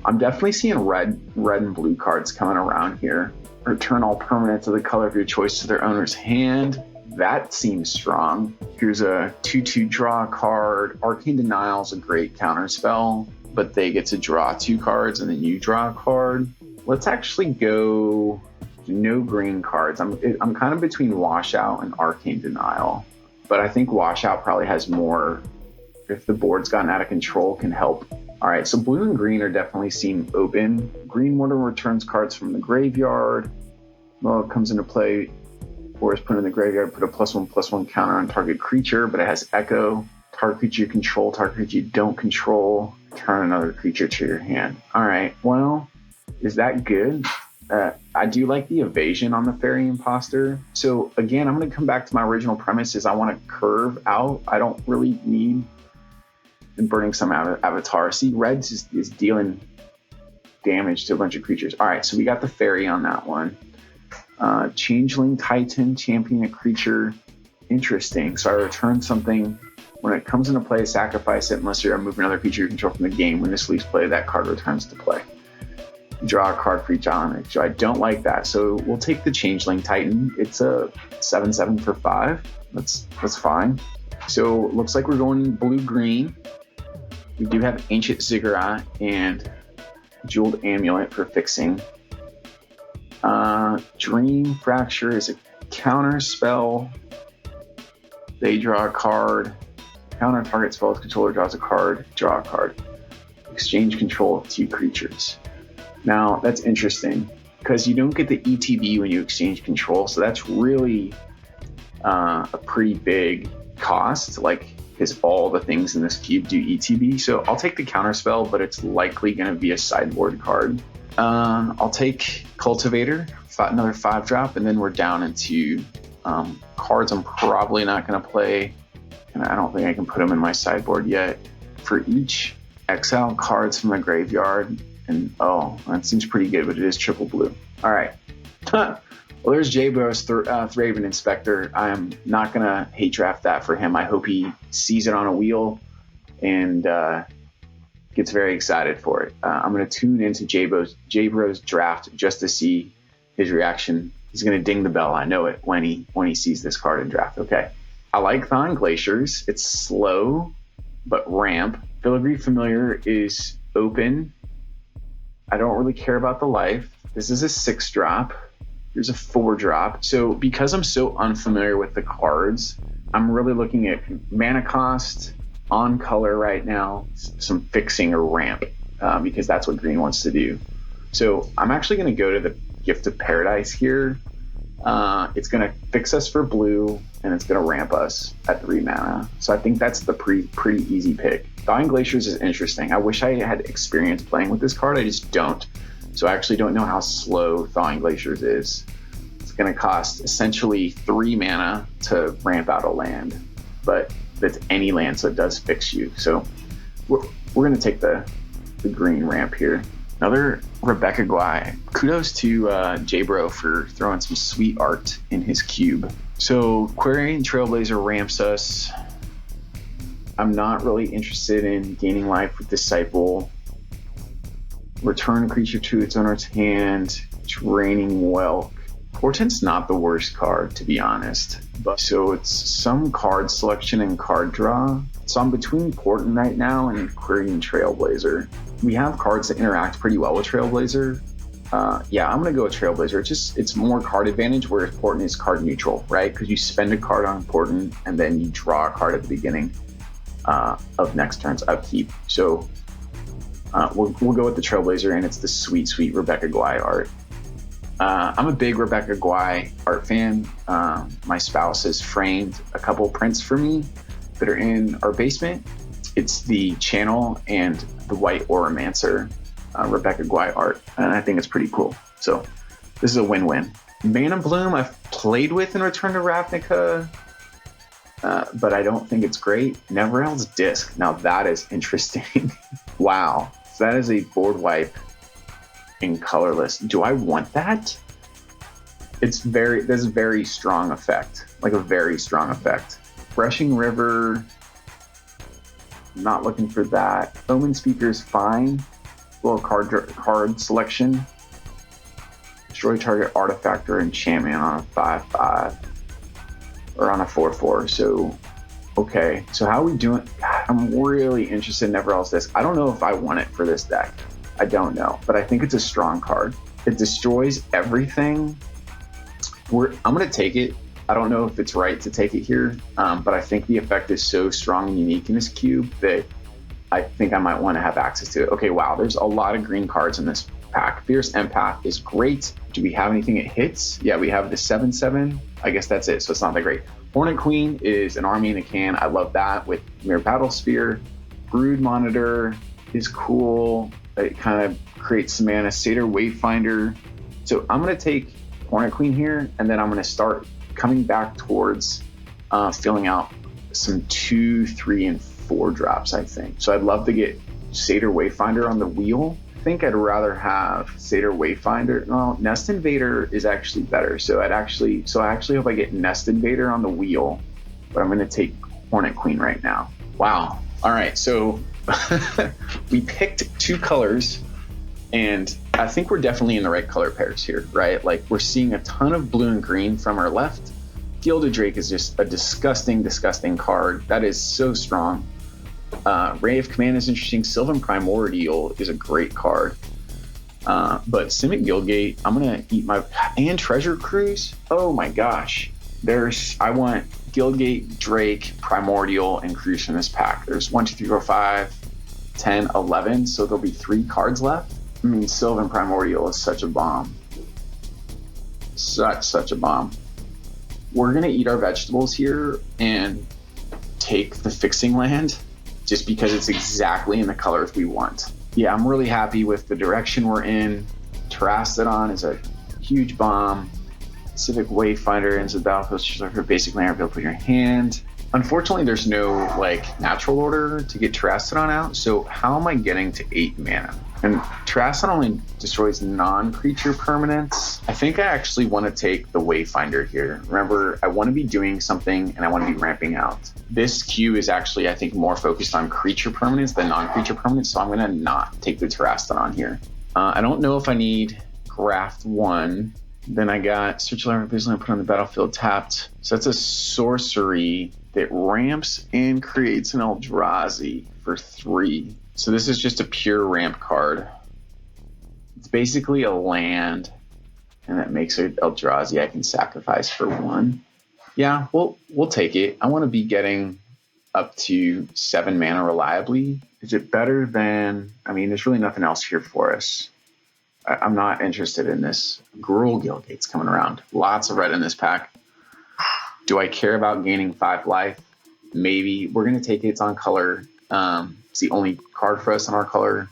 I'm definitely seeing red and blue cards coming around here. Return all permanents of the color of your choice to their owner's hand. That seems strong. Here's a 2/2 draw card. Arcane Denial is a great counter spell, but they get to draw 2 cards and then you draw a card. Let's actually go no green cards. I'm kind of between Washout and Arcane Denial, but I think Washout probably has more, if the board's gotten out of control, can help. All right, so blue and green are definitely seen open. Green Mortar returns cards from the graveyard. Well, it comes into play, or is put in the graveyard, put a +1/+1 counter on target creature, but it has Echo. Target creature you control, target creature you don't control, turn another creature to your hand. All right, well, is that good? I do like the evasion on the Fairy Imposter. So again, I'm going to come back to my original premise is I want to curve out. I don't really need burning some avatar. See, red is dealing damage to a bunch of creatures. All right, so we got the Fairy on that one. Changeling Titan, champion a creature. Interesting. So I return something. When it comes into play, sacrifice it unless you're moving another creature you control from the game. When this leaves play, that card returns to play. Draw a card for each element. So I don't like that. So we'll take the Changeling Titan. It's a 7/7 for 5. That's fine. So it looks like we're going blue-green. We do have Ancient Ziggurat and Jeweled Amulet for fixing. Dream Fracture is a counter spell. They draw a card. Counter target spell's controller draws a card. Draw a card. Exchange control of 2 creatures. Now, that's interesting because you don't get the ETB when you exchange control, so that's really a pretty big cost, because all the things in this cube do ETB. So I'll take the counter spell, but it's likely going to be a sideboard card. I'll take Cultivator, another 5-drop, and then we're down into cards I'm probably not going to play, and I don't think I can put them in my sideboard yet. For each, exile cards from the graveyard, and that seems pretty good, but it is triple blue. All right. Well, there's TeamJbro's Thraben Inspector. I'm not going to hate draft that for him. I hope he sees it on a wheel and gets very excited for it. I'm going to tune into TeamJbro's draft just to see his reaction. He's going to ding the bell. I know it when he sees this card in draft. Okay. I like Thawing Glaciers. It's slow, but ramp. Filigree Familiar is open. I don't really care about the life. This is a 6-drop. Here's a 4-drop. So because I'm so unfamiliar with the cards, I'm really looking at mana cost, on color right now, some fixing or ramp, because that's what green wants to do. So I'm actually going to go to the Gift of Paradise here. It's going to fix us for blue, and it's going to ramp us at 3 mana. So I think that's the pretty easy pick. Thawing Glaciers is interesting. I wish I had experience playing with this card. I just don't. So I actually don't know how slow Thawing Glaciers is. It's going to cost essentially 3 mana to ramp out a land, but that's any land, so it does fix you. So we're going to take the green ramp here. Another Rebecca Guai. Kudos to TeamJbro for throwing some sweet art in his cube. So Quarian Trailblazer ramps us. I'm not really interested in gaining life with Disciple. Return a creature to its owner's hand. Draining Welk. Portent's not the worst card, to be honest. But so it's some card selection and card draw. So I'm between Portent right now and Quarian Trailblazer. We have cards that interact pretty well with Trailblazer. Yeah, I'm going to go with Trailblazer. It's more card advantage, whereas Portent is card neutral, right? Because you spend a card on Portent and then you draw a card at the beginning of next turn's upkeep. So we'll go with the Trailblazer, and it's the sweet, sweet Rebecca Guai art. I'm a big Rebecca Guai art fan. My spouse has framed a couple prints for me that are in our basement. It's the channel and the white Oromancer Rebecca Guai art, and I think it's pretty cool. So this is a win-win. Mana Bloom I've played with in Return to Ravnica, but I don't think it's great. Neverell's Disc. Now that is interesting. Wow. So that is a board wipe in colorless. Do I want that? There's a very strong effect, like a very strong effect. Rushing River, not looking for that. Omen Speaker is fine. Little card selection. Destroy target artifact or enchantment on a 5/5 or on a 4/4. So, okay. So how are we doing? God, I'm really interested in Neverell's Disc. I don't know if I want it for this deck. I don't know, but I think it's a strong card. It destroys everything. I'm going to take it. I don't know if it's right to take it here, but I think the effect is so strong and unique in this cube that I think I might want to have access to it. Okay, wow, there's a lot of green cards in this pack. Fierce Empath is great. Do we have anything it hits? Yeah, we have the 7/7. I guess that's it, so it's not that great. Hornet Queen is an army in a can. I love that with Mirror Battle Sphere. Brood Monitor is cool. It kind of creates some mana. Satyr Wayfinder. So I'm going to take Hornet Queen here, and then I'm going to start coming back towards filling out some 2, 3, and 4 drops, I think. So I'd love to get Satyr Wayfinder on the wheel. I think I'd rather have Satyr Wayfinder. No, Nest Invader is actually better. So I actually hope I get Nest Invader on the wheel, but I'm going to take Hornet Queen right now. Wow. All right. So we picked 2 colors, and I think we're definitely in the right color pairs here, right? Like, we're seeing a ton of blue and green from our left. Gilded Drake is just a disgusting, disgusting card. That is so strong. Ray of Command is interesting. Sylvan Primordial is a great card. But Simic Guildgate, I'm going to eat my... And Treasure Cruise? Oh my gosh. I want Guildgate, Drake, Primordial, and Cruise from this pack. There's 1, 2, 3, 4, 5, 10, 11. So there'll be 3 cards left. I mean, Sylvan Primordial is such a bomb. Such a bomb. We're going to eat our vegetables here and take the Fixing Land just because it's exactly in the colors we want. Yeah, I'm really happy with the direction we're in. Terrastodon is a huge bomb. Civic Wayfinder into the battlefield for basic land able to put in your hand. Unfortunately, there's no natural order to get Terrastodon out. So how am I getting to 8 mana? And Terrastodon only destroys non-creature permanents. I think I actually want to take the Wayfinder here. Remember, I want to be doing something and I want to be ramping out. This queue is actually, I think, more focused on creature permanents than non-creature permanents, so I'm going to not take the Terrastodon here. I don't know if I need Graft 1. Then I got Search Alarm Visually put on the battlefield tapped. So that's a sorcery that ramps and creates an Eldrazi for 3. So this is just a pure ramp card. It's basically a land, and that makes it Eldrazi I can sacrifice for 1. Yeah, we'll take it. I want to be getting up to 7 mana reliably. Is it better than... I mean, there's really nothing else here for us. I'm not interested in this. Gruul Guildgate's coming around. Lots of red in this pack. Do I care about gaining 5 life? Maybe. We're going to take it. It's on color. It's the only card for us on our color.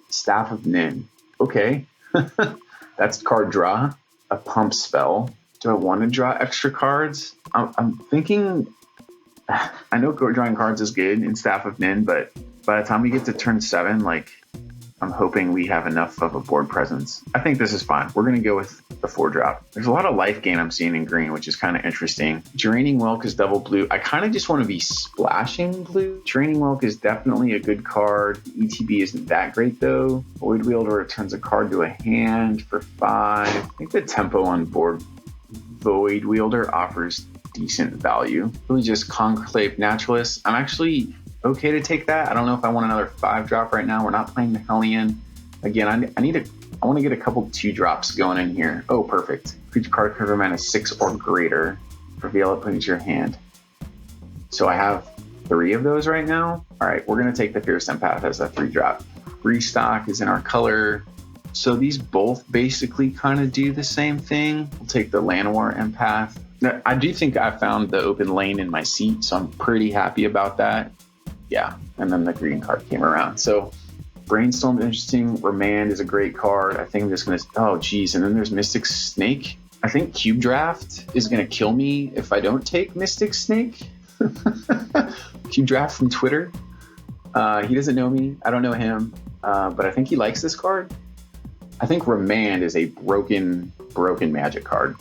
Staff of Nin. Okay. That's card draw. A pump spell. Do I want to draw extra cards? I'm thinking... I know drawing cards is good in Staff of Nin, but by the time we get to turn 7, I'm hoping we have enough of a board presence. I think this is fine. We're going to go with the 4-drop. There's a lot of life gain I'm seeing in green, which is kind of interesting. Draining Welk is double blue. I kind of just want to be splashing blue. Draining Welk is definitely a good card. ETB isn't that great, though. Void Wielder returns a card to a hand for 5. I think the tempo on board Void Wielder offers decent value. Really just Conclave Naturalist. I'm actually... okay to take that. I don't know if I want another 5-drop right now. We're not playing the Hellion. Again, I want to get a couple 2-drops going in here. Oh, perfect. Creature card cover mana 6 or greater. Reveal it, put it into your hand. So I have 3 of those right now. All right, we're going to take the Fierce Empath as a 3-drop. Restock is in our color. So these both basically kind of do the same thing. We'll take the Llanowar Empath. I do think I found the open lane in my seat, so I'm pretty happy about that. Yeah, and then the green card came around. So Brainstorm is interesting. Remand is a great card. I think I'm just going to... Oh, geez. And then there's Mystic Snake. I think Cube Draft is going to kill me if I don't take Mystic Snake. Cube Draft from Twitter. He doesn't know me. I don't know him. But I think he likes this card. I think Remand is a broken Magic card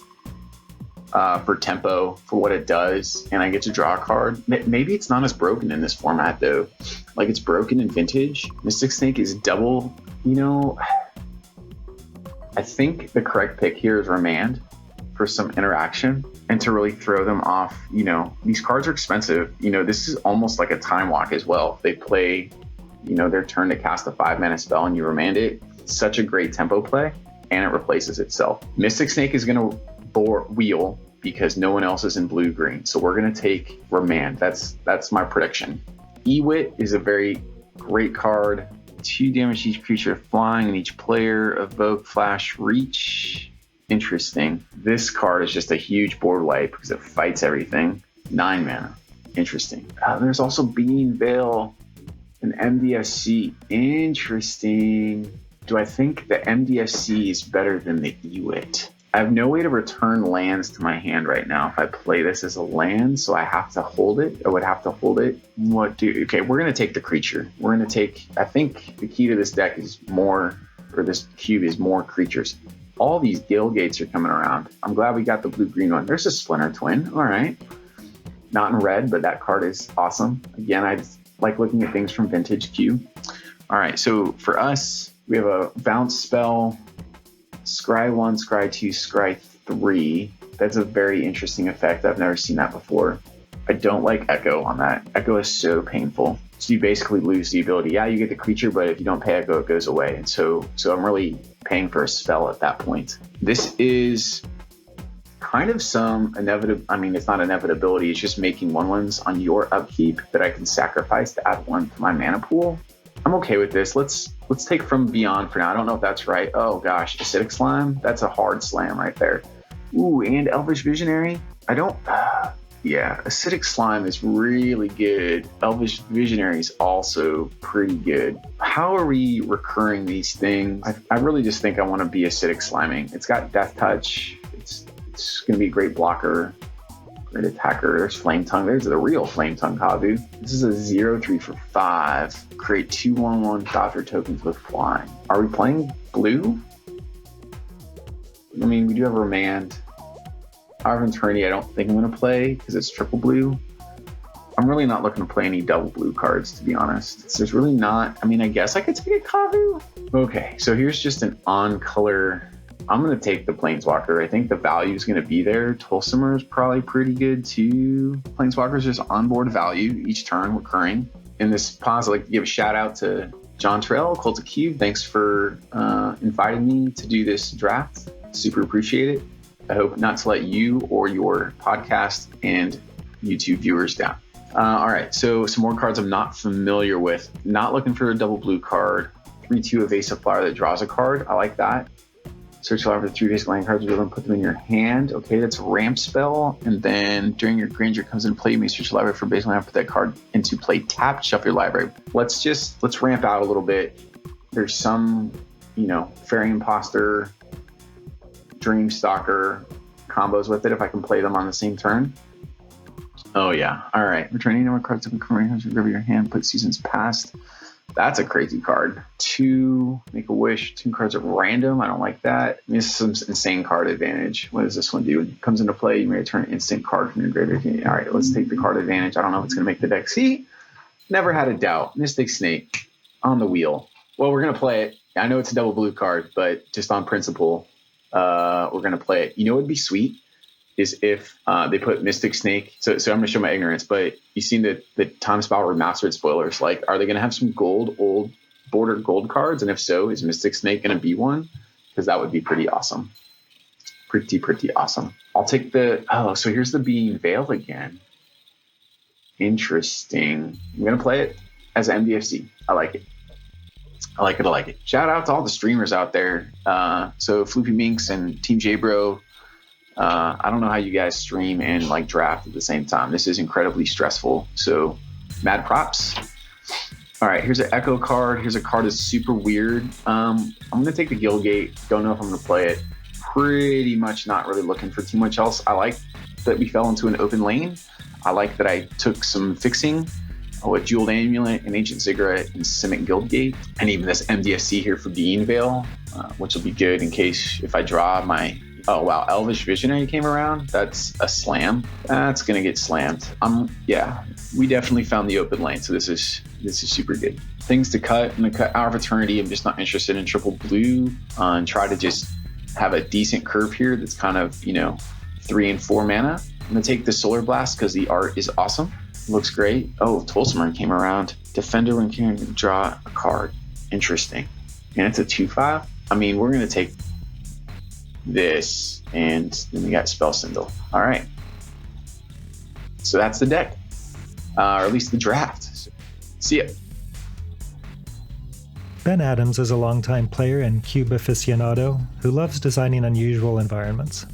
for tempo, for what it does, and I get to draw a card. Maybe it's not as broken in this format, though. Like, it's broken in Vintage. Mystic Snake is double, I think the correct pick here is Remand for some interaction and to really throw them off. These cards are expensive. This is almost like a time walk as well. If they play, their turn to cast a 5-mana spell and you Remand it, it's such a great tempo play, and it replaces itself. Mystic Snake is going to wheel because no one else is in blue-green. So we're going to take Remand. That's my prediction. Ewit is a very great card. 2 damage each creature flying, and each player evoke Flash Reach. Interesting. This card is just a huge board wipe because it fights everything. 9 mana. Interesting. There's also Being Veil and MDFC. Interesting. Do I think the MDFC is better than the Ewit? I have no way to return lands to my hand right now if I play this as a land, so I have to hold it. I would have to hold it. Okay, we're going to take the creature. We're going to take, I think the key to this deck is more, or this cube is more creatures. All these Gale Gates are coming around. I'm glad we got the blue-green one. There's a Splinter Twin. All right. Not in red, but that card is awesome. Again, I just like looking at things from Vintage Cube. All right, so for us, we have a Bounce spell, Scry 1, Scry 2, Scry 3. That's a very interesting effect. I've never seen that before. I don't like Echo on that. Echo is so painful. So you basically lose the ability. Yeah, you get the creature, but if you don't pay Echo, it goes away. And so I'm really paying for a spell at that point. This is kind of some inevitable... I mean, it's not inevitability. It's just making 1/1s on your upkeep that I can sacrifice to add 1 to my mana pool. I'm okay with this. Let's take From Beyond for now. I don't know if that's right. Oh gosh, Acidic Slime. That's a hard slam right there. Ooh, and Elvish Visionary. I don't... yeah, Acidic Slime is really good. Elvish Visionary is also pretty good. How are we recurring these things? I really just think I want to be Acidic Sliming. It's got Death Touch. It's going to be a great blocker. Great attacker. There's Flame Tongue. There's the real Flame Tongue Kavu. This is a 0/3 for 5. Create 2 1/1 Dodger tokens with flying. Are we playing blue? I mean, we do have Remand. However, Eternity, I don't think I'm going to play because it's triple blue. I'm really not looking to play any double blue cards, to be honest. There's really not... I mean, I guess I could take a Kavu. Okay, so here's just an on-color... I'm going to take the Planeswalker. I think the value is going to be there. Tulsimer is probably pretty good too. Planeswalkers just onboard value each turn recurring. In this pause, I'd like to give a shout out to Jon W, Cultic Cube. Thanks for inviting me to do this draft. Super appreciate it. I hope not to let you or your podcast and YouTube viewers down. All right, so some more cards I'm not familiar with. Not looking for a double blue card. 3/2 Evasive Flower that draws a card. I like that. Search library for 3 basic land cards, and put them in your hand. Okay, that's a ramp spell. And then during your Granger comes into play, you may search the library for basic land, put that card into play tapped, shuffle your library. Let's ramp out a little bit. There's some, Fairy Imposter, Dream Stalker combos with it if I can play them on the same turn. Oh yeah. All right. Return any number of cards to grab your hand, put Seasons Past. That's a crazy card. 2, Make a Wish. 2 cards at random. I don't like that. This is some insane card advantage. What does this one do? It comes into play. You may return an instant card from your graveyard. All right, let's take the card advantage. I don't know if it's going to make the deck. See? Never had a doubt. Mystic Snake on the wheel. Well, we're going to play it. I know it's a double blue card, but just on principle, we're going to play it. You know what would be sweet? Is if they put Mystic Snake. So I'm going to show my ignorance, but you've seen the Time Spell Remastered spoilers. Like, are they going to have some old bordered gold cards? And if so, is Mystic Snake going to be one? Because that would be pretty awesome. Pretty awesome. I'll take so here's the Being Veiled again. Interesting. I'm going to play it as MDFC. I like it. I like it. Shout out to all the streamers out there. So Floopy, Minx, and TeamJbro. I don't know how you guys stream and draft at the same time. This is incredibly stressful. So mad props. All right, here's an Echo card. Here's a card that's super weird. I'm going to take the Guildgate. Don't know if I'm going to play it. Pretty much not really looking for too much else. I like that we fell into an open lane. I like that I took some fixing with Jeweled Amulet and Ancient Cigarette and Simic Guildgate, and even this MDSC here for Bean Veil, which will be good in case if I draw my... Oh, wow, Elvish Visionary came around. That's a slam. That's going to get slammed. Yeah, we definitely found the open lane, so this is super good. Things to cut. I'm going to cut Hour of Eternity. I'm just not interested in triple blue and try to just have a decent curve here that's kind of, 3 and 4 mana. I'm going to take the Solar Blast because the art is awesome. Looks great. Oh, Tolsimir came around. Defender when can draw a card. Interesting. And it's a 2/5. I mean, we're going to take this, and then we got Spell Symbol. All right. So that's the deck, or at least the draft. See ya. Ben Adams is a longtime player and cube aficionado who loves designing unusual environments.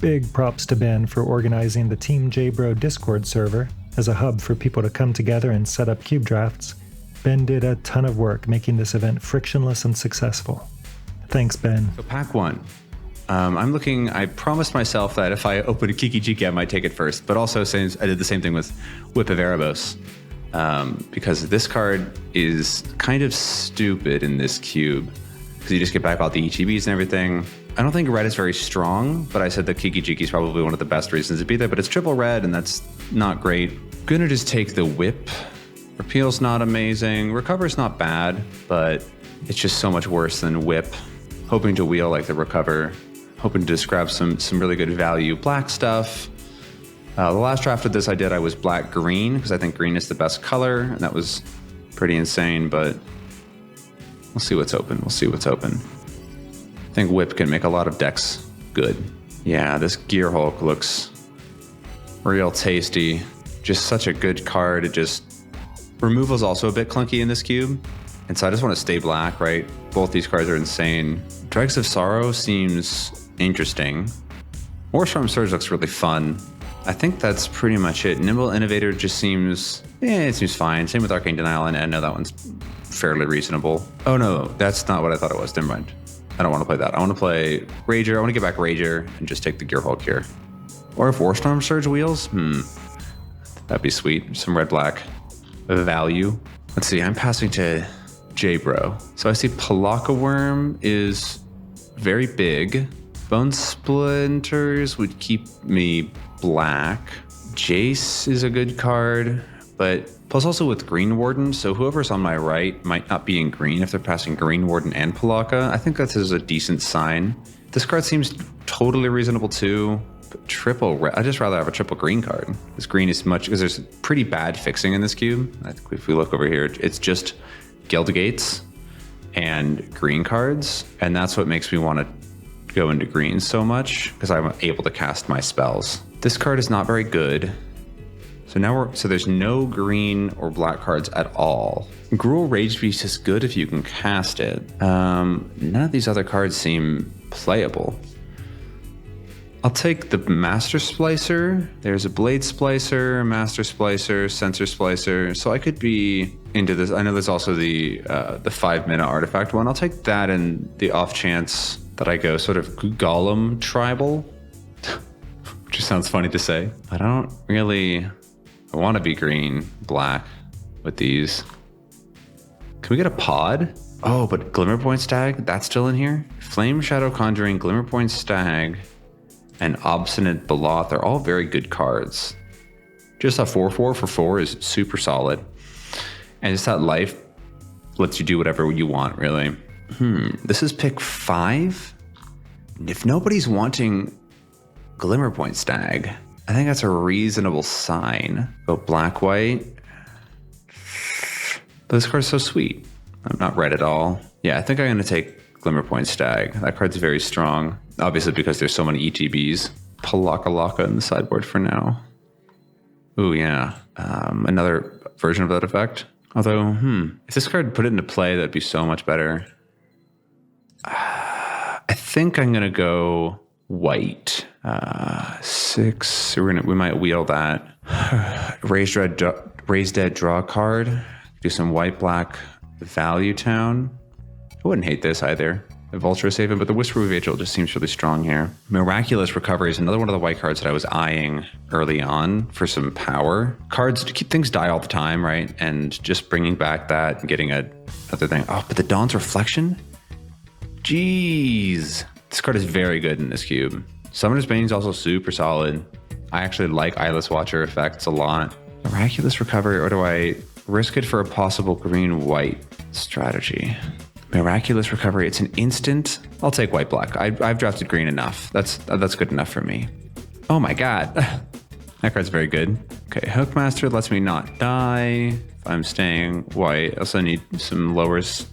Big props to Ben for organizing the TeamJbro Discord server as a hub for people to come together and set up cube drafts. Ben did a ton of work making this event frictionless and successful. Thanks, Ben. So pack 1. I promised myself that if I opened a Kiki Jiki, I might take it first, but also since I did the same thing with Whip of Erebos, because this card is kind of stupid in this cube, because you just get back all the ETBs and everything. I don't think red is very strong, but I said that Kiki Jiki is probably one of the best reasons to be there, but it's triple red, and that's not great. Gonna just take the Whip. Repeal's not amazing. Recover's not bad, but it's just so much worse than Whip. Hoping to wheel like the Recover. Hoping to just grab some really good value black stuff. The last draft of this I was black-green, because I think green is the best color, and that was pretty insane, but we'll see what's open. I think Whip can make a lot of decks good. Yeah, this Gear Hulk looks real tasty. Just such a good card. Removal's also a bit clunky in this cube, and so I just want to stay black, right? Both these cards are insane. Dregs of Sorrow seems interesting. Warstorm Surge looks really fun. I think that's pretty much it. Nimble Innovator just seems, it seems fine. Same with Arcane Denial, and I know that one's fairly reasonable. Oh no, that's not what I thought it was. Never mind. I don't want to play that. I want to play Rager. I want to get back Rager and just take the Gear Hulk here. Or if Warstorm Surge wheels, that'd be sweet. Some red-black value. Let's see, I'm passing to Jbro. So I see Palaka Worm is very big. Bone Splinters would keep me black. Jace is a good card, but plus also with Green Warden, so whoever's on my right might not be in green if they're passing Green Warden and Palaka. I think that is a decent sign. This card seems totally reasonable too. But triple red, I'd just rather have a triple green card. This green is much, because there's pretty bad fixing in this cube. I think if we look over here, it's just Guildgates and green cards, and that's what makes me want to go into green so much, because I'm able to cast my spells. This card is not very good. So there's no green or black cards at all. Gruul Rage Beast is good if you can cast it. None of these other cards seem playable. I'll take the Master Splicer. There's a Blade Splicer, Master Splicer, Sensor Splicer. So I could be into this. I know there's also the 5-mana artifact one. I'll take that in the off chance that I go sort of Golem Tribal, which sounds funny to say, but I don't really, I want to be green, black with these. Can we get a pod? Oh, but Glimmerpoint Stag, that's still in here? Flame Shadow Conjuring, Glimmerpoint Stag, and Obstinate Baloth are all very good cards. Just a 4/4 for 4 is super solid. And just that life lets you do whatever you want, really. This is pick 5. If nobody's wanting Glimmerpoint Stag, I think that's a reasonable sign. Go black-white. But this card's so sweet. I'm not red at all. Yeah, I think I'm going to take Glimmerpoint Stag. That card's very strong. Obviously, because there's so many ETBs. Palaka in the sideboard for now. Ooh, yeah. Another version of that effect. Although, if this card put it into play, that'd be so much better. I think I'm gonna go white. 6. We might wheel that. Raised Dead draw card. Do some white-black Value Town. I wouldn't hate this either. The Vulturous Haven, but the Whisper of Vigil just seems really strong here. Miraculous Recovery is another one of the white cards that I was eyeing early on for some power. Cards, things die all the time, right? And just bringing back that and getting another thing. Oh, but the Dawn's Reflection? Jeez. This card is very good in this cube. Summoner's Bane is also super solid. I actually like Eyeless Watcher effects a lot. Miraculous Recovery, or do I risk it for a possible green-white strategy? Miraculous Recovery, it's an instant. I'll take white-black. I've drafted green enough. That's good enough for me. Oh my god. That card's very good. Okay, Hookmaster lets me not die if I'm staying white. I also need some lowers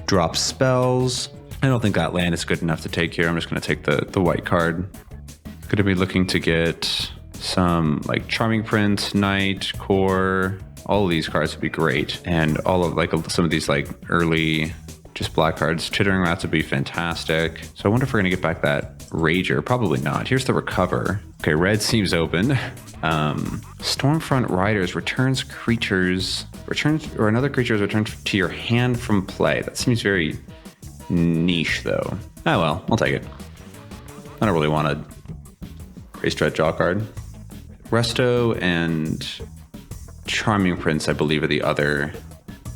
drop spells. I don't think that land is good enough to take here. I'm just going to take the white card. Going to be looking to get some like Charming Prince, Knight, Core. All of these cards would be great. And all of like some of these like early just black cards. Chittering Rats would be fantastic. So I wonder if we're going to get back that Rager. Probably not. Here's the Recover. Okay, red seems open. Stormfront Riders returns creatures. Another creature is returned to your hand from play. That seems very niche though. Oh well, I'll take it. I don't really want a Race Dread draw card. Resto and Charming Prince, I believe, are the other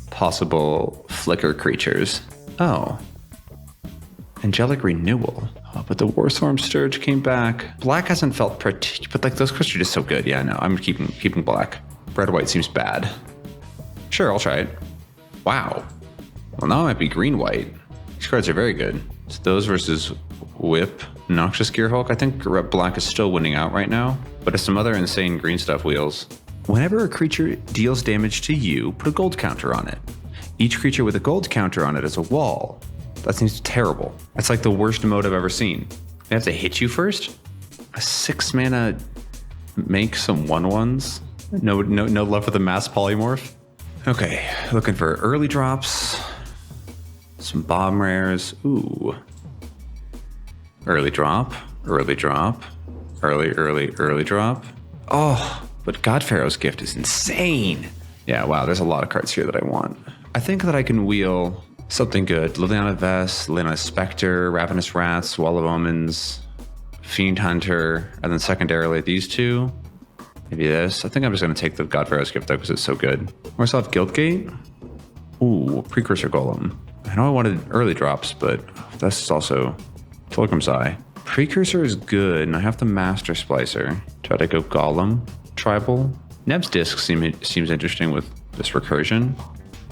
possible flicker creatures. Oh. Angelic Renewal. Oh, but the Warstorm Sturge came back. Black hasn't felt particular, but like those cards are just so good. Yeah, no, I'm keeping black. Red-white seems bad. Sure, I'll try it. Wow. Well, now it might be green-white. These cards are very good. So those versus Whip. Noxious Gearhulk. I think black is still winning out right now, but it's some other insane green stuff wheels. Whenever a creature deals damage to you, put a gold counter on it. Each creature with a gold counter on it is a wall. That seems terrible. That's like the worst mode I've ever seen. They have to hit you first? A 6 mana make some 1/1s? No love for the mass polymorph? Okay, looking for early drops. Some bomb rares. Ooh. Early drop. Early drop. Early drop. Oh, but God Pharaoh's Gift is insane. Yeah, wow, there's a lot of cards here that I want. I think that I can wheel something good. Liliana Vest, Liliana Spectre, Ravenous Rats, Wall of Omens, Fiend Hunter, and then secondarily these two. Maybe this. I think I'm just going to take the God Pharaoh's Gift though because it's so good. We also have Guildgate. Ooh, Precursor Golem. I know I wanted early drops, but that's also Pilgrim's Eye. Precursor is good, and I have the Master Splicer. Try to go Golem, Tribal. Neb's Disc seems interesting with this recursion.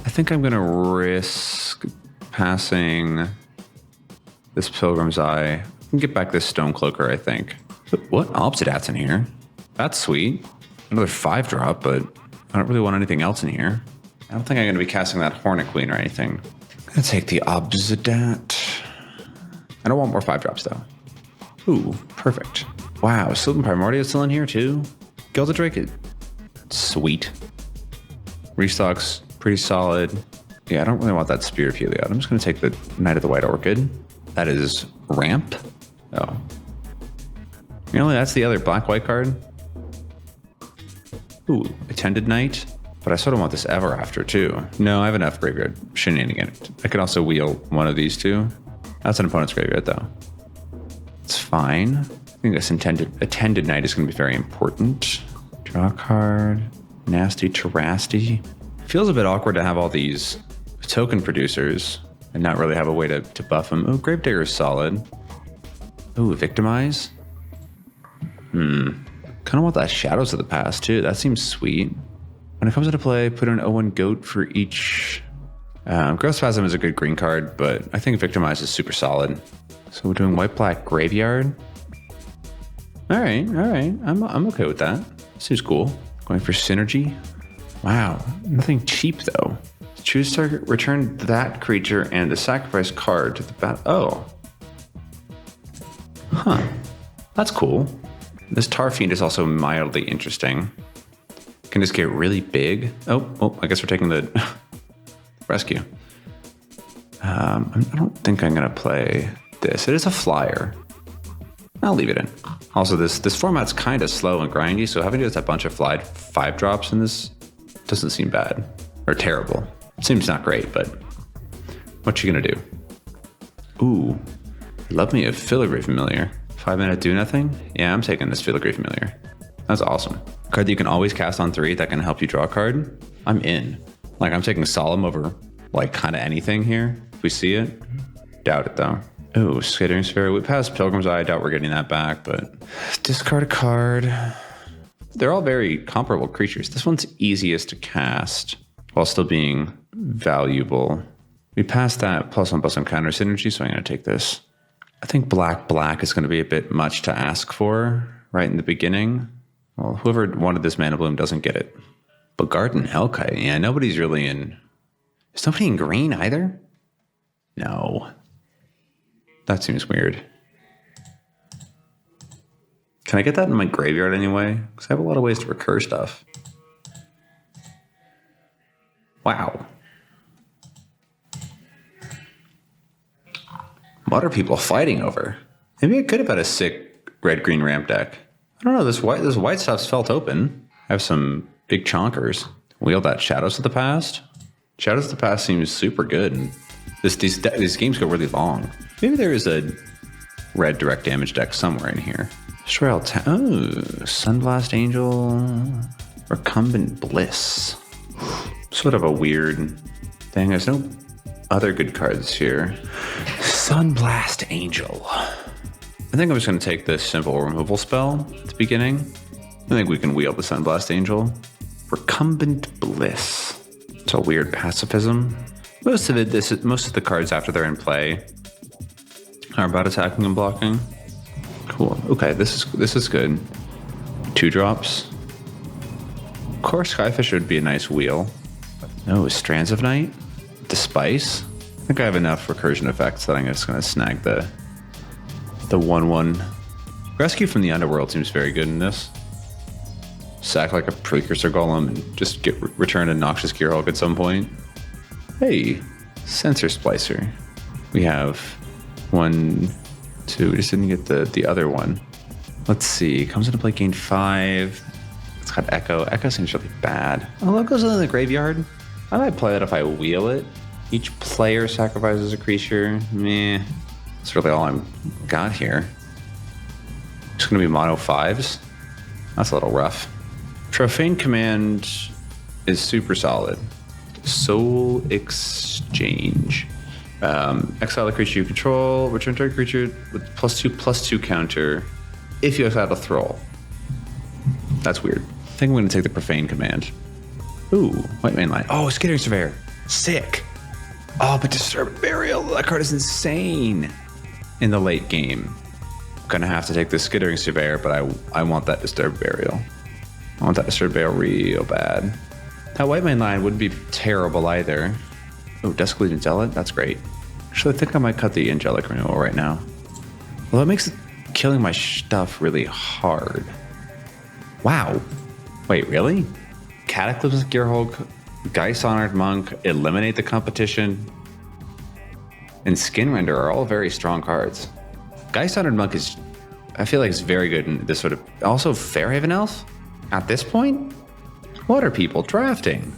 I think I'm going to risk passing this Pilgrim's Eye. I can get back this Stonecloaker, I think. What? Obsidat's in here. That's sweet. Another 5-drop, but I don't really want anything else in here. I don't think I'm going to be casting that Hornet Queen or anything. I'm going to take the Obsidat. I don't want more 5-drops, though. Ooh, perfect. Wow, Sylvan Primordial is still in here, too. Gilded Drake, sweet. Restock's pretty solid. Yeah, I don't really want that Spear of Heliod. I'm just going to take the Knight of the White Orchid. That is Ramp. Oh. Really, that's the other black-white card? Ooh, Attended Knight. But I sort of want this Ever After, too. No, I have enough graveyard shenanigan. I could also wheel one of these two. That's an opponent's graveyard, though. It's fine. I think this Attended Knight is going to be very important. Draw a card. Nasty Terrasty. Feels a bit awkward to have all these token producers and not really have a way to buff them. Oh, Gravedigger is solid. Ooh, Victimize. Kind of want that Shadows of the Past, too. That seems sweet. When it comes into play, put an 0-1 goat for each. Growth Spasm is a good green card, but I think Victimize is super solid. So we're doing white-black Graveyard. All right. I'm okay with that. Seems cool. Going for Synergy. Wow, nothing cheap though. Choose target, return that creature and the sacrifice card to the battle. Oh. Huh. That's cool. This Tar Fiend is also mildly interesting. Can this get really big? Oh, I guess we're taking the rescue. I don't think I'm gonna play this. It is a flyer. I'll leave it in. Also, this format's kind of slow and grindy, so having just a bunch of 5-drops in this doesn't seem bad. Or terrible. Seems not great, but what you gonna do? Ooh, love me a Filigree Familiar. 5-mana do nothing? Yeah, I'm taking this Filigree Familiar. That's awesome. Card that you can always cast on 3 that can help you draw a card. I'm in. Like, I'm taking Solemn over, like, kind of anything here. If we see it. Doubt it, though. Ooh, Skittering Sphere. We passed Pilgrim's Eye. I doubt we're getting that back, but... Discard a card. They're all very comparable creatures. This one's easiest to cast while still being valuable. We passed that +1/+1 counter synergy, so I'm going to take this. I think black is going to be a bit much to ask for right in the beginning. Well, whoever wanted this Mana Bloom doesn't get it. But Garden Hellkite, yeah, nobody's really in... Is nobody in green either? No. That seems weird. Can I get that in my graveyard anyway? Because I have a lot of ways to recur stuff. Wow. What are people fighting over? Maybe I could have had a sick red-green ramp deck. I don't know, this white stuff's felt open. I have some big chonkers. Wield that Shadows of the Past. Shadows of the Past seems super good. And these games go really long. Maybe there is a red direct damage deck somewhere in here. Destroy all Sunblast Angel. Recumbent Bliss. Sort of a weird thing. There's no other good cards here. Sunblast Angel. I think I'm just going to take this simple removal spell at the beginning. I think we can wield the Sunblast Angel. Recumbent Bliss. It's a weird pacifism. Most of the cards after they're in play are about attacking and blocking. Cool. Okay, this is good. 2 drops. Core Skyfish would be a nice wheel. No, Strands of Night. The Spice. I think I have enough recursion effects that I'm just going to snag the 1/1. Rescue from the Underworld seems very good in this. Sack like a Precursor Golem and just return a Noxious Gearhulk at some point. Hey, Sensor Splicer. We have 1, 2. We just didn't get the other one. Let's see. Comes into play, gain 5. It's got Echo. Echo seems really bad. Oh, that goes in the graveyard. I might play that if I wheel it. Each player sacrifices a creature. Meh. That's really all I'm got here. It's going to be mono 5s. That's a little rough. Profane Command is super solid. Soul Exchange. Exile a creature you control. Return target creature with +2/+2 counter if you exile a Thrall. That's weird. I think I'm going to take the Profane Command. Ooh, White Main Line. Oh, Skittering Surveyor. Sick. Oh, but Disturbed Burial. That card is insane in the late game. I'm going to have to take the Skittering Surveyor, but I want that Disturbed Burial. I want that Disturbed Burial real bad. That White Main Line wouldn't be terrible either. Oh, Dusk-Legion Zealot. That's great. Actually, I think I might cut the Angelic Renewal right now. Well, that makes killing my stuff really hard. Wow. Wait, really? Cataclysmic Gearhulk, Geist Honored Monk, Eliminate the Competition, and Skinrender are all very strong cards. Geist Honored Monk is, I feel like, it's very good in this sort of... Also, Fairhaven Elf? At this point? What are people drafting?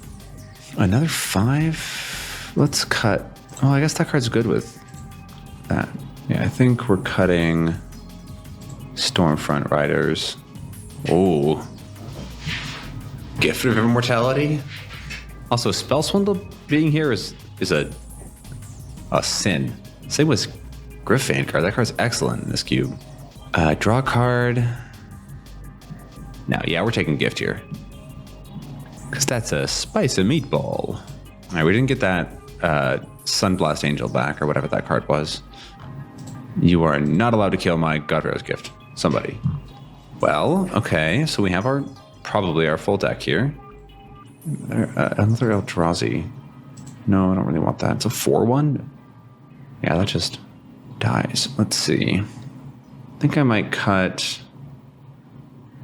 Another 5? Let's cut... Oh, I guess that card's good with that. Yeah, I think we're cutting Stormfront Riders. Oh. Gift of Immortality. Also, Spell Swindle being here is a sin. Same with Griffin card. That card's excellent in this cube. Draw a card. No, yeah, we're taking Gift here. Because that's a Spice of Meatball. All right, we didn't get that Sunblast Angel back, or whatever that card was. You are not allowed to kill my Godrose Gift. Somebody. Well, okay, so we have probably our full deck here. Another Eldrazi. No, I don't really want that. It's a 4/1? Yeah, that just dies. Let's see. I think I might cut...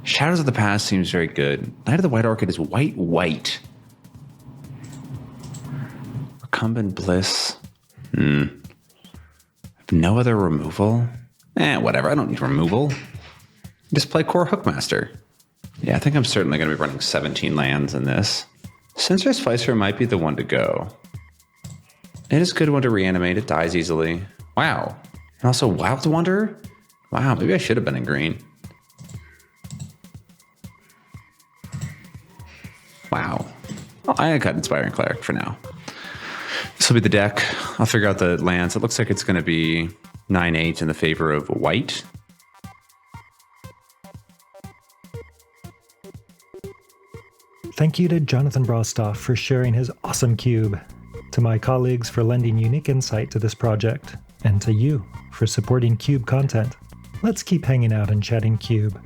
Shadows of the Past seems very good. Knight of the White Orchid is white. Recumbent Bliss. No other removal? Whatever. I don't need removal. Just play Core Hookmaster. Yeah, I think I'm certainly going to be running 17 lands in this. Sensor Splicer might be the one to go. It is a good one to reanimate. It dies easily. Wow. And also Wild Wonder? Wow, maybe I should have been in green. Wow. Well, I got Inspiring Cleric for now. This will be the deck. I'll figure out the lands. It looks like it's going to be 9-8 in the favor of white. Thank you to Jonathan Brostoff for sharing his awesome cube, to my colleagues for lending unique insight to this project, and to you for supporting Cube content. Let's keep hanging out and chatting Cube.